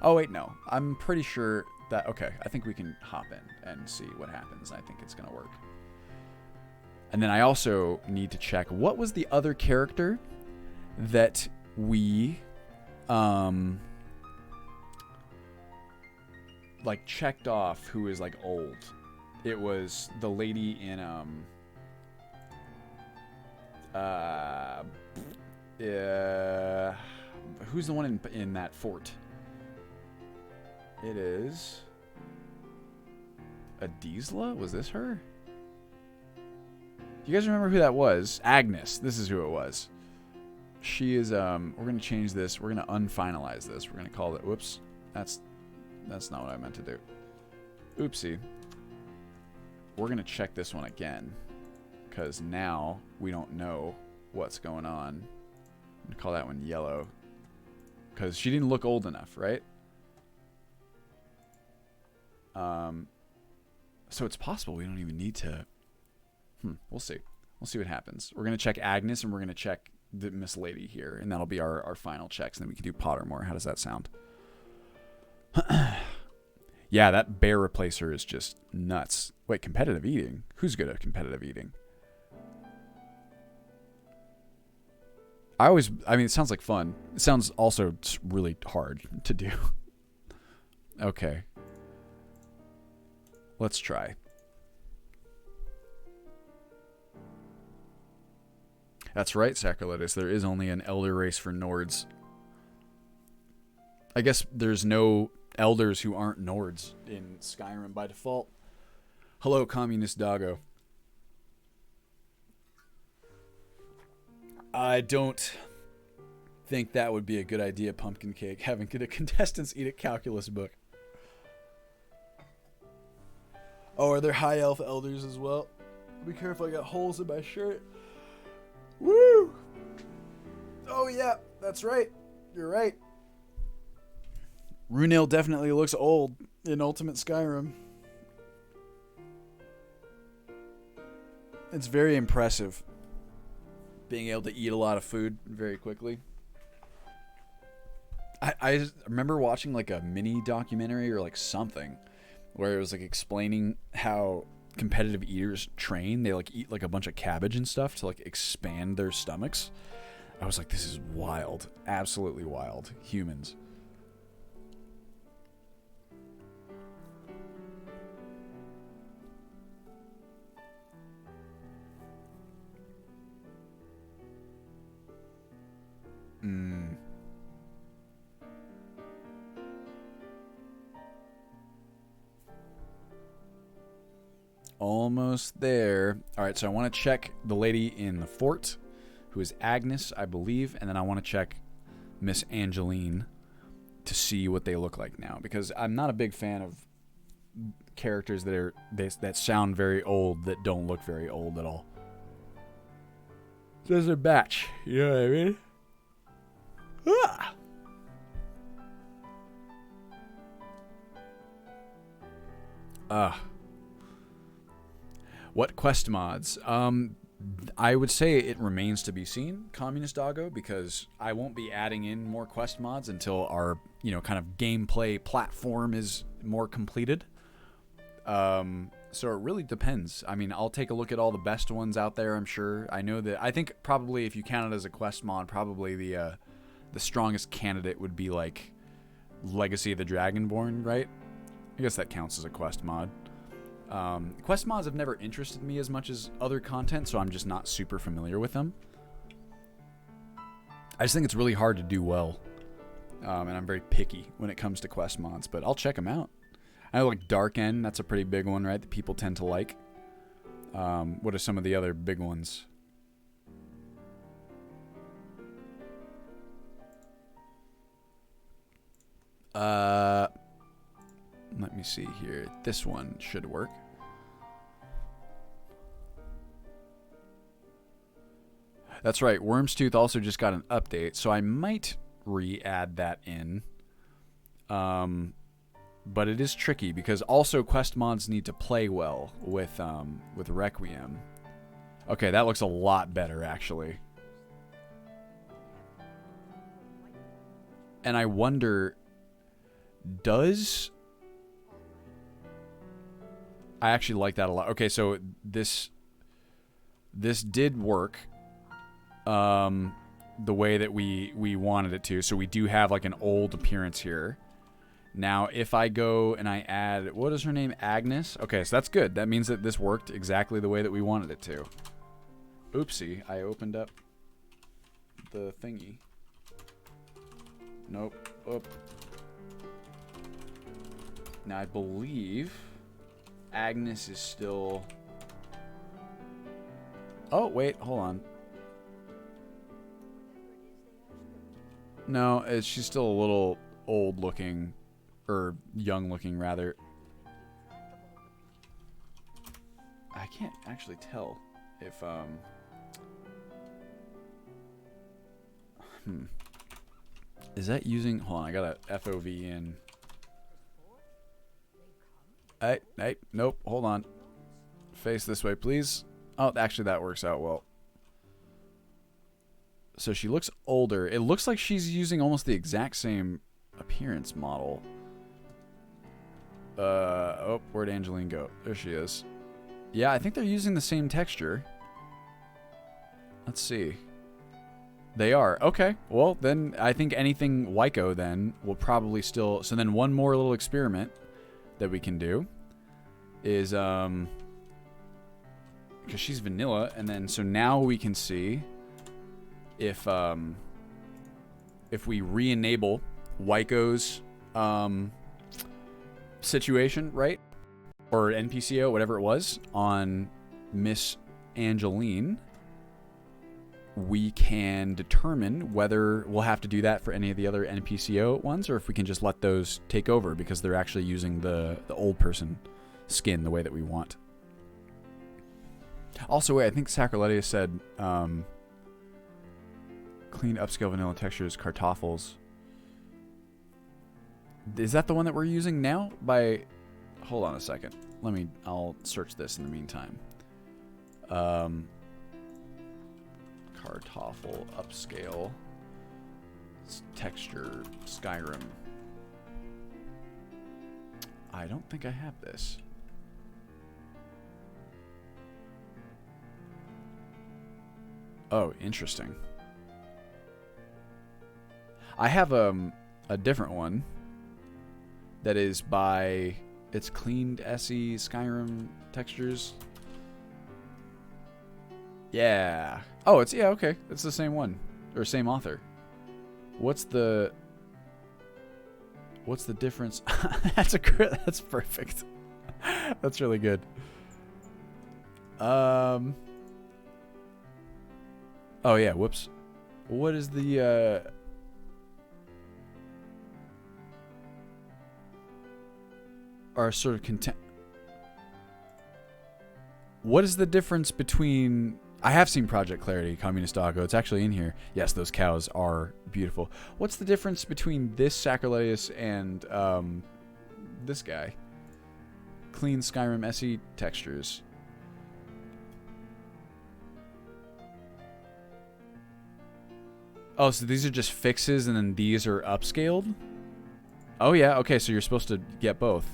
Oh, wait, no. I'm pretty sure that... Okay, I think we can hop in and see what happens. I think it's going to work. And then I also need to check, what was the other character that we, like, checked off who is, like, old? It was the lady in, who's the one in that fort? It is Adizla? Was this her? You guys remember who that was? Agnes. This is who it was. She is, we're going to change this. We're going to unfinalize this. We're going to call it, whoops. That's not what I meant to do. Oopsie. We're going to check this one again, because now we don't know what's going on. I'm going to call that one yellow, because she didn't look old enough, right? So it's possible we don't even need to... We'll see. We'll see what happens. We're going to check Agnes, and we're going to check the Miss Lady here, and that'll be our final checks, and then we can do Pottermore. How does that sound? Yeah, that bear replacer is just nuts. Wait, competitive eating? Who's good at competitive eating? I mean, it sounds like fun. It sounds also really hard to do. Okay. Let's try. That's right, Sacriletus. There is only an elder race for Nords. I guess there's no elders who aren't Nords in Skyrim by default. Hello, Communist Doggo. I don't think that would be a good idea, Pumpkin Cake, having the contestants eat a calculus book. Oh, are there high elf elders as well? Be careful, I got holes in my shirt. Woo! Oh, yeah, that's right. You're right. Runil definitely looks old in Ultimate Skyrim. It's very impressive being able to eat a lot of food very quickly. I remember watching like a mini documentary or like something where it was like explaining how competitive eaters train. They like eat like a bunch of cabbage and stuff to like expand their stomachs. I was like, this is wild. Absolutely wild. Humans. Almost there. All right, so I want to check the lady in the fort, who is Agnes, I believe, and then I want to check Miss Angeline to see what they look like now, because I'm not a big fan of characters that sound very old that don't look very old at all. There's a batch, you know what I mean? Ah! What quest mods? I would say it remains to be seen, Communist Doggo, because I won't be adding in more quest mods until our, kind of gameplay platform is more completed. So it really depends. I mean, I'll take a look at all the best ones out there, I'm sure. I think probably if you count it as a quest mod, probably the strongest candidate would be like Legacy of the Dragonborn, right? I guess that counts as a quest mod. Quest mods have never interested me as much as other content, so I'm just not super familiar with them. I just think it's really hard to do well, and I'm very picky when it comes to quest mods, but I'll check them out. I know, like Dark End, that's a pretty big one, right, that people tend to like. What are some of the other big ones? Let me see here. This one should work. That's right. Wormstooth also just got an update, so I might re-add that in. But it is tricky because also quest mods need to play well with Requiem. Okay, that looks a lot better actually. And I wonder, I actually like that a lot. Okay, so this did work the way that we wanted it to. So we do have like an old appearance here. Now, if I go and I add, what is her name? Agnes? Okay, so that's good. That means that this worked exactly the way that we wanted it to. Oopsie, I opened up the thingy. Nope. Oop. Now, I believe Agnes is still... Oh, wait, hold on. No, she's still a little old looking, or young looking rather. I can't actually tell if is that using, hold on, I got a FOV in. Hey, nope, hold on. Face this way, please. Oh, actually that works out well. So she looks older. It looks like she's using almost the exact same appearance model. Oh, where'd Angeline go? There she is. Yeah, I think they're using the same texture. Let's see. They are. Okay. Well, then I think anything Wyco then will probably still... So then one more little experiment that we can do is... Because she's vanilla, and then... So now we can see if we re-enable Wyco's situation, right? Or NPCO, whatever it was, on Miss Angeline, we can determine whether we'll have to do that for any of the other NPCO ones, or if we can just let those take over because they're actually using the old person skin the way that we want. Also, wait, I think Sacroletia said clean upscale vanilla textures, Kartoffels. Is that the one that we're using now? Hold on a second. I'll search this in the meantime. Kartoffel upscale texture Skyrim. I don't think I have this. Oh, interesting. I have a different one that is by, it's cleaned SE Skyrim textures. Yeah. Oh, it's, yeah, okay. It's the same one, or same author. What's the difference? That's perfect. That's really good. Oh yeah, whoops. What is the our sort of content? What is the difference between, I have seen Project Clarity, Communist Doggo. It's actually in here. Yes, those cows are beautiful. What's the difference between this Sacrileus and this guy? Clean Skyrim SE textures. Oh, so these are just fixes and then these are upscaled? Oh yeah, okay, so you're supposed to get both.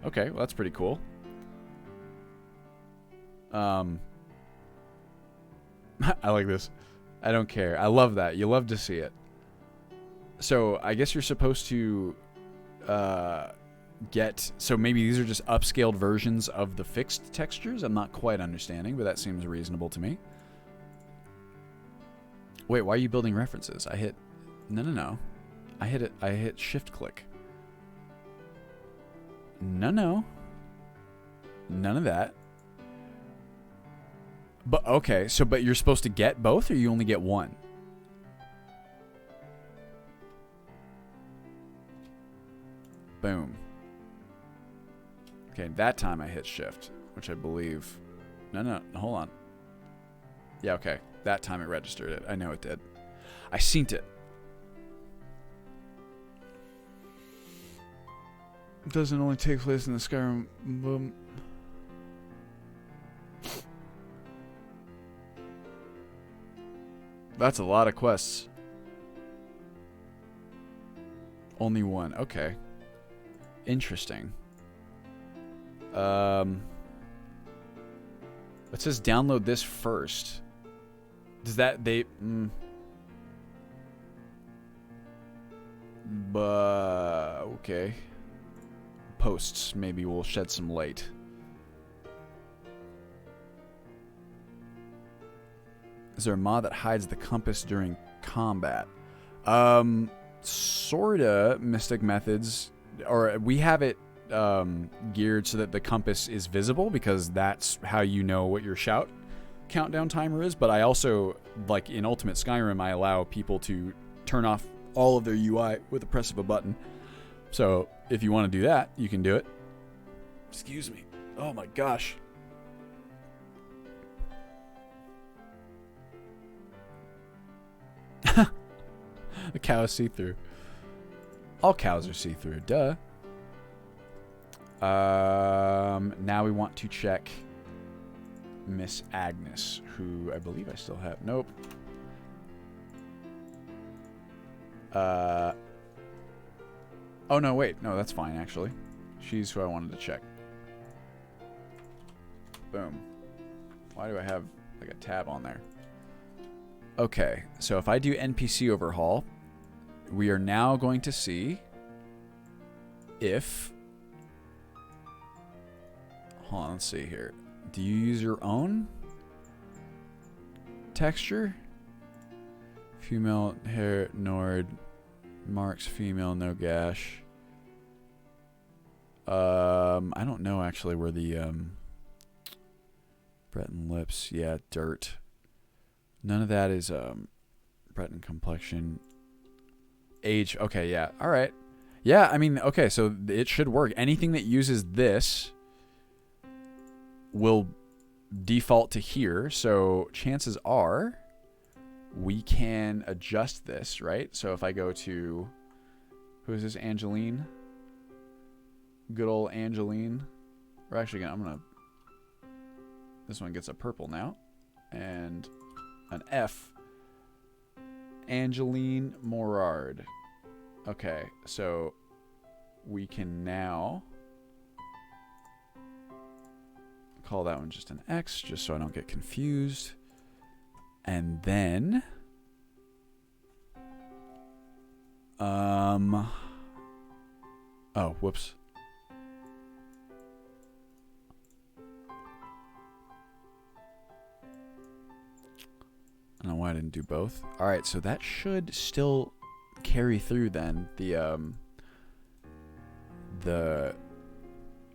Okay, well that's pretty cool. I like this. I don't care. I love that. You love to see it. So I guess you're supposed to get, so maybe these are just upscaled versions of the fixed textures. I'm not quite understanding, but that seems reasonable to me. Wait, why are you building references? I hit, no. I hit shift click. No. None of that. But okay, so but you're supposed to get both, or you only get one? Boom. Okay, that time I hit shift, which I believe... No, hold on. Yeah, okay. That time it registered it. I know it did. I seen it. It doesn't only take place in the Skyrim... Boom. That's a lot of quests. Only one. Okay. Interesting. It says download this first. Does that they? But okay. Posts. Maybe we'll shed some light. Is there a mod that hides the compass during combat? Sorta. Mystic Methods, or we have it geared so that the compass is visible because that's how you know what your shout countdown timer is. But I also, like in Ultimate Skyrim, I allow people to turn off all of their UI with the press of a button. So if you want to do that, you can do it. Excuse me. Oh my gosh. The cow is see-through. All cows are see-through. Duh. Now we want to check Miss Agnes, who I believe I still have. Nope. Oh, no, wait. No, that's fine, actually. She's who I wanted to check. Boom. Why do I have, like, a tab on there? Okay, so if I do NPC overhaul, we are now going to see if... Hold on, let's see here. Do you use your own texture? Female hair, Nord. Marks, female, no gash. I don't know actually where the Breton lips. Yeah, dirt. None of that is Breton complexion. Age. Okay, yeah. All right. Yeah, I mean, okay, so it should work. Anything that uses this will default to here. So chances are we can adjust this, right? So if I go to, who is this, Angeline? Good old Angeline. We're actually gonna, I'm gonna, this one gets a purple now. And an F. Angeline Morard. Okay, so we can now call that one just an X, just so I don't get confused. And then Oh, whoops. I don't know why I didn't do both. All right, so that should still carry through then. The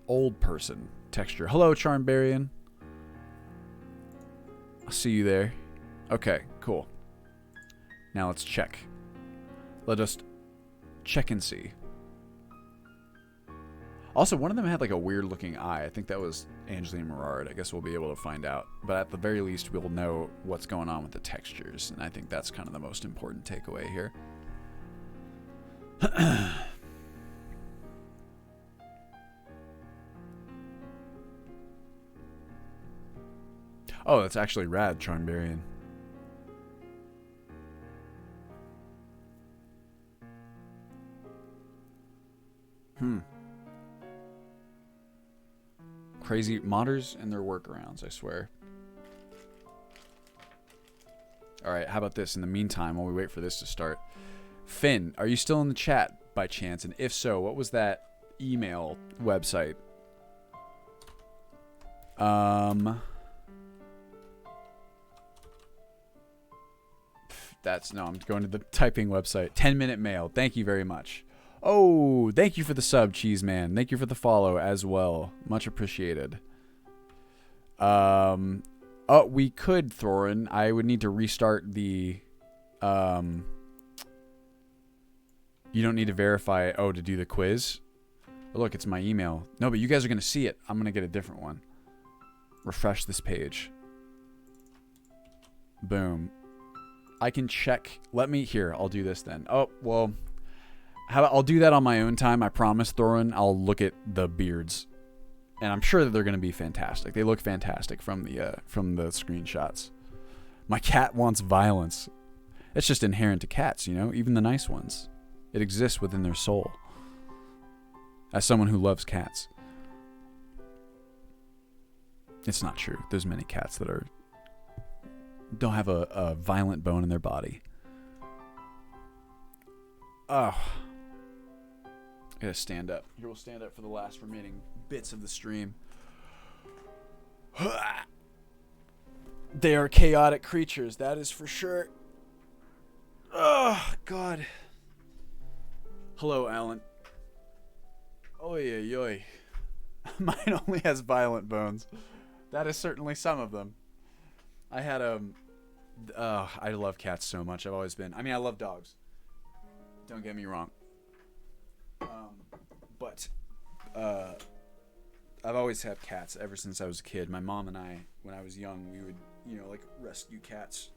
old person texture. Hello, Charmbarian. I'll see you there. Okay, cool. Now let's check. Let us check and see. Also, one of them had like a weird looking eye. I think that was Angelina Morard. I guess we'll be able to find out. But at the very least, we'll know what's going on with the textures. And I think that's kind of the most important takeaway here. Oh, that's actually rad, Charmbarian. Crazy modders and their workarounds, I swear. Alright, how about this in the meantime while we wait for this to start? Finn, are you still in the chat by chance? And if so, what was that email website? No, I'm going to the typing website. 10-minute mail. Thank you very much. Oh, thank you for the sub, Cheese Man. Thank you for the follow as well. Much appreciated. Oh, we could, Thorin. I would need to restart the... You don't need to verify... Oh, to do the quiz? Oh, look, it's my email. No, but you guys are going to see it. I'm going to get a different one. Refresh this page. Boom. I can check. Let me... Here, I'll do this then. Oh, well... I'll do that on my own time. I promise, Thorin. I'll look at the beards. And I'm sure that they're going to be fantastic. They look fantastic from the screenshots. My cat wants violence. It's just inherent to cats, you know? Even the nice ones. It exists within their soul. As someone who loves cats. It's not true. There's many cats that don't have a violent bone in their body. Oh. I gotta stand up. Here, we'll stand up for the last remaining bits of the stream. They are chaotic creatures, that is for sure. Oh, God. Hello, Alan. Oy, oy, oy. Mine only has violent bones. That is certainly some of them. I had I love cats so much. I've always been. I mean, I love dogs. Don't get me wrong. But I've always had cats ever since I was a kid. My mom and I, when I was young, we would, like rescue cats.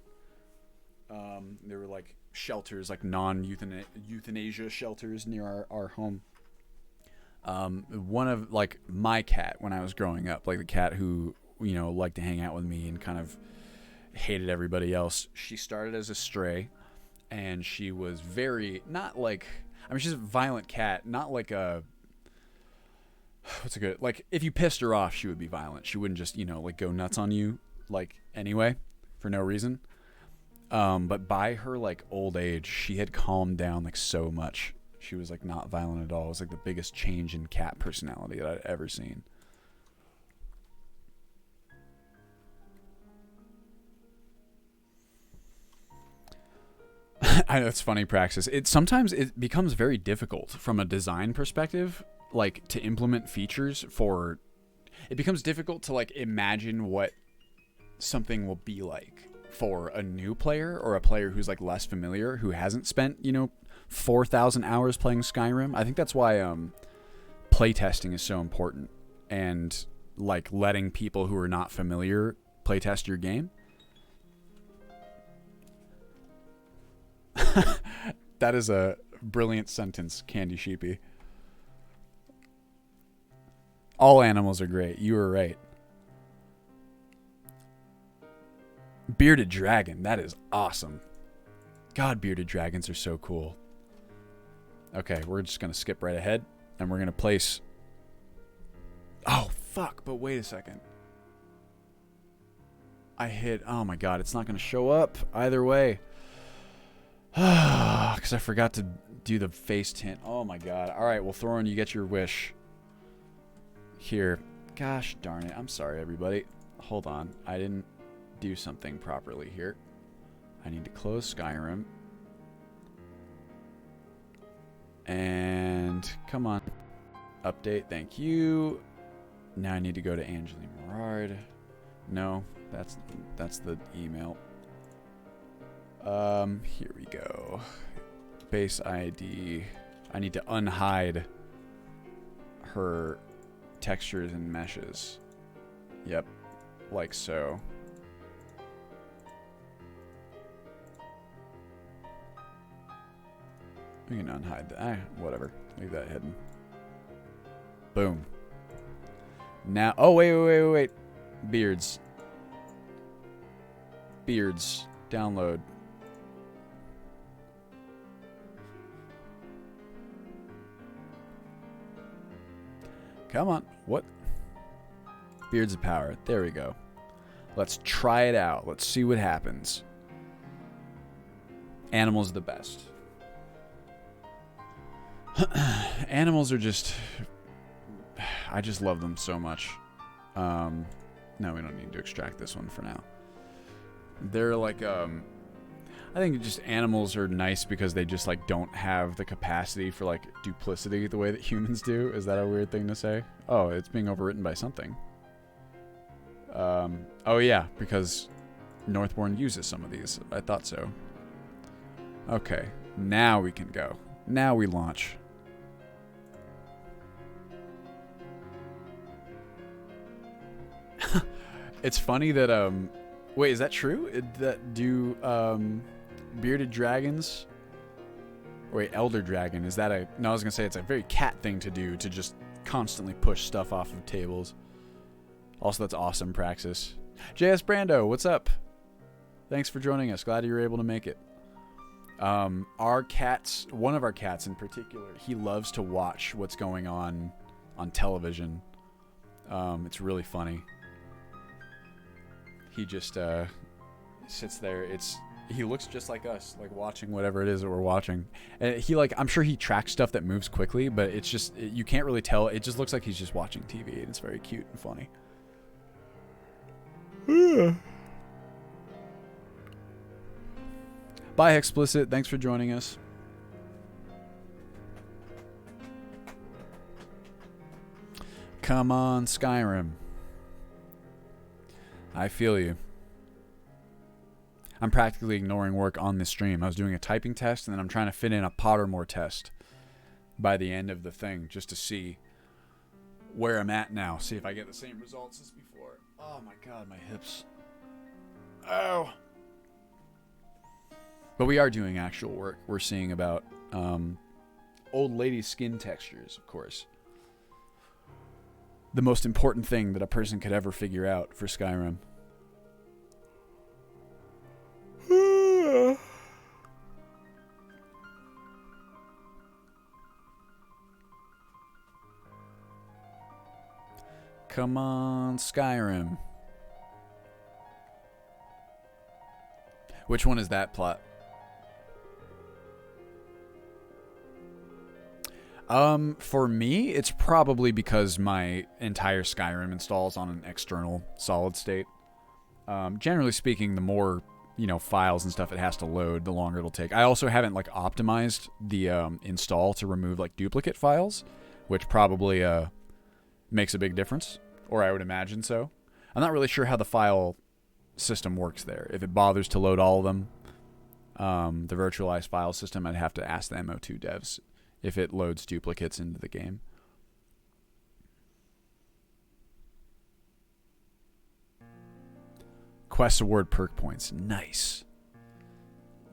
There were like shelters, like non-euthanasia shelters near our home. One of like my cat when I was growing up, like the cat who, liked to hang out with me and kind of hated everybody else. She started as a stray and she was very, not like, I mean, she's a violent cat, not like a, what's a good, like, if you pissed her off, she would be violent. She wouldn't just, like, go nuts on you, like, anyway, for no reason. But by her, like, old age, she had calmed down, like, so much. She was, like, not violent at all. It was, like, the biggest change in cat personality that I'd ever seen. I know it's funny, Praxis. Sometimes it becomes very difficult from a design perspective, like to implement features for. It becomes difficult to like imagine what something will be like for a new player or a player who's like less familiar, who hasn't spent 4,000 hours playing Skyrim. I think that's why playtesting is so important, and like letting people who are not familiar playtest your game. That is a brilliant sentence, Candy Sheepy. All animals are great. You were right. Bearded dragon. That is awesome. God, bearded dragons are so cool. Okay, we're just going to skip right ahead. And we're going to place... Oh, fuck. But wait a second. I hit... Oh, my God. It's not going to show up either way. because I forgot to do the face tint. Oh my god. Alright, well, Thorin, you get your wish. Here. Gosh darn it. I'm sorry, everybody. Hold on. I didn't do something properly here. I need to close Skyrim. And come on. Update. Thank you. Now I need to go to Angeline Morard. No, that's the email. Here we go. Base ID. I need to unhide her textures and meshes. Yep, like so. We can unhide that. Whatever. Leave that hidden. Boom. Now, oh wait. Beards. Beards. Download. Come on. What? Beards of Power. There we go. Let's try it out. Let's see what happens. Animals are the best. Animals are just... I just love them so much. No, we don't need to extract this one for now. They're like, I think just animals are nice because they just like don't have the capacity for like duplicity the way that humans do. Is that a weird thing to say? Oh, it's being overwritten by something. Oh yeah, because Northbourne uses some of these. I thought so. Okay, now we can go. Now we launch. It's funny that wait, is that true? Bearded dragons? Wait, elder dragon, is that a... No, I was gonna say it's a very cat thing to do, to just constantly push stuff off of tables. Also, that's awesome, Praxis. JS Brando, what's up? Thanks for joining us. Glad you were able to make it. Our cats, one of our cats in particular, he loves to watch what's going on television. It's really funny. He just sits there. He looks just like us, like watching whatever it is that we're watching. And I'm sure he tracks stuff that moves quickly, but it's just, you can't really tell. It just looks like he's just watching TV, and it's very cute and funny. Bye, Explicit. Thanks for joining us. Come on, Skyrim. I feel you. I'm practically ignoring work on this stream. I was doing a typing test, and then I'm trying to fit in a Pottermore test by the end of the thing, just to see where I'm at now. See if I get the same results as before. Oh my god, my hips. Oh. But we are doing actual work. We're seeing about old lady skin textures, of course. The most important thing that a person could ever figure out for Skyrim. Come on, Skyrim. Which one is that plot? For me, it's probably because my entire Skyrim installs on an external solid state. Generally speaking, the more, files and stuff it has to load, the longer it'll take. I also haven't, optimized the install to remove, duplicate files, which probably makes a big difference, or I would imagine so. I'm not really sure how the file system works there. If it bothers to load all of them, the virtualized file system, I'd have to ask the MO2 devs if it loads duplicates into the game. Quest award perk points. Nice.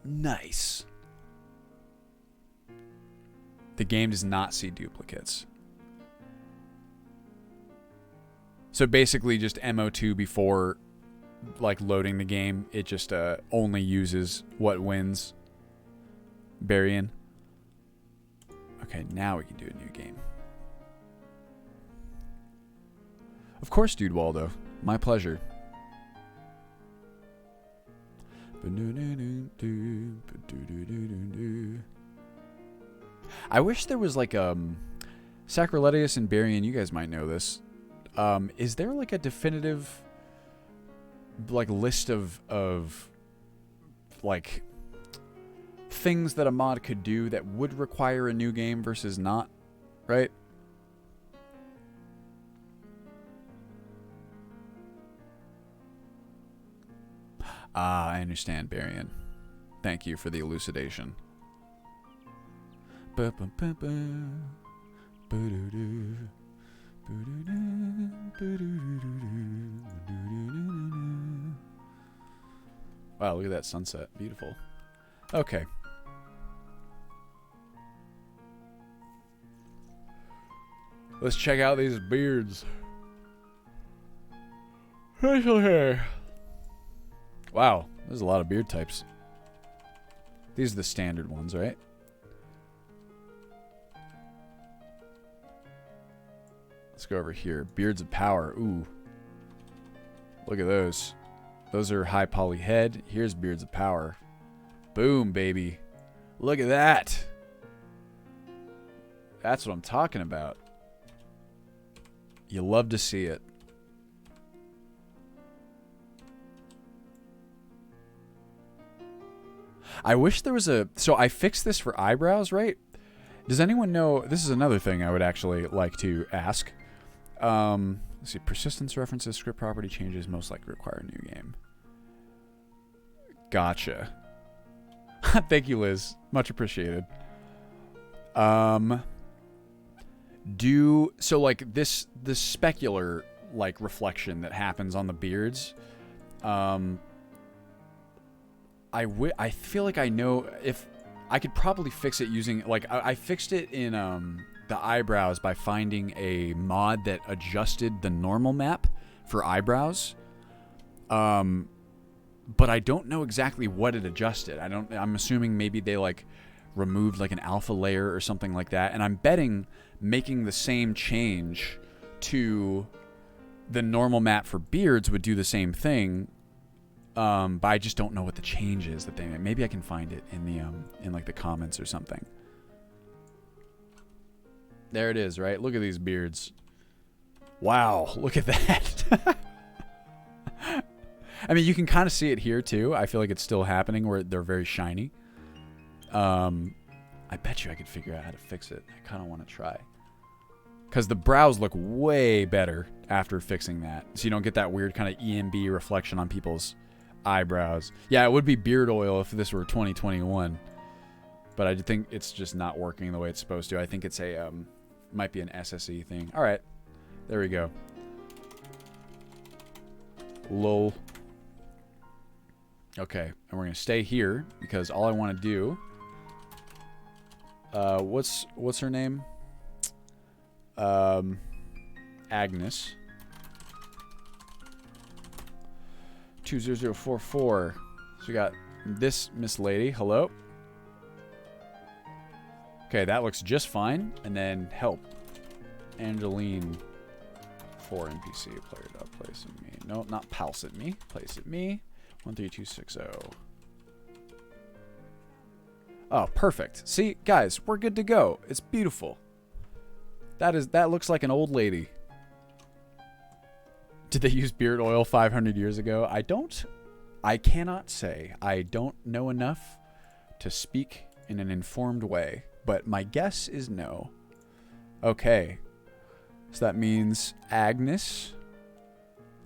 Nice. The game does not see duplicates. So basically just MO2 before loading the game, it just only uses what wins. Barian. Okay, now we can do a new game. Of course, Dude Waldo. My pleasure. I wish there was like Sacroletius and Barian, you guys might know this. Is there like a definitive like list of like things that a mod could do that would require a new game versus not, right? Ah, I understand, Barian. Thank you for the elucidation. Wow, look at that sunset. Beautiful. Okay. Let's check out these beards. Facial hair. Wow, there's a lot of beard types. These are the standard ones, right? Let's go over here. Beards of Power. Ooh. Look at those. Those are high poly head. Here's Beards of Power. Boom, baby. Look at that. That's what I'm talking about. You love to see it. I wish there was a... So I fixed this for eyebrows, right? Does anyone know... This is another thing I would actually like to ask. Let's see. Persistence references, script property changes most likely require a new game. Gotcha. Thank you, Liz. Much appreciated. So like this specular like reflection that happens on the beards, I feel like I know if I could probably fix it using like I fixed it in the eyebrows by finding a mod that adjusted the normal map for eyebrows. But I don't know exactly what it adjusted. I'm assuming maybe they like removed like an alpha layer or something like that, and I'm betting making the same change to the normal map for beards would do the same thing. But I just don't know what the change is that they made. Maybe I can find it in the in like the comments or something. There it is, right? Look at these beards. Wow, look at that. I mean, you can kind of see it here too. I feel like it's still happening where they're very shiny. I bet you I could figure out how to fix it. I kind of want to try. Because the brows look way better after fixing that. So you don't get that weird kind of EMB reflection on people's eyebrows. Yeah, it would be beard oil if this were 2021. But I think it's just not working the way it's supposed to. I think it's a, might be an SSE thing. All right. There we go. Lol. Okay, and we're gonna stay here because all I want to do. What's her name? Agnes. 20044. So we got this Miss Lady. Hello. Okay, that looks just fine. And then help. Angeline. 4 NPC. Player dot place at me. No, not pulse at me. Place at me. 13260. Oh, perfect. See, guys, we're good to go. It's beautiful. That looks like an old lady. Did they use beard oil 500 years ago? I cannot say. I don't know enough to speak in an informed way, but my guess is no. Okay. So that means Agnes.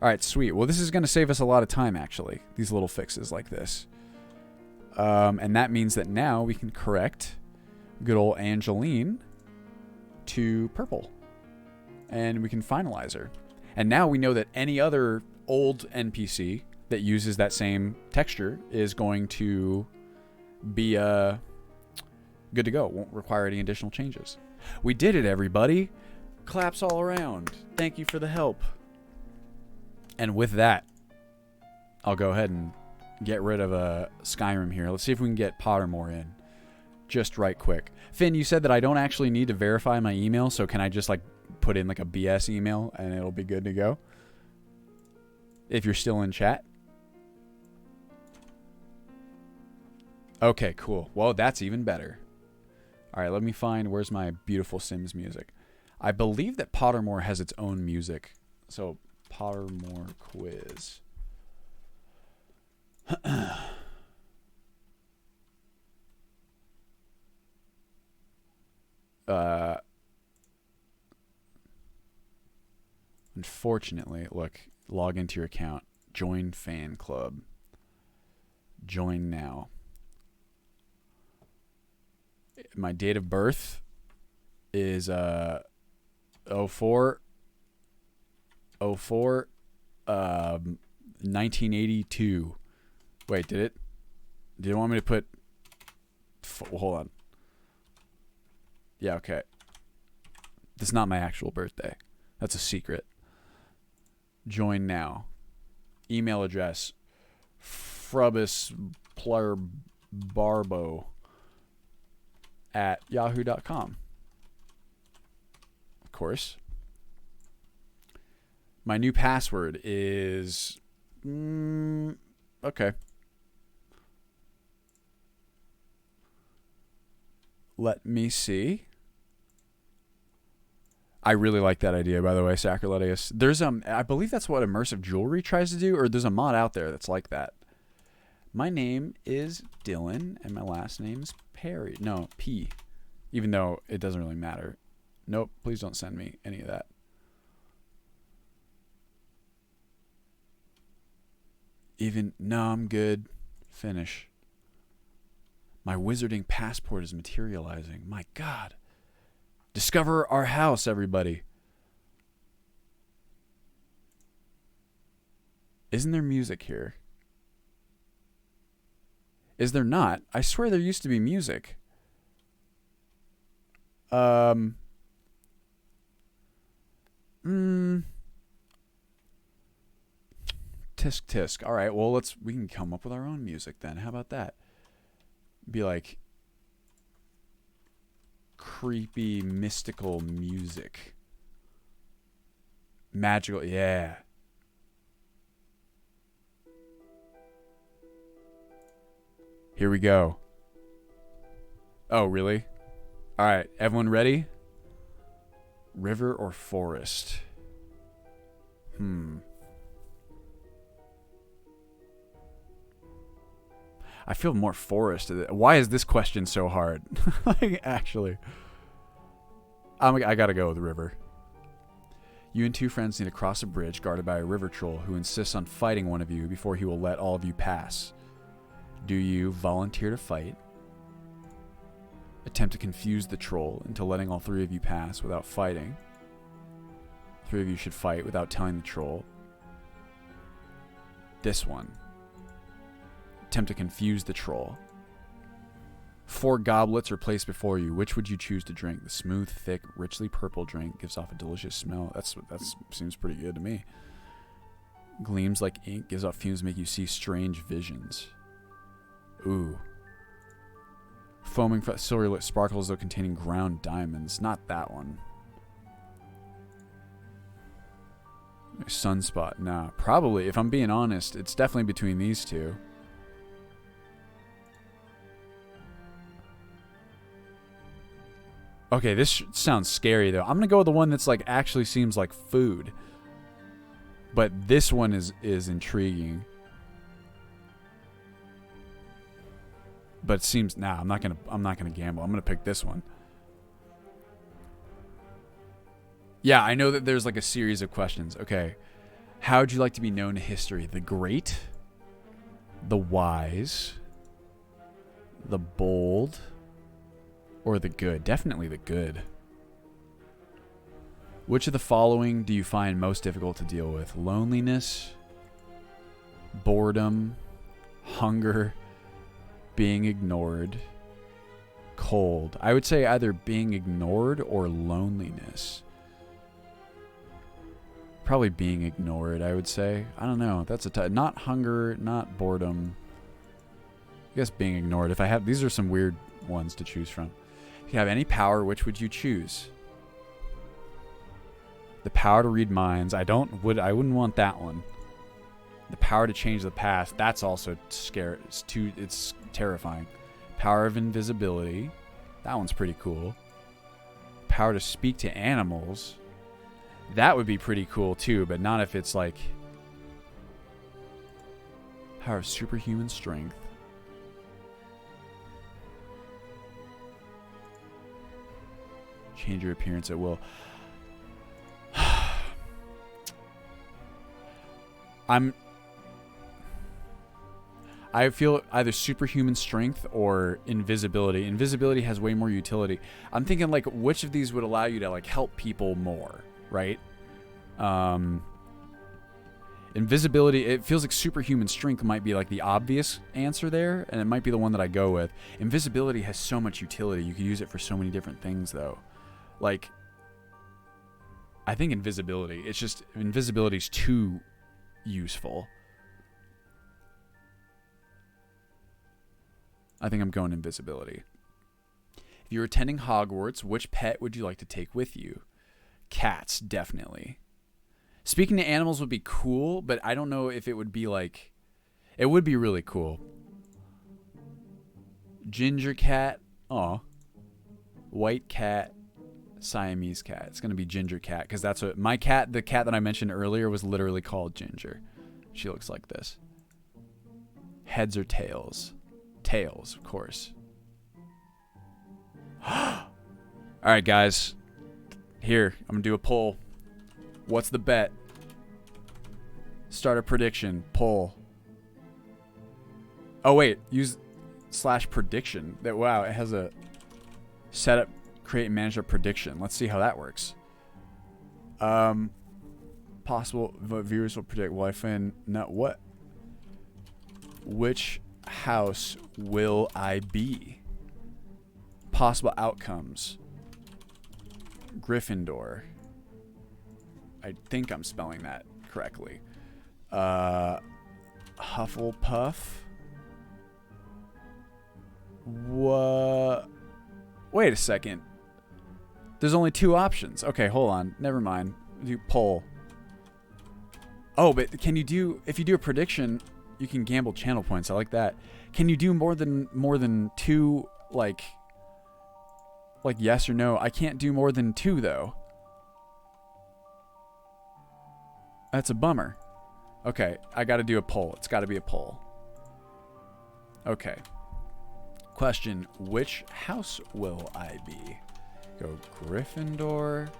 All right, sweet. Well, this is going to save us a lot of time, actually, these little fixes like this. And that means that now we can correct good old Angeline to purple. And we can finalize her. And now we know that any other old NPC that uses that same texture is going to be good to go. Won't require any additional changes. We did it, everybody. Claps all around. Thank you for the help. And with that, I'll go ahead and get rid of Skyrim here. Let's see if we can get Pottermore in. Just right quick. Finn, you said that I don't actually need to verify my email, so can I just like put in like a BS email and it'll be good to go? If you're still in chat. Okay, cool. Well, that's even better. All right, let me find where's my beautiful Sims music. I believe that Pottermore has its own music. So, Pottermore quiz. Unfortunately, look, log into your account. Join fan club. Join now. My date of birth is 1982. Wait, did it? Do you want me to put hold on. Yeah, okay. This is not my actual birthday. That's a secret. Join now. Email address frubusplurbarbo@yahoo.com. Of course. My new password is okay. Let me see. I really like that idea, by the way, Sacriletius. There's I believe that's what immersive jewelry tries to do, or there's a mod out there that's like that. My name is Dylan, and my last name is Perry. No, P. Even though it doesn't really matter. Nope, please don't send me any of that. No, I'm good. Finish. My wizarding passport is materializing. My God. Discover our house, everybody. Isn't there music here? Is there not? I swear there used to be music. Tisk tisk. All right, well, we can come up with our own music then. How about that? Be like creepy, mystical music. Magical, yeah. Here we go. Oh, really? All right, everyone ready? River or forest? I feel more forest. Why is this question so hard? Like, actually. I gotta go with river. You and two friends need to cross a bridge guarded by a river troll who insists on fighting one of you before he will let all of you pass. Do you volunteer to fight? Attempt to confuse the troll into letting all three of you pass without fighting. Three of you should fight without telling the troll. This one. Attempt to confuse the troll. 4 goblets are placed before you. Which would you choose to drink? The smooth, thick, richly purple drink gives off a delicious smell. That seems pretty good to me. Gleams like ink, gives off fumes, make you see strange visions. Ooh. Foaming silver lit sparkles though containing ground diamonds. Not that one. Sunspot. Nah, probably. If I'm being honest, it's definitely between these two. Okay, this sounds scary though. I'm gonna go with the one that's like actually seems like food. But this one is intriguing. But it seems I'm not gonna gamble. I'm gonna pick this one. Yeah, I know that there's like a series of questions. Okay. How would you like to be known in history? The great, the wise, the bold, or the good? Definitely the good. Which of the following do you find most difficult to deal with? Loneliness, boredom, hunger, being ignored, cold. I would say either being ignored or loneliness. Probably being ignored, I would say. I don't know. That's not hunger, not boredom. I guess being ignored. If I have, these are some weird ones to choose from. If you have any power, which would you choose? The power to read minds. I wouldn't want that one. The power to change the past. That's also scary. It's terrifying. Power of invisibility. That one's pretty cool. Power to speak to animals. That would be pretty cool too, but not if it's like power of superhuman strength. Change your appearance at will. I feel either superhuman strength or invisibility. Invisibility has way more utility. I'm thinking like which of these would allow you to like help people more, right? Invisibility, it feels like superhuman strength might be like the obvious answer there, and it might be the one that I go with. Invisibility has so much utility. You can use it for so many different things though. Like, I think invisibility, it's just, invisibility's too useful. I think I'm going invisibility. If you're attending Hogwarts, which pet would you like to take with you? Cats, definitely. Speaking to animals would be cool, but I don't know if it would be like... It would be really cool. Ginger cat. Aw. White cat. Siamese cat. It's going to be ginger cat, because that's what... My cat, the cat that I mentioned earlier, was literally called Ginger. She looks like this. Heads or tails? Tails, of course. Alright, guys. Here, I'm going to do a poll. What's the bet? Start a prediction. Poll. Oh, wait. Use /prediction. That, wow, it has a setup, create, and manage a prediction. Let's see how that works. Possible what viewers will predict. Well, I find not what? Which house will I be? Possible outcomes. Gryffindor. I think I'm spelling that correctly. Hufflepuff. What? Wait a second. There's only 2 options. Okay, hold on. Never mind. Do poll. Oh, but can you do, if you do a prediction, you can gamble channel points. I like that. Can you do more than 2, like yes or no? I can't do more than 2 though. That's a bummer. Okay, I got to do a poll. It's got to be a poll. Okay. Question, which house will I be? Go Gryffindor,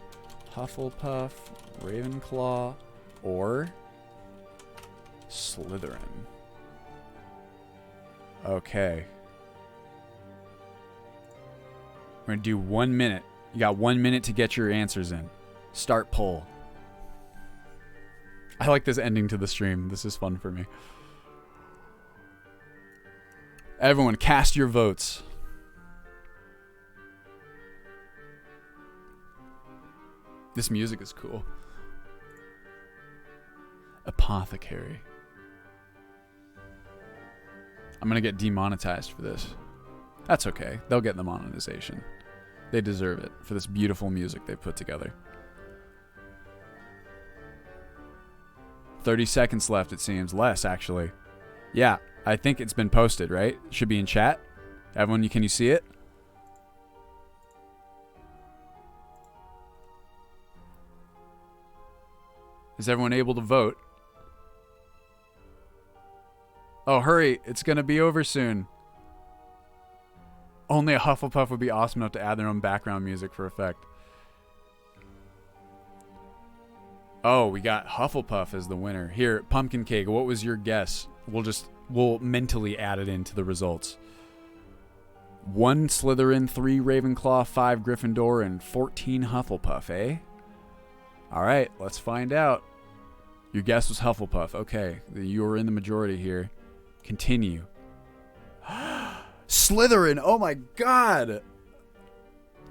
Hufflepuff, Ravenclaw, or Slytherin. Okay. We're going to do 1 minute. You got 1 minute to get your answers in. Start poll. I like this ending to the stream. This is fun for me. Everyone, cast your votes. This music is cool. Apothecary. I'm going to get demonetized for this. That's okay. They'll get the monetization. They deserve it for this beautiful music they put together. 30 seconds left, it seems. Less, actually. Yeah, I think it's been posted, right? It should be in chat. Everyone, can you see it? Is everyone able to vote? Oh, hurry. It's going to be over soon. Only a Hufflepuff would be awesome enough to add their own background music for effect. Oh, we got Hufflepuff as the winner. Here, Pumpkin Cake, what was your guess? We'll mentally add it into the results. 1 Slytherin, 3 Ravenclaw, 5 Gryffindor, and 14 Hufflepuff, eh? Alright, let's find out. Your guess was Hufflepuff. Okay, you were in the majority here. Continue. Slytherin! Oh my god!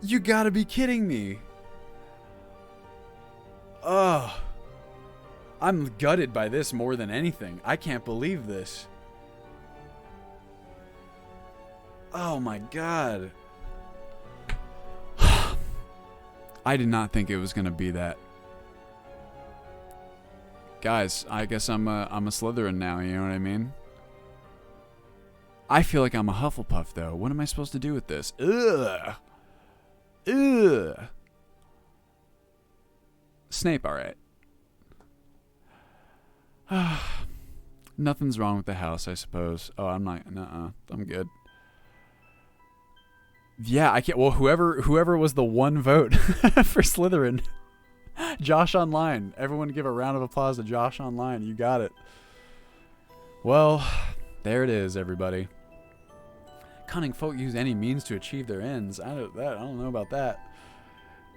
You gotta be kidding me. Ugh. I'm gutted by this more than anything. I can't believe this. Oh my god. I did not think it was gonna be that. Guys, I guess I'm a Slytherin now, you know what I mean? I feel like I'm a Hufflepuff, though. What am I supposed to do with this? Ugh. Ugh. Snape, alright. Nothing's wrong with the house, I suppose. Oh, I'm not. Nuh-uh. I'm good. Yeah, I can't. Well, whoever was the one vote for Slytherin. Josh Online. Everyone give a round of applause to Josh Online. You got it. Well, there it is, everybody. Cunning folk use any means to achieve their ends. I don't know about that.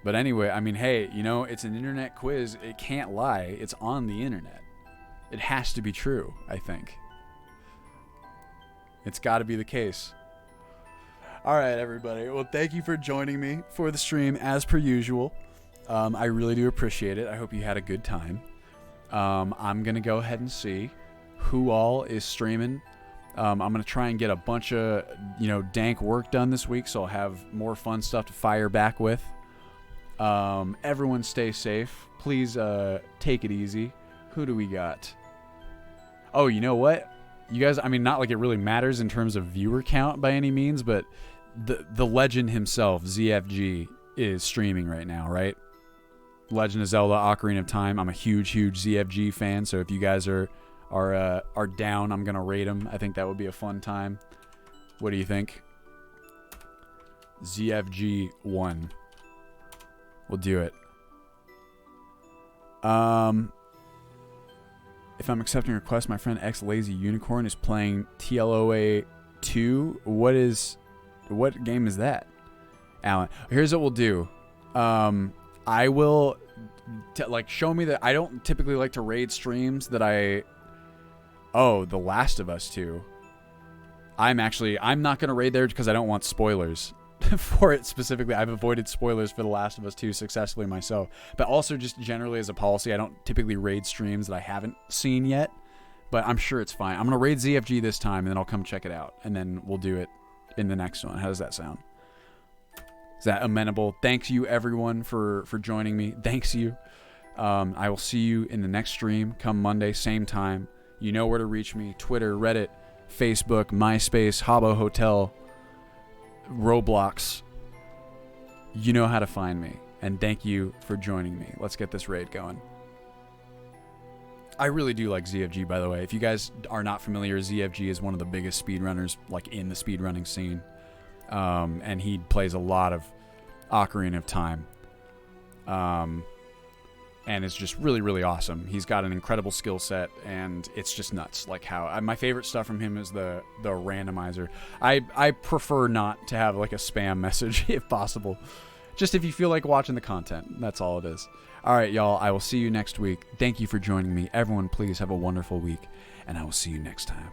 But anyway, I mean, hey, you know, it's an internet quiz. It can't lie. It's on the internet. It has to be true, I think. It's got to be the case. All right, everybody. Well, thank you for joining me for the stream as per usual. I really do appreciate it. I hope you had a good time. I'm going to go ahead and see who all is streaming. I'm going to try and get a bunch of, dank work done this week, so I'll have more fun stuff to fire back with. Everyone stay safe. Please take it easy. Who do we got? Oh, you know what? You guys, I mean, not like it really matters in terms of viewer count by any means, but the legend himself, ZFG, is streaming right now, right? Legend of Zelda Ocarina of Time. I'm a huge ZFG fan, so if you guys are down, I'm gonna raid him. I think that would be a fun time. What do you think? ZFG 1. We'll do it. If I'm accepting requests, my friend X Lazy Unicorn is playing TLOA 2. What game is that? Alan, here's what we'll do. I will show me that I don't typically like to raid streams that Oh, The Last of Us 2. I'm not going to raid there because I don't want spoilers for it specifically. I've avoided spoilers for The Last of Us 2 successfully myself. But also just generally as a policy, I don't typically raid streams that I haven't seen yet. But I'm sure it's fine. I'm going to raid ZFG this time, and then I'll come check it out. And then we'll do it in the next one. How does that sound? Is that amenable? Thanks you, everyone, for joining me. Thanks you. I will see you in the next stream come Monday, same time. You know where to reach me. Twitter, Reddit, Facebook, MySpace, Habbo Hotel, Roblox. You know how to find me. And thank you for joining me. Let's get this raid going. I really do like ZFG, by the way. If you guys are not familiar, ZFG is one of the biggest speedrunners in the speedrunning scene. And he plays a lot of Ocarina of Time. And it's just really, really awesome. He's got an incredible skill set, and it's just nuts. My favorite stuff from him is the randomizer. I prefer not to have a spam message if possible. Just if you feel like watching the content. That's all it is. All right, y'all. I will see you next week. Thank you for joining me. Everyone, please have a wonderful week, and I will see you next time.